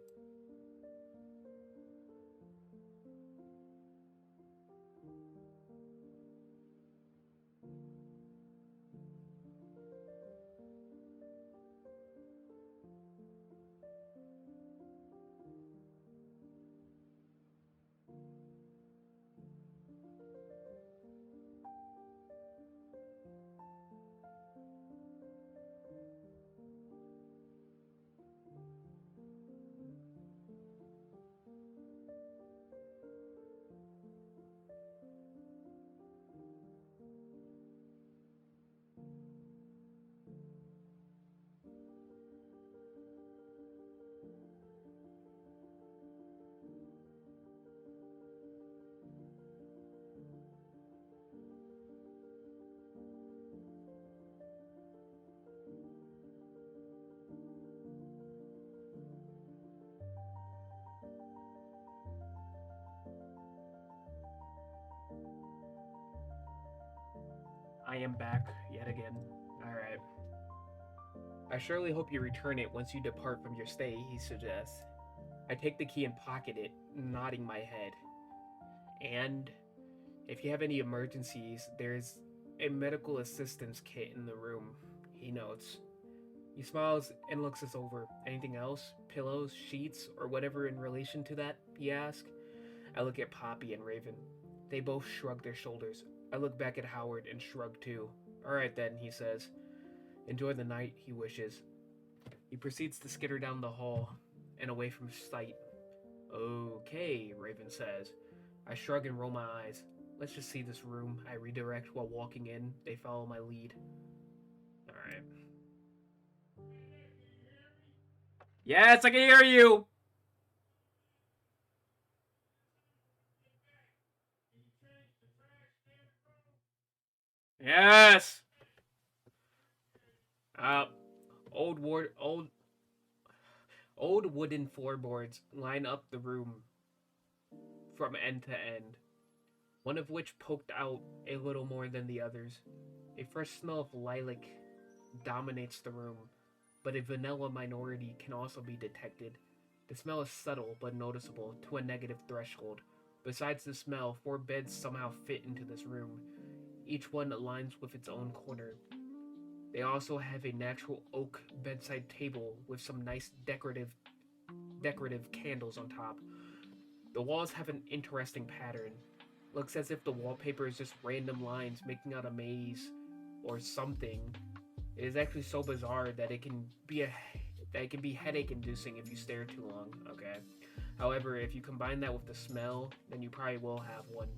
I am back yet again. Alright. I surely hope you return it once you depart from your stay, he suggests. I take the key and pocket it, nodding my head. And if you have any emergencies, there's a medical assistance kit in the room, he notes. He smiles and looks us over. Anything else? Pillows, sheets, or whatever in relation to that? He asks. I look at Poppy and Raven. They both shrug their shoulders. I look back at Howard and shrug too. Alright then, he says. Enjoy the night, he wishes. He proceeds to skitter down the hall and away from sight. Okay, Raven says. I shrug and roll my eyes. Let's just see this room, I redirect while walking in. They follow my lead. Alright. Yes, I can hear you! Yes! Old wooden floorboards line up the room from end to end, one of which poked out a little more than the others. A fresh smell of lilac dominates the room, but a vanilla minority can also be detected. The smell is subtle but noticeable to a negative threshold, Besides the smell, 4 beds somehow fit into this room. Each one aligns with its own corner. They also have a natural oak bedside table with some nice decorative candles on top. The walls have an interesting pattern. Looks as if the wallpaper is just random lines making out a maze or something. It is actually so bizarre that it can be headache inducing if you stare too long, okay? However, if you combine that with the smell, then you probably will have one.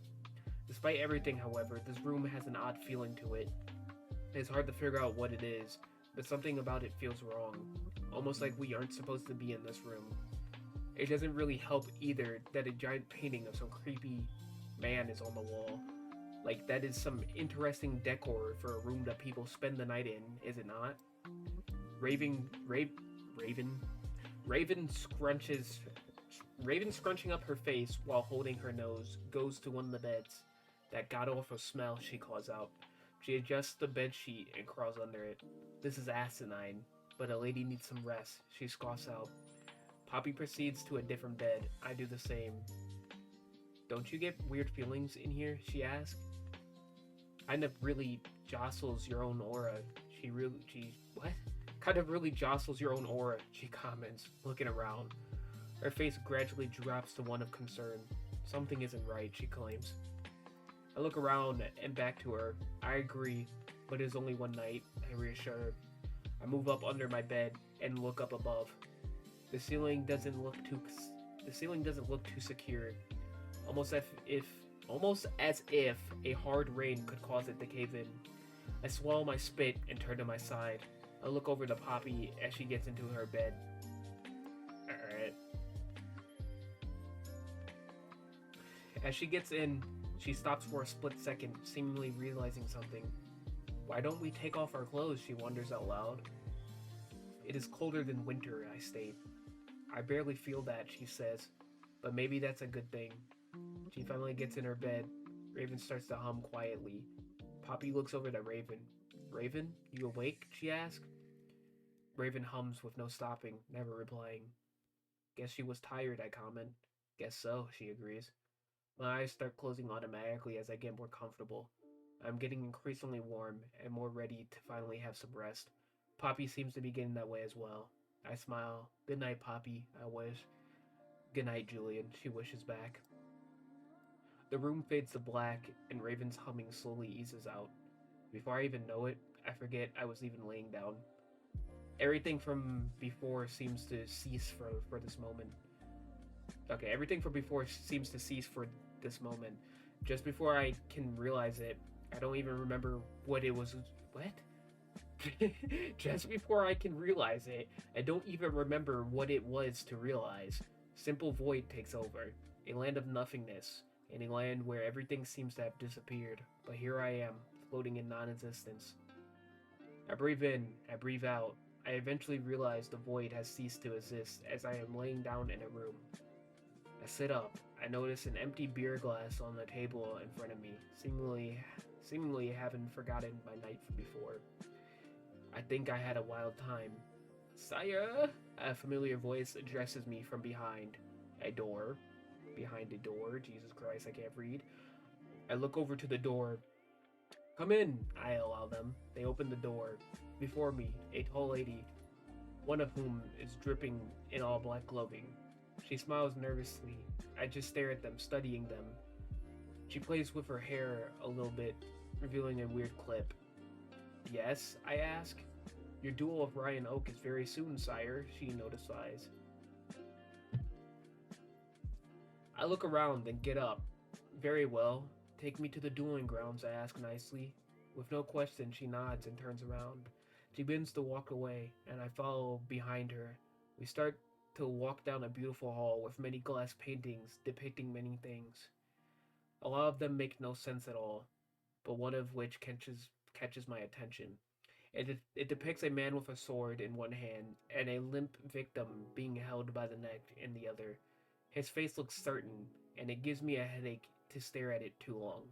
Despite everything, however, this room has an odd feeling to it. It's hard to figure out what it is, but something about it feels wrong. Almost like we aren't supposed to be in this room. It doesn't really help either that a giant painting of some creepy man is on the wall. Like, that is some interesting decor for a room that people spend the night in, is it not? Raven scrunching up her face while holding her nose, goes to one of the beds. That god-awful smell, she calls out. She adjusts the bed sheet and crawls under it. This is asinine, but a lady needs some rest, she scoffs out. Poppy proceeds to a different bed. I do the same. Don't you get weird feelings in here? She asks. Kind of really jostles your own aura. Kind of really jostles your own aura, she comments, looking around. Her face gradually drops to one of concern. Something isn't right, she claims. I look around and back to her. I agree, but it is only one night, I reassure her. I move up under my bed and look up above. The ceiling doesn't look too secure, almost as if a hard rain could cause it to cave in. I swallow my spit and turn to my side. I look over to Poppy as she gets into her bed. Alright. As she gets in, she stops for a split second, seemingly realizing something. Why don't we take off our clothes? She wonders out loud. It is colder than winter, I state. I barely feel that, she says, but maybe that's a good thing. She finally gets in her bed. Raven starts to hum quietly. Poppy looks over to Raven. Raven, you awake? She asks. Raven hums with no stopping, never replying. Guess she was tired, I comment. Guess so, she agrees. My eyes start closing automatically as I get more comfortable. I'm getting increasingly warm and more ready to finally have some rest. Poppy seems to be getting that way as well. I smile. Good night, Poppy, I wish. Good night, Julian, she wishes back. The room fades to black, and Raven's humming slowly eases out. Before I even know it, I forget I was even laying down. Everything from before seems to cease for this moment. Okay, everything from before seems to cease for this moment. Just before I can realize it, I don't even remember what it was. What? Just before I can realize it, I don't even remember what it was to realize. Simple void takes over. A land of nothingness. In a land where everything seems to have disappeared. But here I am, floating in non-existence. I breathe in, I breathe out. I eventually realize the void has ceased to exist as I am laying down in a room. I sit up. I notice an empty beer glass on the table in front of me, seemingly having forgotten my night from before. I think I had a wild time. Sire! A familiar voice addresses me from behind a door. Behind a door. Jesus Christ, I can't read. I look over to the door. Come in, I allow them. They open the door. Before me, a tall lady, one of whom is dripping in all black clothing. She smiles nervously. I just stare at them, studying them. She plays with her hair a little bit, revealing a weird clip. Yes, I ask. Your duel with Ryan Oak is very soon, sire, she notifies. I look around and get up. Very well. Take me to the dueling grounds, I ask nicely. With no question, she nods and turns around. She begins to walk away, and I follow behind her. We start to walk down a beautiful hall with many glass paintings depicting many things. A lot of them make no sense at all, but one of which catches my attention. It depicts a man with a sword in one hand and a limp victim being held by the neck in the other. His face looks certain, and it gives me a headache to stare at it too long.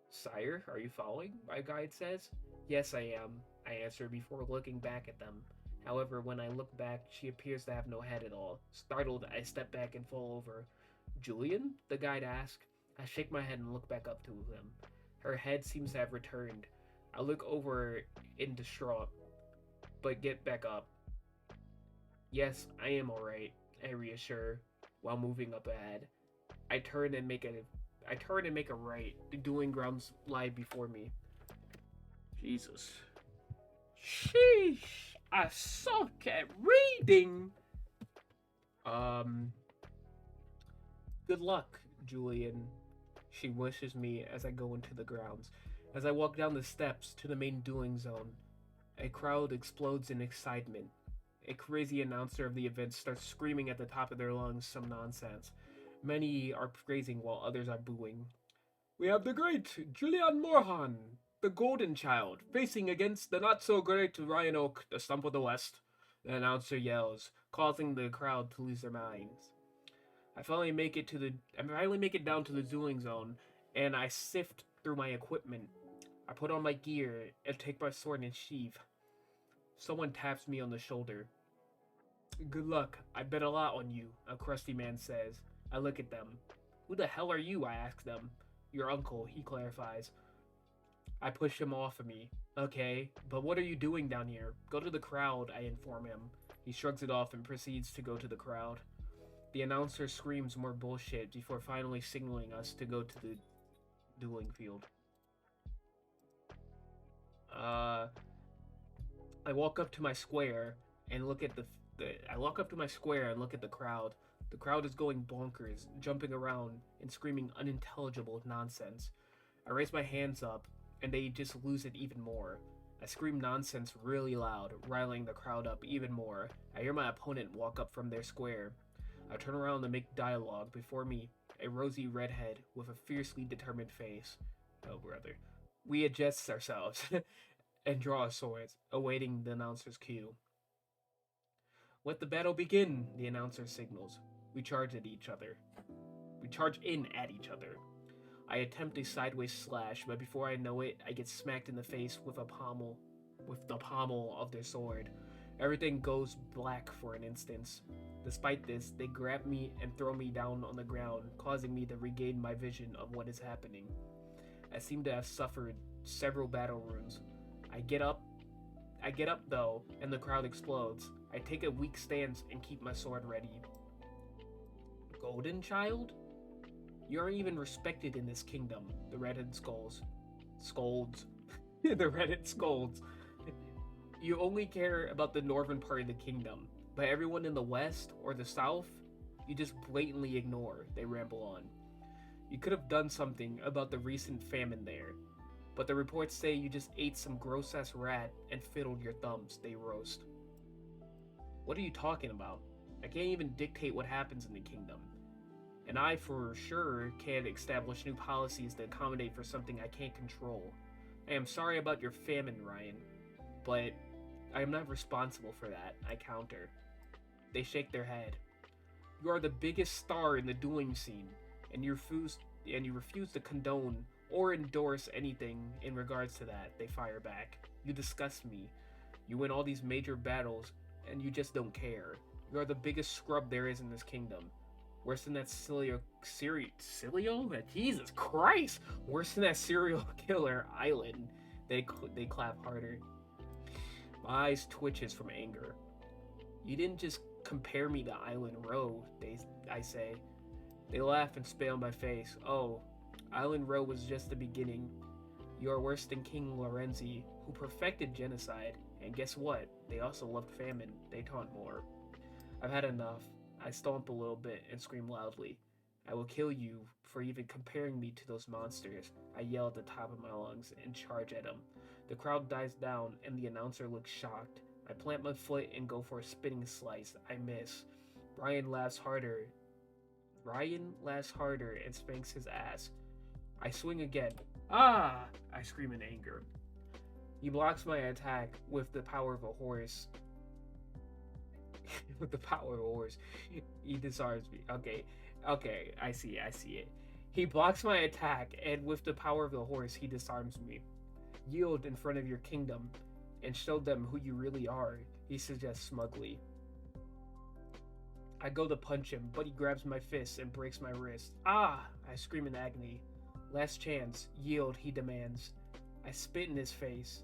Sire, are you following? My guide says. Yes, I am, I answer before looking back at them. However, when I look back, she appears to have no head at all. Startled, I step back and fall over. Julian? The guide asked. I shake my head and look back up to him. Her head seems to have returned. I look over in distraught, but get back up. Yes, I am alright, I reassure, while moving up ahead. I turn and make a right. The dueling grounds lie before me. Jesus. Sheesh! I suck at reading! Good luck, Julian. She wishes me as I go into the grounds. As I walk down the steps to the main dueling zone, a crowd explodes in excitement. A crazy announcer of the event starts screaming at the top of their lungs some nonsense. Many are praising while others are booing. We have the great Julian Morhan, the Golden Child, facing against the not-so-great Ryan Oak, the Stump of the West. The announcer yells, causing the crowd to lose their minds. I finally make it down to the dueling zone, and I sift through my equipment. I put on my gear and take my sword and sheath. Someone taps me on the shoulder. Good luck. I bet a lot on you, a crusty man says. I look at them. Who the hell are you? I ask them. Your uncle, he clarifies. I push him off of me. Okay, but what are you doing down here? Go to the crowd, I inform him. He shrugs it off and proceeds to go to the crowd. The announcer screams more bullshit before finally signaling us to go to the dueling field. I walk up to my square and look at the crowd. The crowd is going bonkers, jumping around and screaming unintelligible nonsense. I raise my hands up, and they just lose it even more. I scream nonsense really loud, riling the crowd up even more. I hear my opponent walk up from their square. I turn around to make dialogue. Before me, a rosy redhead with a fiercely determined face. Oh, brother. We adjust ourselves and draw our swords, awaiting the announcer's cue. Let the battle begin, the announcer signals. We charge in at each other. I attempt a sideways slash, but before I know it, I get smacked in the face with the pommel of their sword. Everything goes black for an instant. Despite this, they grab me and throw me down on the ground, causing me to regain my vision of what is happening. I seem to have suffered several battle wounds. I get up though, and the crowd explodes. I take a weak stance and keep my sword ready. Golden Child? You aren't even respected in this kingdom, the redhead scolds. The redhead scolds. You only care about the northern part of the kingdom, but everyone in the west or the south, you just blatantly ignore, they ramble on. You could have done something about the recent famine there, but the reports say you just ate some gross-ass rat and fiddled your thumbs, they roast. What are you talking about? I can't even dictate what happens in the kingdom. And I, for sure, can't establish new policies that accommodate for something I can't control. I am sorry about your famine, Ryan, but I am not responsible for that, I counter. They shake their head. You are the biggest star in the dueling scene, and you refuse to condone or endorse anything in regards to that, they fire back. You disgust me. You win all these major battles, and you just don't care. You are the biggest scrub there is in this kingdom. Worse than that serial? Jesus Christ! Worse than that serial killer Island. They clap harder. My eyes twitches from anger. You didn't just compare me to Island Row, I say. They laugh and spit on my face. Oh, Island Row was just the beginning. You are worse than King Lorenzi, who perfected genocide. And guess what? They also loved famine. They taunt more. I've had enough. I stomp a little bit and scream loudly. I will kill you for even comparing me to those monsters. I yell at the top of my lungs and charge at them. The crowd dies down and the announcer looks shocked. I plant my foot and go for a spinning slice. I miss. Ryan laughs harder and spanks his ass. I swing again. Ah! I scream in anger. He blocks my attack with the power of a horse. He disarms me. Okay, I see it. He blocks my attack, and with the power of the horse, he disarms me. Yield in front of your kingdom, and show them who you really are, he suggests smugly. I go to punch him, but he grabs my fist and breaks my wrist. Ah! I scream in agony. Last chance. Yield, he demands. I spit in his face.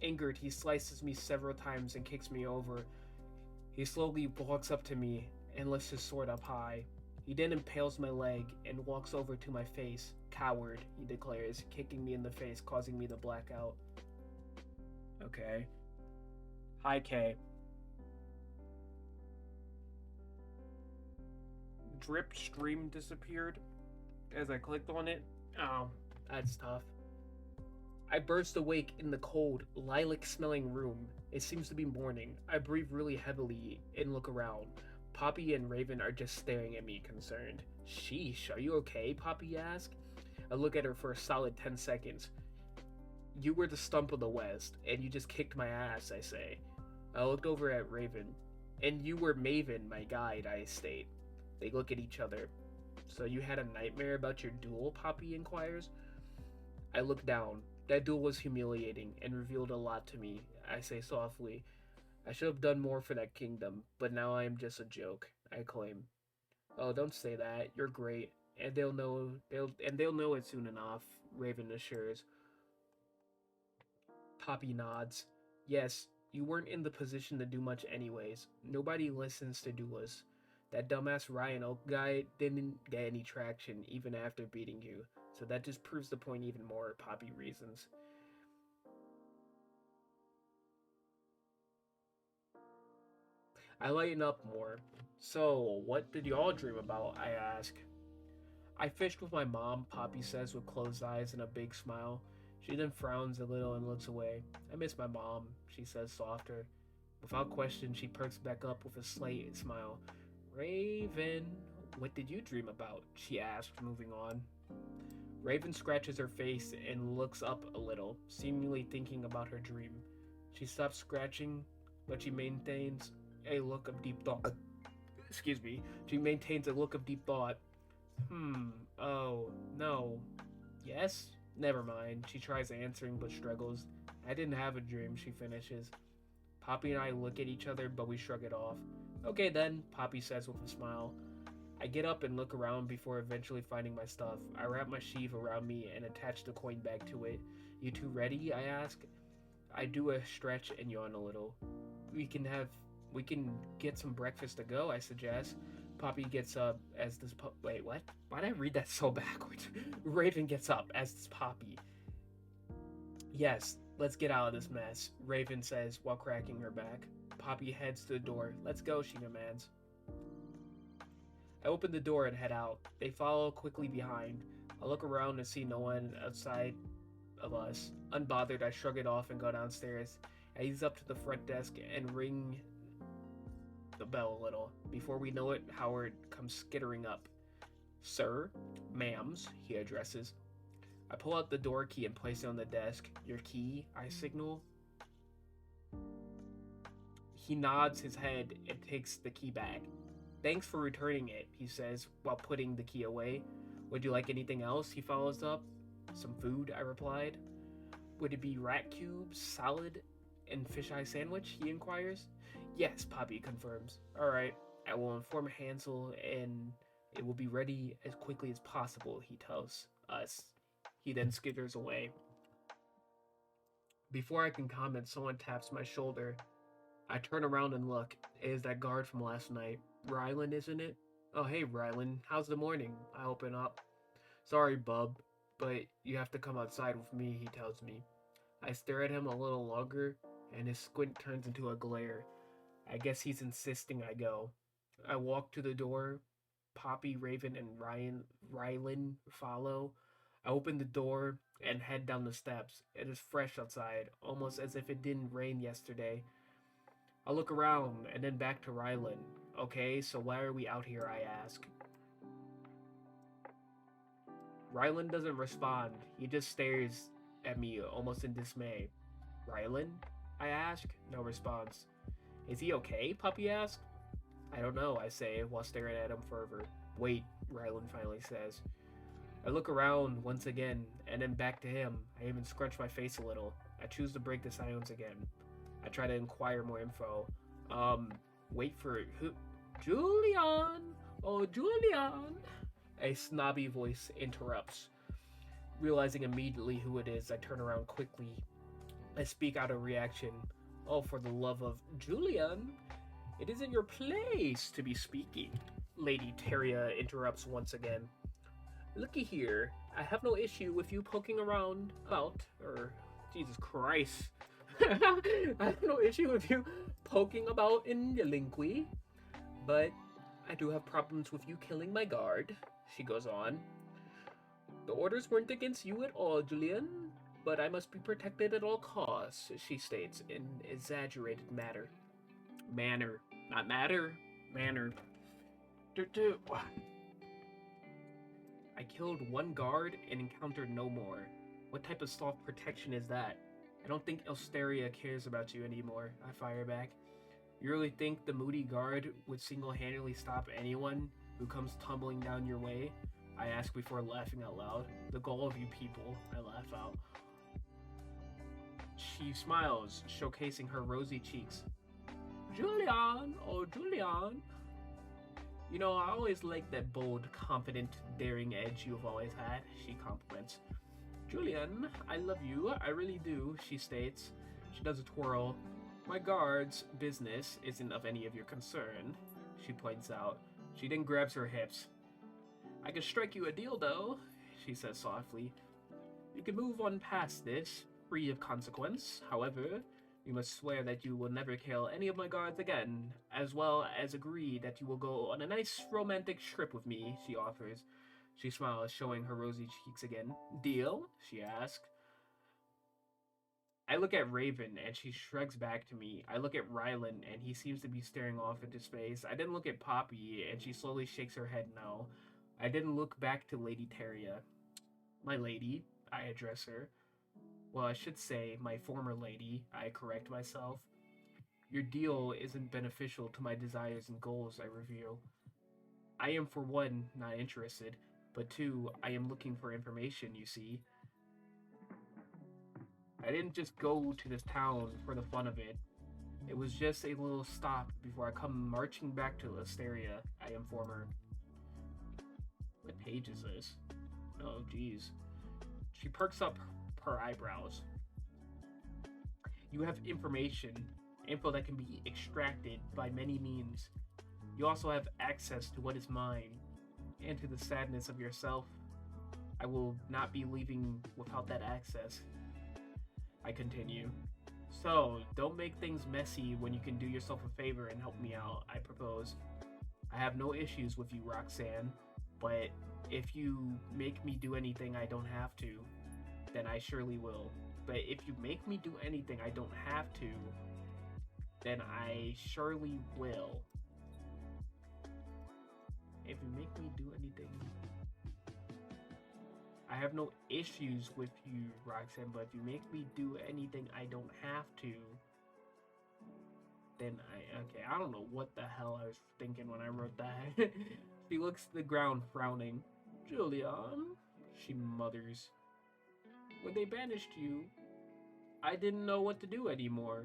Angered, he slices me several times and kicks me over. He slowly walks up to me and lifts his sword up high. He then impales my leg and walks over to my face. Coward, he declares, kicking me in the face, causing me to black out. Okay. Hi, Kay. Drip stream disappeared as I clicked on it. Oh, that's tough. I burst awake in the cold, lilac-smelling room. It seems to be morning. I breathe really heavily and look around. Poppy and Raven are just staring at me, concerned. Sheesh, are you okay? Poppy asks. I look at her for a solid 10 seconds. You were the stump of the West, and you just kicked my ass, I say. I looked over at Raven. And you were Maven, my guide, I state. They look at each other. So you had a nightmare about your duel? Poppy inquires. I look down. That duel was humiliating and revealed a lot to me, I say softly. I should have done more for that kingdom, but now I am just a joke, I claim. Oh, don't say that. You're great. And they'll know it soon enough, Raven assures. Poppy nods. Yes, you weren't in the position to do much anyways. Nobody listens to duelists. That dumbass Ryan Oak guy didn't get any traction even after beating you, so that just proves the point even more, Poppy reasons. I lighten up more. So, what did y'all dream about? I ask. I fished with my mom, Poppy says with closed eyes and a big smile. She then frowns a little and looks away. I miss my mom, she says softer. Without question, she perks back up with a slight smile. Raven, what did you dream about? She asked, moving on. Raven scratches her face and looks up a little, seemingly thinking about her dream. She stops scratching, but she maintains a look of deep thought. Excuse me. She maintains a look of deep thought. Oh, no. Yes? Never mind. She tries answering but struggles. I didn't have a dream, she finishes. Poppy and I look at each other, but we shrug it off. Okay then, Poppy says with a smile. I get up and look around before eventually finding my stuff. I wrap my sheath around me and attach the coin bag to it. You two ready? I ask. I do a stretch and yawn a little. We can get some breakfast to go, I suggest. Poppy gets up as this wait, what? Why did I read that so backwards? Raven gets up as this Poppy. Yes, let's get out of this mess, Raven says while cracking her back. Poppy heads to the door. Let's go, she demands. I open the door and head out. They follow quickly behind. I look around and see no one outside of us. Unbothered, I shrug it off and go downstairs. I ease up to the front desk and ring the bell a little. Before we know it, Howard comes skittering up. Sir, ma'ams, he addresses. I pull out the door key and place it on the desk. Your key, I signal. He nods his head and takes the key back. Thanks for returning it, he says, while putting the key away. Would you like anything else? He follows up. Some food, I replied. Would it be rat cubes, salad, and fisheye sandwich? He inquires. Yes, Poppy confirms. Alright, I will inform Hansel and it will be ready as quickly as possible, he tells us. He then skitters away. Before I can comment, someone taps my shoulder. I turn around and look. It is that guard from last night. Rylan, isn't it? Oh, hey, Rylan. How's the morning? I open up. Sorry, bub, but you have to come outside with me, he tells me. I stare at him a little longer, and his squint turns into a glare. I guess he's insisting I go. I walk to the door. Poppy, Raven, and Rylan follow. I open the door and head down the steps. It is fresh outside, almost as if it didn't rain yesterday. I look around and then back to Rylan. Okay, so why are we out here, I ask. Rylan doesn't respond. He just stares at me, almost in dismay. Rylan? I ask. No response. Is he okay? Puppy asks. I don't know, I say, while staring at him further. Wait, Rylan finally says. I look around once again, and then back to him. I even scrunch my face a little. I choose to break the silence again. I try to inquire more info. Wait for who? Julian! Oh, Julian! A snobby voice interrupts. Realizing immediately who it is, I turn around quickly. I speak out of reaction. Oh, for the love of Julian! It isn't your place to be speaking. Lady Teria interrupts once again. Looky here, I have no issue with you poking around about, or Jesus Christ. I have no issue with you poking about in Yalinqui, but I do have problems with you killing my guard, she goes on. The orders weren't against you at all, Julian, but I must be protected at all costs, she states in exaggerated manner, not matter, manner. I killed one guard and encountered no more. What type of soft protection is that? I don't think Elsteria cares about you anymore, I fire back. You really think the moody guard would single-handedly stop anyone who comes tumbling down your way? I ask before laughing out loud. The goal of you people, I laugh out. She smiles, showcasing her rosy cheeks. Julian, oh Julian. You know, I always like that bold, confident, daring edge you've always had, she compliments. Julian, I love you, I really do, she states. She does a twirl. My guard's business isn't of any of your concern, she points out. She then grabs her hips. I can strike you a deal, though, she says softly. You can move on past this, free of consequence. However, you must swear that you will never kill any of my guards again, as well as agree that you will go on a nice romantic trip with me, she offers. She smiles, showing her rosy cheeks again. Deal? She asks. I look at Raven, and she shrugs back to me. I look at Rylan, and he seems to be staring off into space. I then look at Poppy, and she slowly shakes her head no. I then look back to Lady Teria. My lady, I address her. Well, I should say, my former lady, I correct myself. Your deal isn't beneficial to my desires and goals, I reveal. I am, for one, not interested, but two, I am looking for information, you see. I didn't just go to this town for the fun of it. It was just a little stop before I come marching back to Listeria, I inform her. What page is this? Oh, geez. She perks up her eyebrows. You have information, info that can be extracted by many means. You also have access to what is mine, and to the sadness of yourself. I will not be leaving without that access. I continue. So, don't make things messy when you can do yourself a favor and help me out, I propose. I have no issues with you, Roxanne, but if you make me do anything I don't have to, then I surely will. But if you make me do anything I don't have to, then I surely will. If you make me do anything... I have no issues with you, Roxanne, but if you make me do anything I don't have to, then okay, I don't know what the hell I was thinking when I wrote that. She looks to the ground, frowning. Julian, she mutters. When they banished you, I didn't know what to do anymore.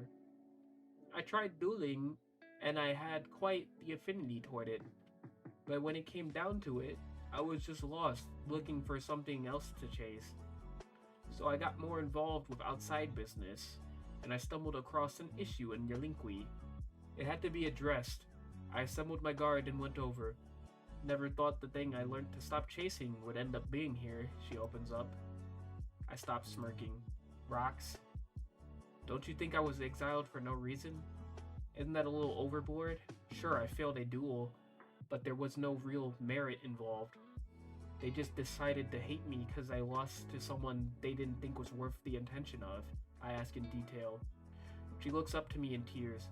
I tried dueling, and I had quite the affinity toward it. But when it came down to it, I was just lost, looking for something else to chase. So I got more involved with outside business, and I stumbled across an issue in Yalinqui. It had to be addressed. I assembled my guard and went over. Never thought the thing I learned to stop chasing would end up being here, she opens up. I stop smirking. Rox, don't you think I was exiled for no reason? Isn't that a little overboard? Sure, I failed a duel, but there was no real merit involved. They just decided to hate me because I lost to someone they didn't think was worth the attention of, I ask in detail. She looks up to me in tears.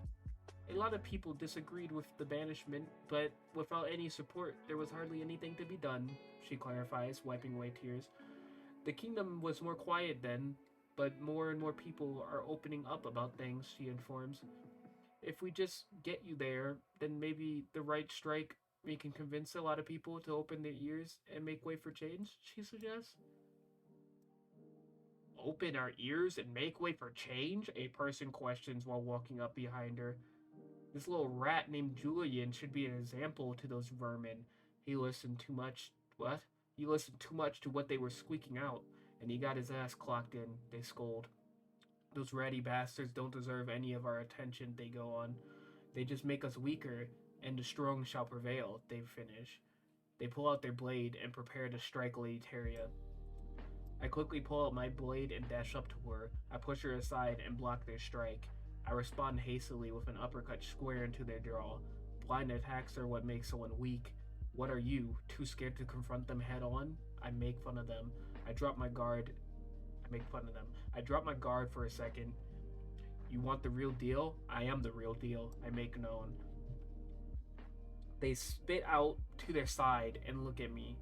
A lot of people disagreed with the banishment, but without any support, there was hardly anything to be done, she clarifies, wiping away tears. The kingdom was more quiet then, but more and more people are opening up about things, she informs. If we just get you there, then maybe the right strike, we can convince a lot of people to open their ears and make way for change, she suggests. Open our ears and make way for change? A person questions while walking up behind her. This little rat named Julian should be an example to those vermin. He listened too much. What? He listened too much to what they were squeaking out, and he got his ass clocked in, they scold. Those ratty bastards don't deserve any of our attention, they go on. They just make us weaker, and the strong shall prevail, they finish. They pull out their blade and prepare to strike Lady Teria. I quickly pull out my blade and dash up to her. I push her aside and block their strike. I respond hastily with an uppercut square into their jaw. Blind attacks are what makes someone weak. What are you, too scared to confront them head on? I make fun of them. I drop my guard. I make fun of them. I drop my guard for a second. You want the real deal? I am the real deal, I make known. They spit out to their side and look at me.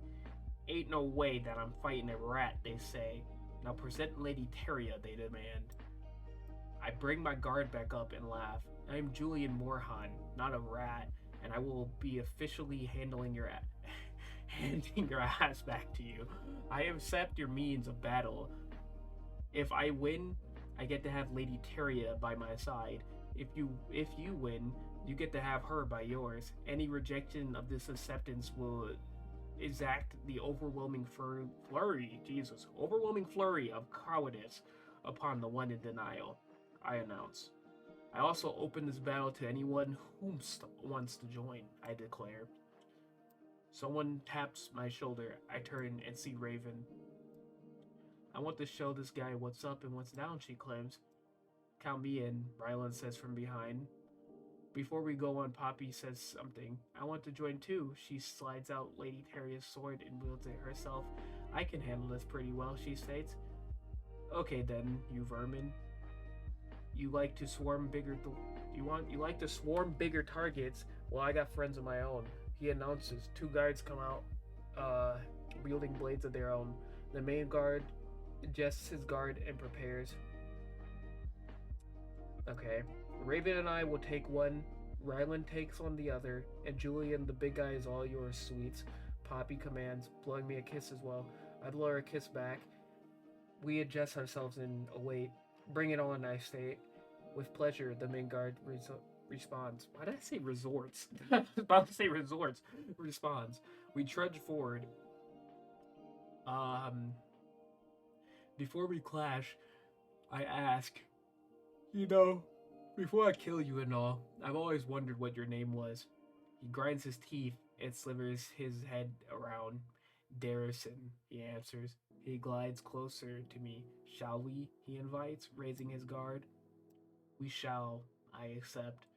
Ain't no way that I'm fighting a rat, they say. Now present Lady Teria, they demand. I bring my guard back up and laugh. I'm Julian Morhan, not a rat, and I will be officially handing your ass back to you. I accept your means of battle. If I win, I get to have Lady Teria by my side. If you win, you get to have her by yours. Any rejection of this acceptance will exact the overwhelming flurry of cowardice upon the one in denial, I announce. I also open this battle to anyone who wants to join, I declare. Someone taps my shoulder. I turn and see Raven. I want to show this guy what's up and what's down, she claims. Count me in, Rylan says from behind. Before we go on, Poppy says something. I want to join too. She slides out Lady Teria's sword and wields it herself. I can handle this pretty well, she states. Okay then, you vermin. You like to swarm bigger targets? Well, I got friends of my own. He announces. 2 guards come out, wielding blades of their own. The main guard adjusts his guard and prepares. Okay. Raven and I will take one, Rylan takes on the other, and Julian, the big guy, is all yours, sweets. Poppy commands, blowing me a kiss as well. I blow her a kiss back. We adjust ourselves and await. Bring it on, I state. With pleasure, the main guard responds. Why did I say resorts? I was about to say resorts. Responds. We trudge forward. Before we clash, I ask, before I kill you and all, I've always wondered what your name was. He grinds his teeth and slivers his head around. Darrison, he answers. He glides closer to me. Shall we? He invites, raising his guard. We shall, I accept.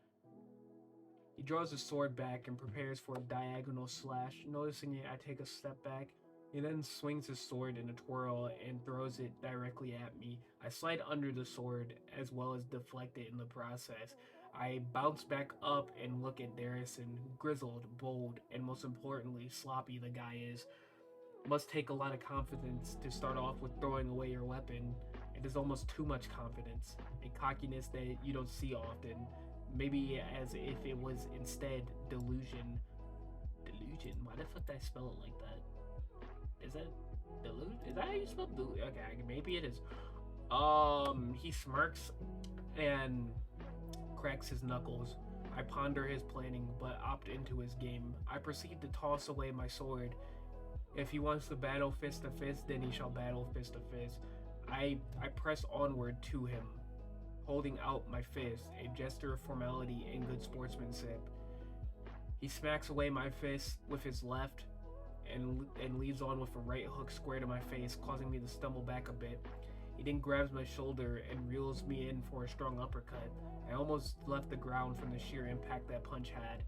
He draws his sword back and prepares for a diagonal slash. Noticing it, I take a step back. He then swings his sword in a twirl and throws it directly at me. I slide under the sword as well as deflect it in the process. I bounce back up and look at Darrison, grizzled, bold, and most importantly, sloppy the guy is. Must take a lot of confidence to start off with throwing away your weapon. It is almost too much confidence, a cockiness that you don't see often. Maybe as if it was instead delusion. Delusion? Why the fuck did I spell it like that? Is that delusion? Is that how you spell delusion? Okay, maybe it is. He smirks and cracks his knuckles. I ponder his planning, but opt into his game. I proceed to toss away my sword. If he wants to battle fist to fist, then he shall battle fist to fist. I press onward to him, holding out my fist, a gesture of formality and good sportsmanship. He smacks away my fist with his left and leads on with a right hook square to my face, causing me to stumble back a bit. He then grabs my shoulder and reels me in for a strong uppercut. I almost left the ground from the sheer impact that punch had.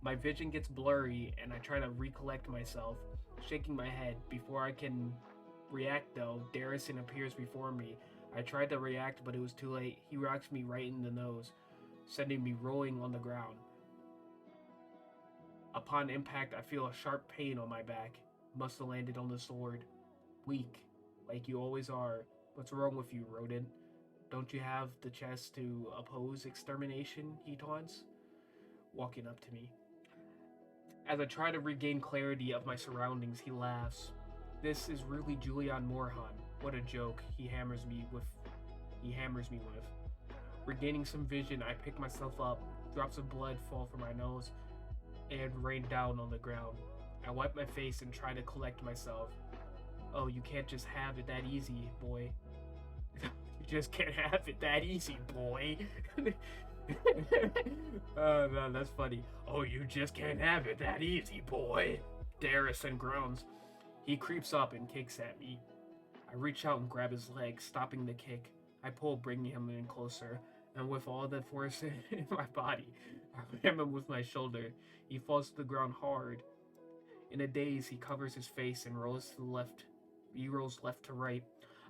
My vision gets blurry and I try to recollect myself, shaking my head. Before I can react though, Darrison appears before me. I tried to react, but it was too late. He rocks me right in the nose, sending me rolling on the ground. Upon impact, I feel a sharp pain on my back. Must have landed on the sword. Weak, like you always are. What's wrong with you, rodent? Don't you have the chest to oppose extermination? He taunts, walking up to me. As I try to regain clarity of my surroundings, he laughs. This is really Julian Morhan. What a joke he hammers me with. Regaining some vision, I pick myself up. Drops of blood fall from my nose and rain down on the ground. I wipe my face and try to collect myself. Oh, you can't just have it that easy, boy. You just can't have it that easy, boy. Oh man, that's funny. Oh, you just can't have it that easy, boy. Darrison groans. He creeps up and kicks at me. I reach out and grab his leg, stopping the kick. I pull, bringing him in closer, and with all the force in my body, I ram him with my shoulder. He falls to the ground hard. In a daze, he covers his face and rolls to the left. He rolls left to right.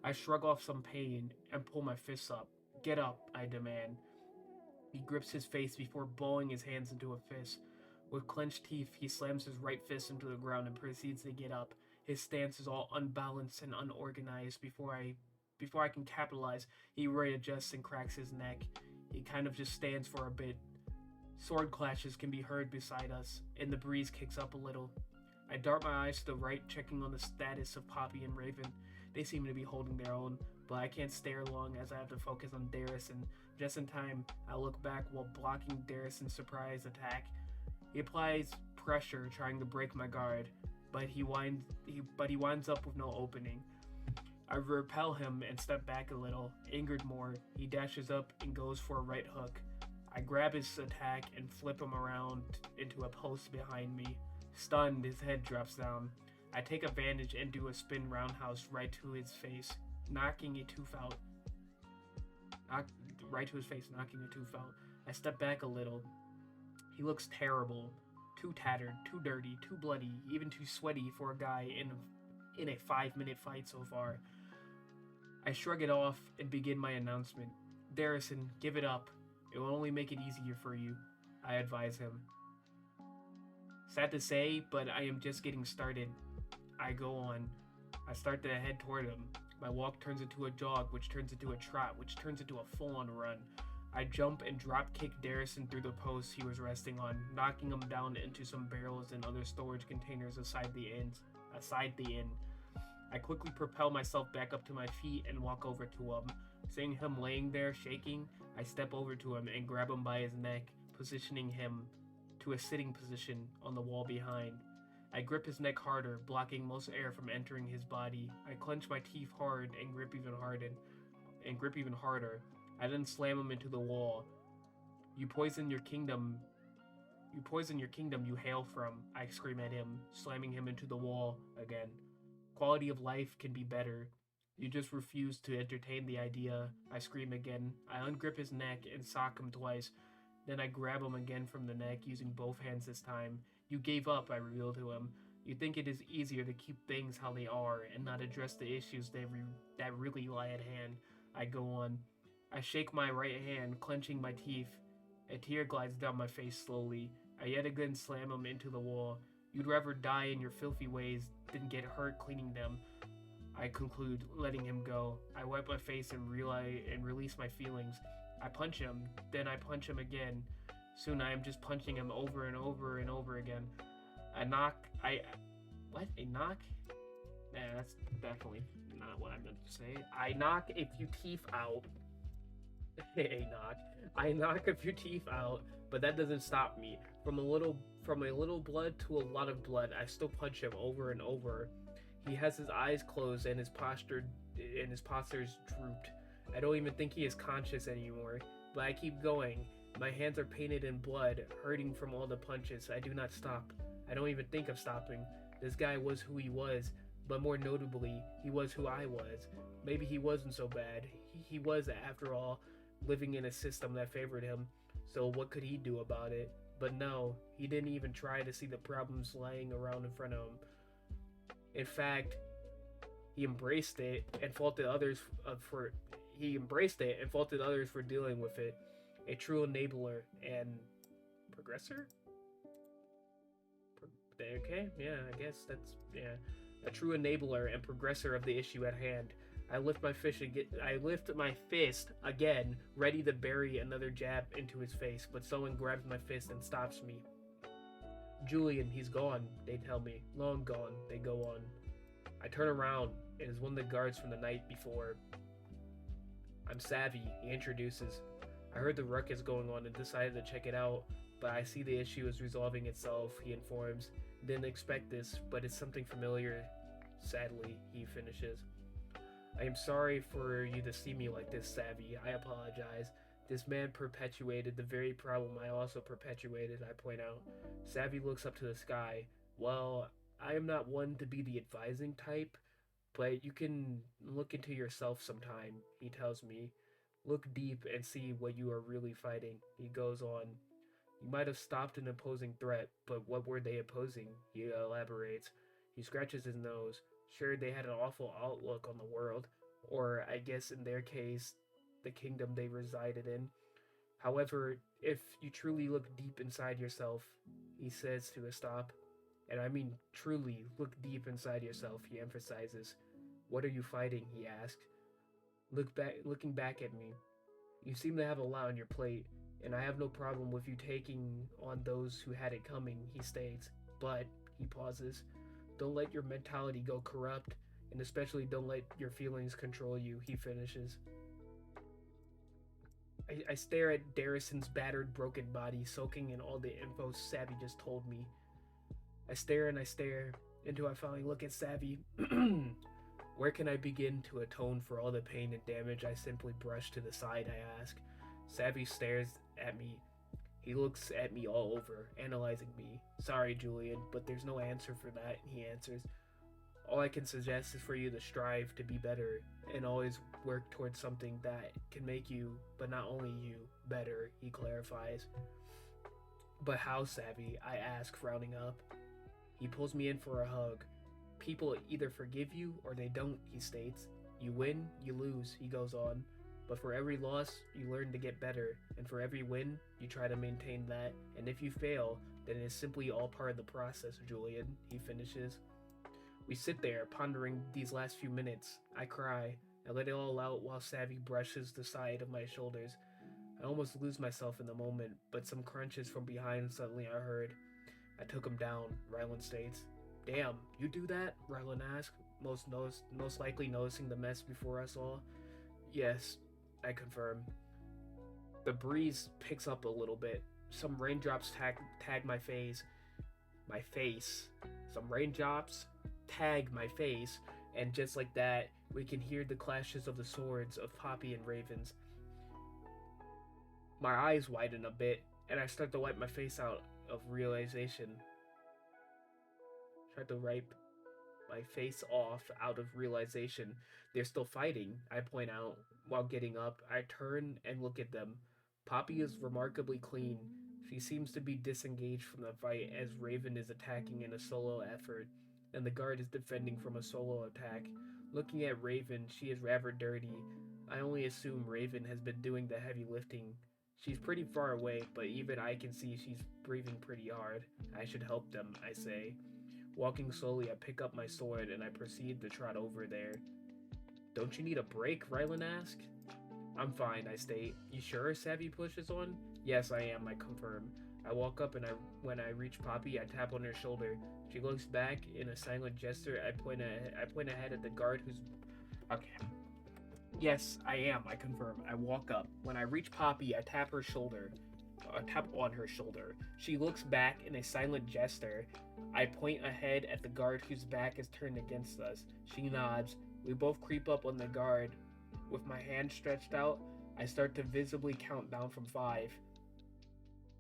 I shrug off some pain and pull my fists up. Get up, I demand. He grips his face before balling his hands into a fist. With clenched teeth, he slams his right fist into the ground and proceeds to get up. His stance is all unbalanced and unorganized. Before I can capitalize, he readjusts and cracks his neck. He kind of just stands for a bit. Sword clashes can be heard beside us, and the breeze kicks up a little. I dart my eyes to the right, checking on the status of Poppy and Raven. They seem to be holding their own, but I can't stare long as I have to focus on Darrison. Just in time, I look back while blocking Darrison's surprise attack. He applies pressure, trying to break my guard, but he winds up with no opening. I repel him and step back a little. Angered more, he dashes up and goes for a right hook. I grab his attack and flip him around into a post behind me. Stunned, his head drops down. I take advantage and do a spin roundhouse right to his face, knocking a tooth out. Right to his face, knocking a tooth out. I step back a little. He looks terrible. Too tattered, too dirty, too bloody, even too sweaty for a guy in a 5-minute fight so far. I shrug it off and begin my announcement. Darrison, give it up. It will only make it easier for you, I advise him. Sad to say, but I am just getting started. I go on. I start to head toward him. My walk turns into a jog, which turns into a trot, which turns into a full-on run. I jump and drop kick Darrison through the post he was resting on, knocking him down into some barrels and other storage containers aside the inn. I quickly propel myself back up to my feet and walk over to him. Seeing him laying there shaking, I step over to him and grab him by his neck, positioning him to a sitting position on the wall behind. I grip his neck harder, blocking most air from entering his body. I clench my teeth hard and grip even harder. I then slam him into the wall. You poison your kingdom you hail from, I scream at him, slamming him into the wall again. Quality of life can be better. You just refuse to entertain the idea, I scream again. I ungrip his neck and sock him twice. Then I grab him again from the neck, using both hands this time. You gave up, I reveal to him. You think it is easier to keep things how they are and not address the issues that really lie at hand. I go on. I shake my right hand, clenching my teeth. A tear glides down my face slowly. I yet again slam him into the wall. You'd rather die in your filthy ways than get hurt cleaning them, I conclude, letting him go. I wipe my face and release my feelings. I punch him, then I punch him again. Soon I am just punching him over and over and over again. A knock? A knock? Nah, that's definitely not what I meant to say. I knock a few teeth out. A knock. I knock a few teeth out, but that doesn't stop me. From a little blood to a lot of blood, I still punch him over and over. He has his eyes closed and his posture's drooped. I don't even think he is conscious anymore, but I keep going. My hands are painted in blood, hurting from all the punches. I do not stop. I don't even think of stopping. This guy was who he was, but more notably, he was who I was. Maybe he wasn't so bad. He was, after all, living in a system that favored him, so what could he do about it? But no, he didn't even try to see the problems lying around in front of him. In fact, he embraced it and faulted others for dealing with it. A true enabler and progressor? Okay, yeah, I guess that's, yeah. A true enabler and progressor of the issue at hand. I lift my fist again, ready to bury another jab into his face, but someone grabs my fist and stops me. Julian, he's gone, they tell me. Long gone, they go on. I turn around. It is one of the guards from the night before. I'm Savvy, he introduces. I heard the ruckus going on and decided to check it out, but I see the issue is resolving itself, he informs. Didn't expect this, but it's something familiar. Sadly, he finishes. I am sorry for you to see me like this, Savvy. I apologize. This man perpetuated the very problem I also perpetuated, I point out. Savvy looks up to the sky. Well, I am not one to be the advising type, but you can look into yourself sometime, he tells me. Look deep and see what you are really fighting, he goes on. You might have stopped an opposing threat, but what were they opposing? He elaborates. He scratches his nose. Sure, they had an awful outlook on the world, or I guess in their case, the kingdom they resided in. However, if you truly look deep inside yourself, he says to a stop, and I mean truly look deep inside yourself, he emphasizes. What are you fighting? He asked. Looking back at me. You seem to have a lot on your plate, and I have no problem with you taking on those who had it coming, he states. But, he pauses, don't let your mentality go corrupt, and especially don't let your feelings control you, he finishes. I stare at Darrison's battered, broken body, soaking in all the info Savvy just told me. I stare and I stare, until I finally look at Savvy. Where can I begin to atone for all the pain and damage I simply brush to the side, I ask. Savvy stares at me. He looks at me all over, analyzing me. Sorry, Julian, but there's no answer for that, he answers. All I can suggest is for you to strive to be better, and always work towards something that can make you, but not only you, better, he clarifies. But how, Savvy? I ask, frowning up. He pulls me in for a hug. People either forgive you or they don't, he states. You win, you lose, he goes on. But for every loss, you learn to get better, and for every win, you try to maintain that, and if you fail, then it is simply all part of the process, Julian, he finishes. We sit there, pondering these last few minutes. I cry. I let it all out while Savvy brushes the side of my shoulders. I almost lose myself in the moment, but some crunches from behind suddenly I heard. I took him down, Rylan states. Damn, you do that? Rylan asks, most likely noticing the mess before us all. Yes, I confirm. The breeze picks up a little bit. Some raindrops tag my face. Some raindrops tag my face, and just like that, we can hear the clashes of the swords of Poppy and Ravens. My eyes widen a bit, and I start to wipe my face out of realization. Try to wipe my face off out of realization. They're still fighting, I point out. While getting up, I turn and look at them. Poppy is remarkably clean. She seems to be disengaged from the fight as Raven is attacking in a solo effort, and the guard is defending from a solo attack. Looking at Raven, she is rather dirty. I only assume Raven has been doing the heavy lifting. She's pretty far away, but even I can see she's breathing pretty hard. I should help them, I say. Walking slowly, I pick up my sword and I proceed to trot over there. Don't you need a break? Rylan asks. I'm fine, I state. You sure? Savvy pushes on. Yes, I am, I confirm. I walk up and when I reach Poppy, I tap on her shoulder. She looks back in a silent gesture. I point ahead at the guard who's... Okay. Yes, I am, I confirm. I walk up. When I reach Poppy, I tap her shoulder. Tap on her shoulder. She looks back in a silent gesture. I point ahead at the guard whose back is turned against us. She nods. We both creep up on the guard. With my hand stretched out, I start to visibly count down from 5.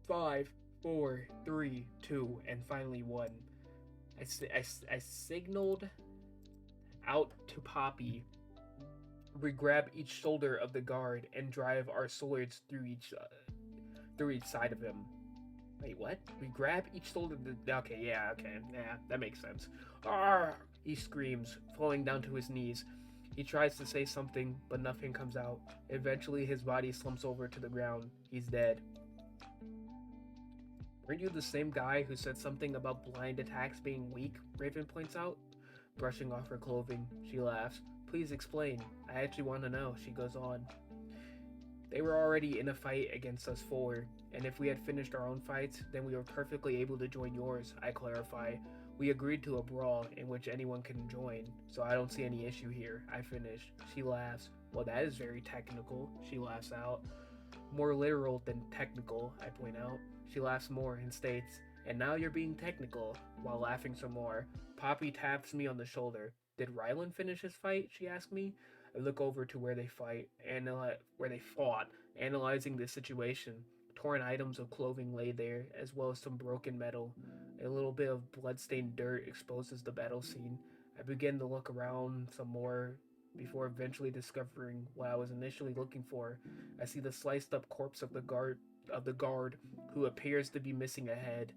5, 4, 3, 2, and finally 1. I signaled out to Poppy. We grab each shoulder of the guard and drive our swords through each side of him. Wait, what? We grab each shoulder. Okay, that makes sense. Arr! He screams, falling down to his knees. He tries to say something, but nothing comes out. Eventually, his body slumps over to the ground. He's dead. Weren't you the same guy who said something about blind attacks being weak? Raven points out. Brushing off her clothing, she laughs. Please explain. I actually want to know, she goes on. They were already in a fight against us 4, and if we had finished our own fights, then we were perfectly able to join yours, I clarify. We agreed to a brawl in which anyone can join, so I don't see any issue here, I finish. She laughs. Well, that is very technical, she laughs out. More literal than technical, I point out. She laughs more and states, "And now you're being technical," while laughing some more. Poppy taps me on the shoulder. "Did Rylan finish his fight?" she asks me. I look over to where they where they fought, analyzing the situation. Torn items of clothing lay there, as well as some broken metal. A little bit of blood-stained dirt exposes the battle scene. I begin to look around some more before eventually discovering what I was initially looking for. I see the sliced-up corpse of the guard, who appears to be missing a head.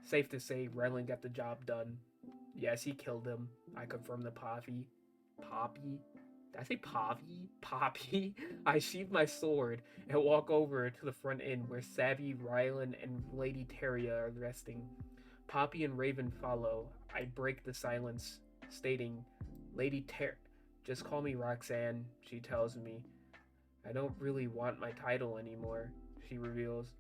Safe to say, Rylan got the job done. Yes, he killed him. I confirm the Poppy. Poppy? Did I say Poppy? Poppy? I sheathe my sword and walk over to the front inn where Savvy, Rylan, and Lady Teria are resting. Poppy and Raven follow. I break the silence, stating, "Lady Ter... Just call me Roxanne," she tells me. "I don't really want my title anymore," she reveals.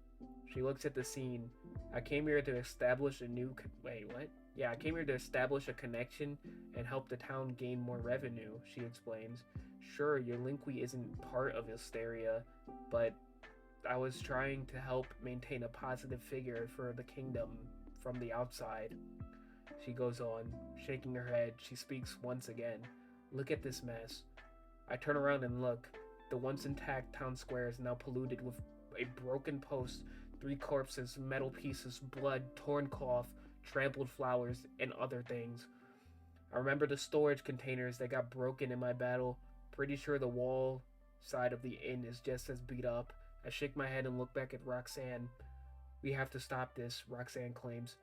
She looks at the scene. "I came here to establish a new... Wait, what? Yeah, I came here to establish a connection and help the town gain more revenue," she explains. "Sure, your Linqui isn't part of Hysteria, but I was trying to help maintain a positive figure for the kingdom from the outside." She goes on, shaking her head. She speaks once again. "Look at this mess." I turn around and look. The once intact town square is now polluted with a broken post, 3 corpses, metal pieces, blood, torn cloth, trampled flowers, and other things. I remember the storage containers that got broken in my battle. Pretty sure the wall side of the inn is just as beat up. I shake my head and look back at Roxanne. "We have to stop this," Roxanne claims.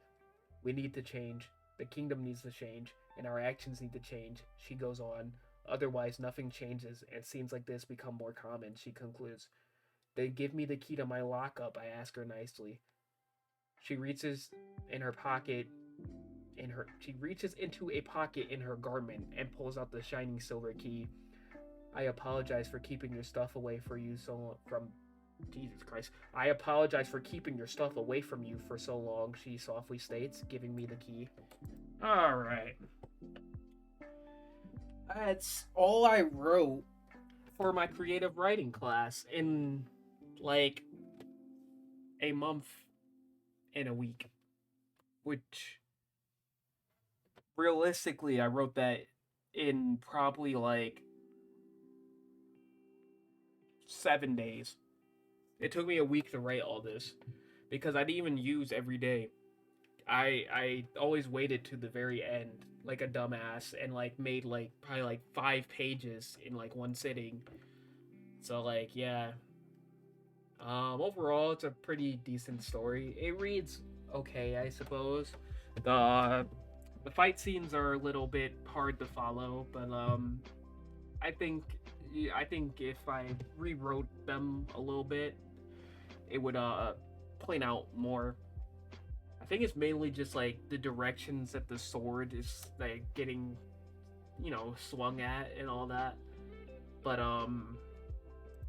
"We need to change. The kingdom needs to change, and our actions need to change," she goes on. "Otherwise, nothing changes, and scenes like this become more common," she concludes. "Then give me the key to my lockup," I ask her nicely. She reaches in her pocket she reaches into a pocket in her garment and pulls out the shining silver key. I apologize for keeping your stuff away for you so from Jesus Christ. "I apologize for keeping your stuff away from you for so long," she softly states, giving me the key. Alright. That's all I wrote for my creative writing class in like a month and a week. Which realistically I wrote that in probably like 7 days. It took me a week to write all this because I didn't even use every day. I always waited to the very end like a dumbass and like made like probably like 5 pages in like one sitting. So like yeah. Overall it's a pretty decent story. It reads okay, I suppose. The fight scenes are a little bit hard to follow, but I think if I rewrote them a little bit, it would plan out more. I think it's mainly just like the directions that the sword is like getting, swung at and all that. But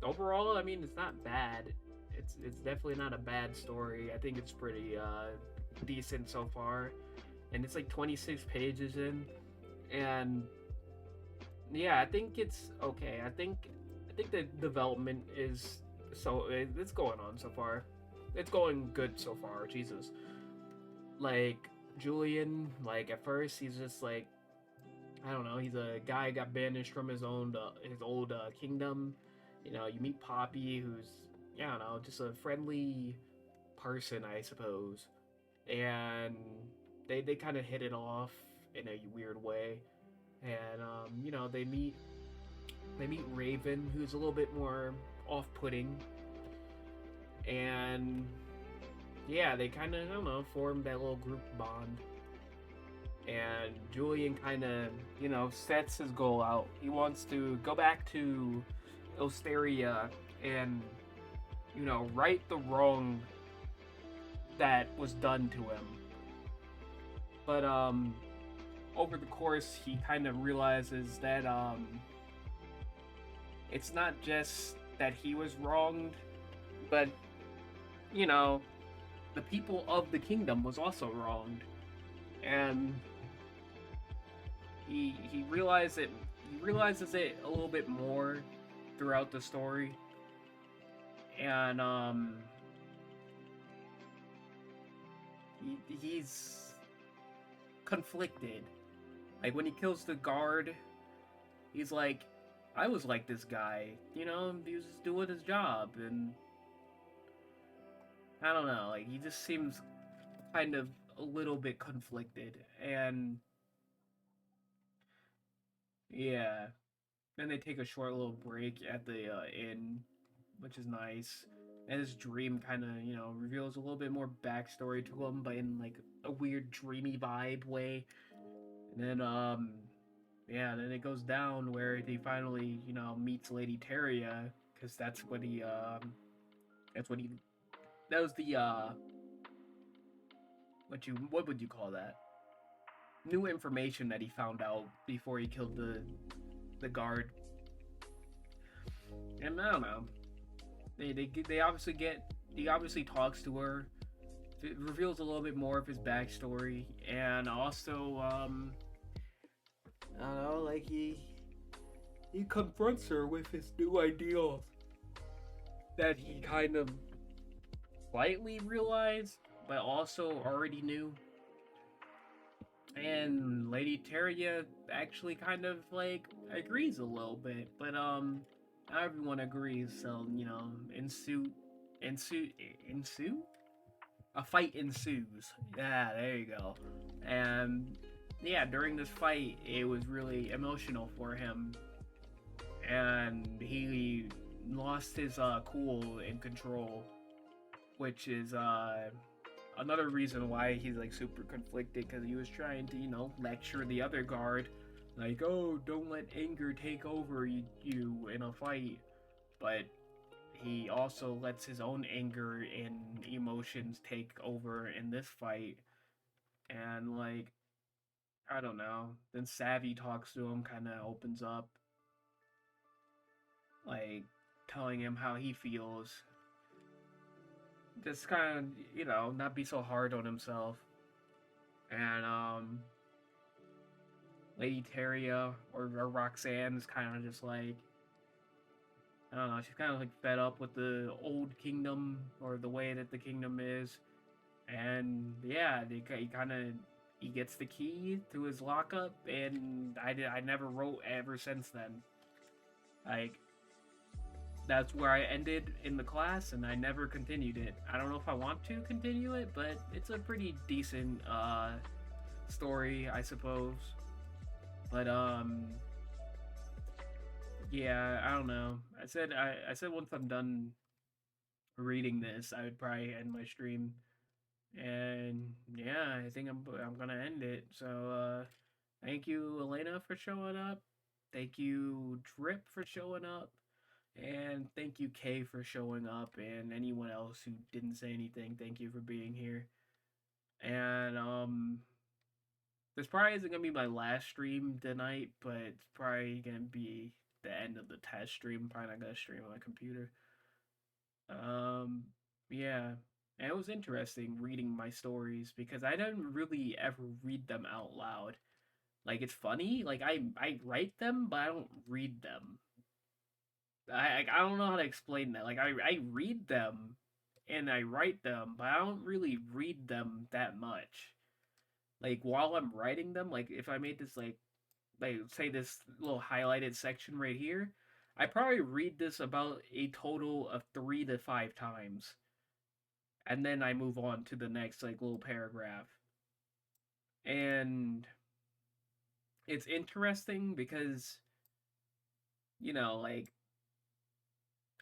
overall, I mean, it's not bad. It's definitely not a bad story. I think it's pretty decent so far, and it's like 26 pages in, and yeah, I think it's okay. I think the development is it's going on so far. It's going good so far. Jesus, like Julian, like at first he's just like, I don't know. He's a guy who got banished from his old kingdom. You meet Poppy, who's I don't know, just a friendly person, I suppose, and they kind of hit it off in a weird way, and they meet Raven, who's a little bit more off-putting, and yeah, they kind of, I don't know, form that little group bond. And Julian kind of, sets his goal out. He wants to go back to Hysteria and, right the wrong that was done to him. But, over the course, he kind of realizes that, it's not just that he was wronged, but, the people of the kingdom was also wronged. And he realizes it a little bit more throughout the story. and he's conflicted. Like when he kills the guard, he's like, I was like this guy, you know, he was just doing his job, and I don't know, like he just seems kind of a little bit conflicted, and yeah. Then they take a short little break at the inn, which is nice. And his dream kind of, you know, reveals a little bit more backstory to him, but in like a weird dreamy vibe way. And then, yeah, then it goes down where he finally, you know, meets Lady Teria, because that's what he, that was the, what would you call that? New information that he found out before he killed the guard. And I don't know. They obviously get, he obviously talks to her. It reveals a little bit more of his backstory, and also I don't know, like he confronts her with his new ideals that he kind of slightly realized, but also already knew. And Lady Teria actually kind of like agrees a little bit, but not everyone agrees. So you know, ensue, a fight ensues. Yeah, there you go. And yeah, during this fight, it was really emotional for him, and he lost his cool and control, which is another reason why he's like super conflicted, because he was trying to, you know, lecture the other guard, like, oh, don't let anger take over you in a fight, but he also lets his own anger and emotions take over in this fight, and like, I don't know. Then Savvy talks to him, kind of opens up, like telling him how he feels. Just kind of, you know, not be so hard on himself. And Lady Teria or Roxanne is kind of just like, I don't know, she's kind of like fed up with the old kingdom or the way that the kingdom is. And yeah, he gets the key to his lockup, and I never wrote ever since then. Like, that's where I ended in the class, and I never continued it. I don't know if I want to continue it, but it's a pretty decent story, I suppose. But yeah, I don't know. I said once I'm done reading this, I would probably end my stream. And yeah, I think I'm gonna end it. So thank you, Elena, for showing up. Thank you, Drip, for showing up. And thank you, Kay, for showing up. And anyone else who didn't say anything, thank you for being here. And this probably isn't gonna be my last stream tonight, but it's probably gonna be the end of the test stream. Probably not gonna stream on my computer. Um, yeah. And it was interesting reading my stories because I didn't really ever read them out loud. Like, it's funny, like I write them, but I don't read them. I don't know how to explain that. Like, I read them and I write them, but I don't really read them that much. Like, while I'm writing them, like if I made this like say this little highlighted section right here, I probably read this about a total of 3 to 5 times, and then I move on to the next like little paragraph. And it's interesting because, you know, like,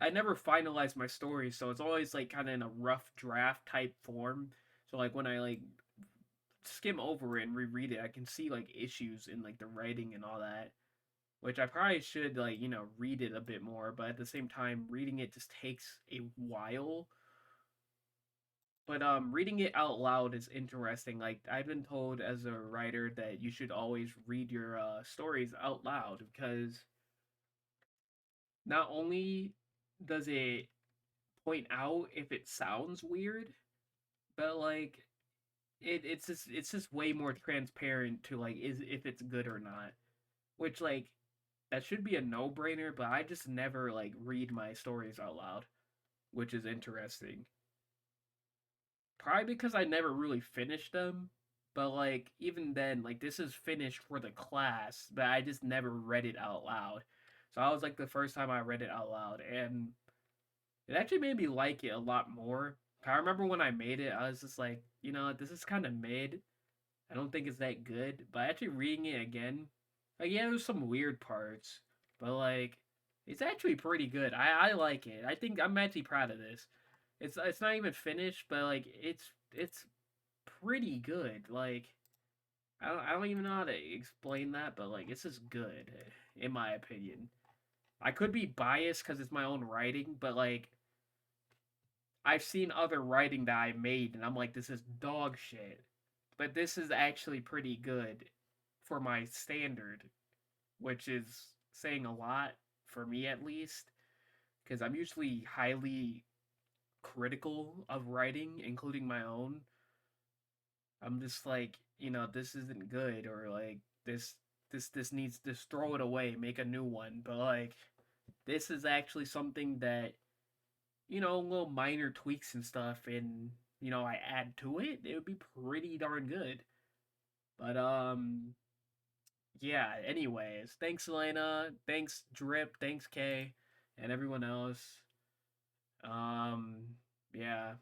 I never finalize my story, so it's always like kind of in a rough draft type form. So like when I like skim over it and reread it, I can see like issues in like the writing and all that, which I probably should, like, you know, read it a bit more, but at the same time reading it just takes a while. But reading it out loud is interesting. Like, I've been told as a writer that you should always read your stories out loud, because not only does it point out if it sounds weird, but like it's just way more transparent to like is if it's good or not. Which, like, that should be a no brainer, but I just never like read my stories out loud. which is interesting. Probably because I never really finished them, but like even then, like this is finished for the class, but I just never read it out loud. So I was like the first time I read it out loud, and it actually made me like it a lot more. I remember when I made it, I was just like, this is kind of mid. I don't think it's that good. But actually reading it again, like yeah, there's some weird parts, but like it's actually pretty good. I like it. I think I'm actually proud of this. It's not even finished, but like it's pretty good. Like I don't even know how to explain that, but like it's just good in my opinion. I could be biased because it's my own writing, but like I've seen other writing that I made, and I'm like, this is dog shit. But this is actually pretty good for my standard, which is saying a lot for me at least, because I'm usually highly critical of writing, including my own. I'm just like, this isn't good, or like this needs to throw it away, make a new one. But like, this is actually something that little minor tweaks and stuff, and I add to it, it would be pretty darn good. But yeah. Anyways, thanks Elena, thanks Drip, thanks Kay, and everyone else. Um, yeah.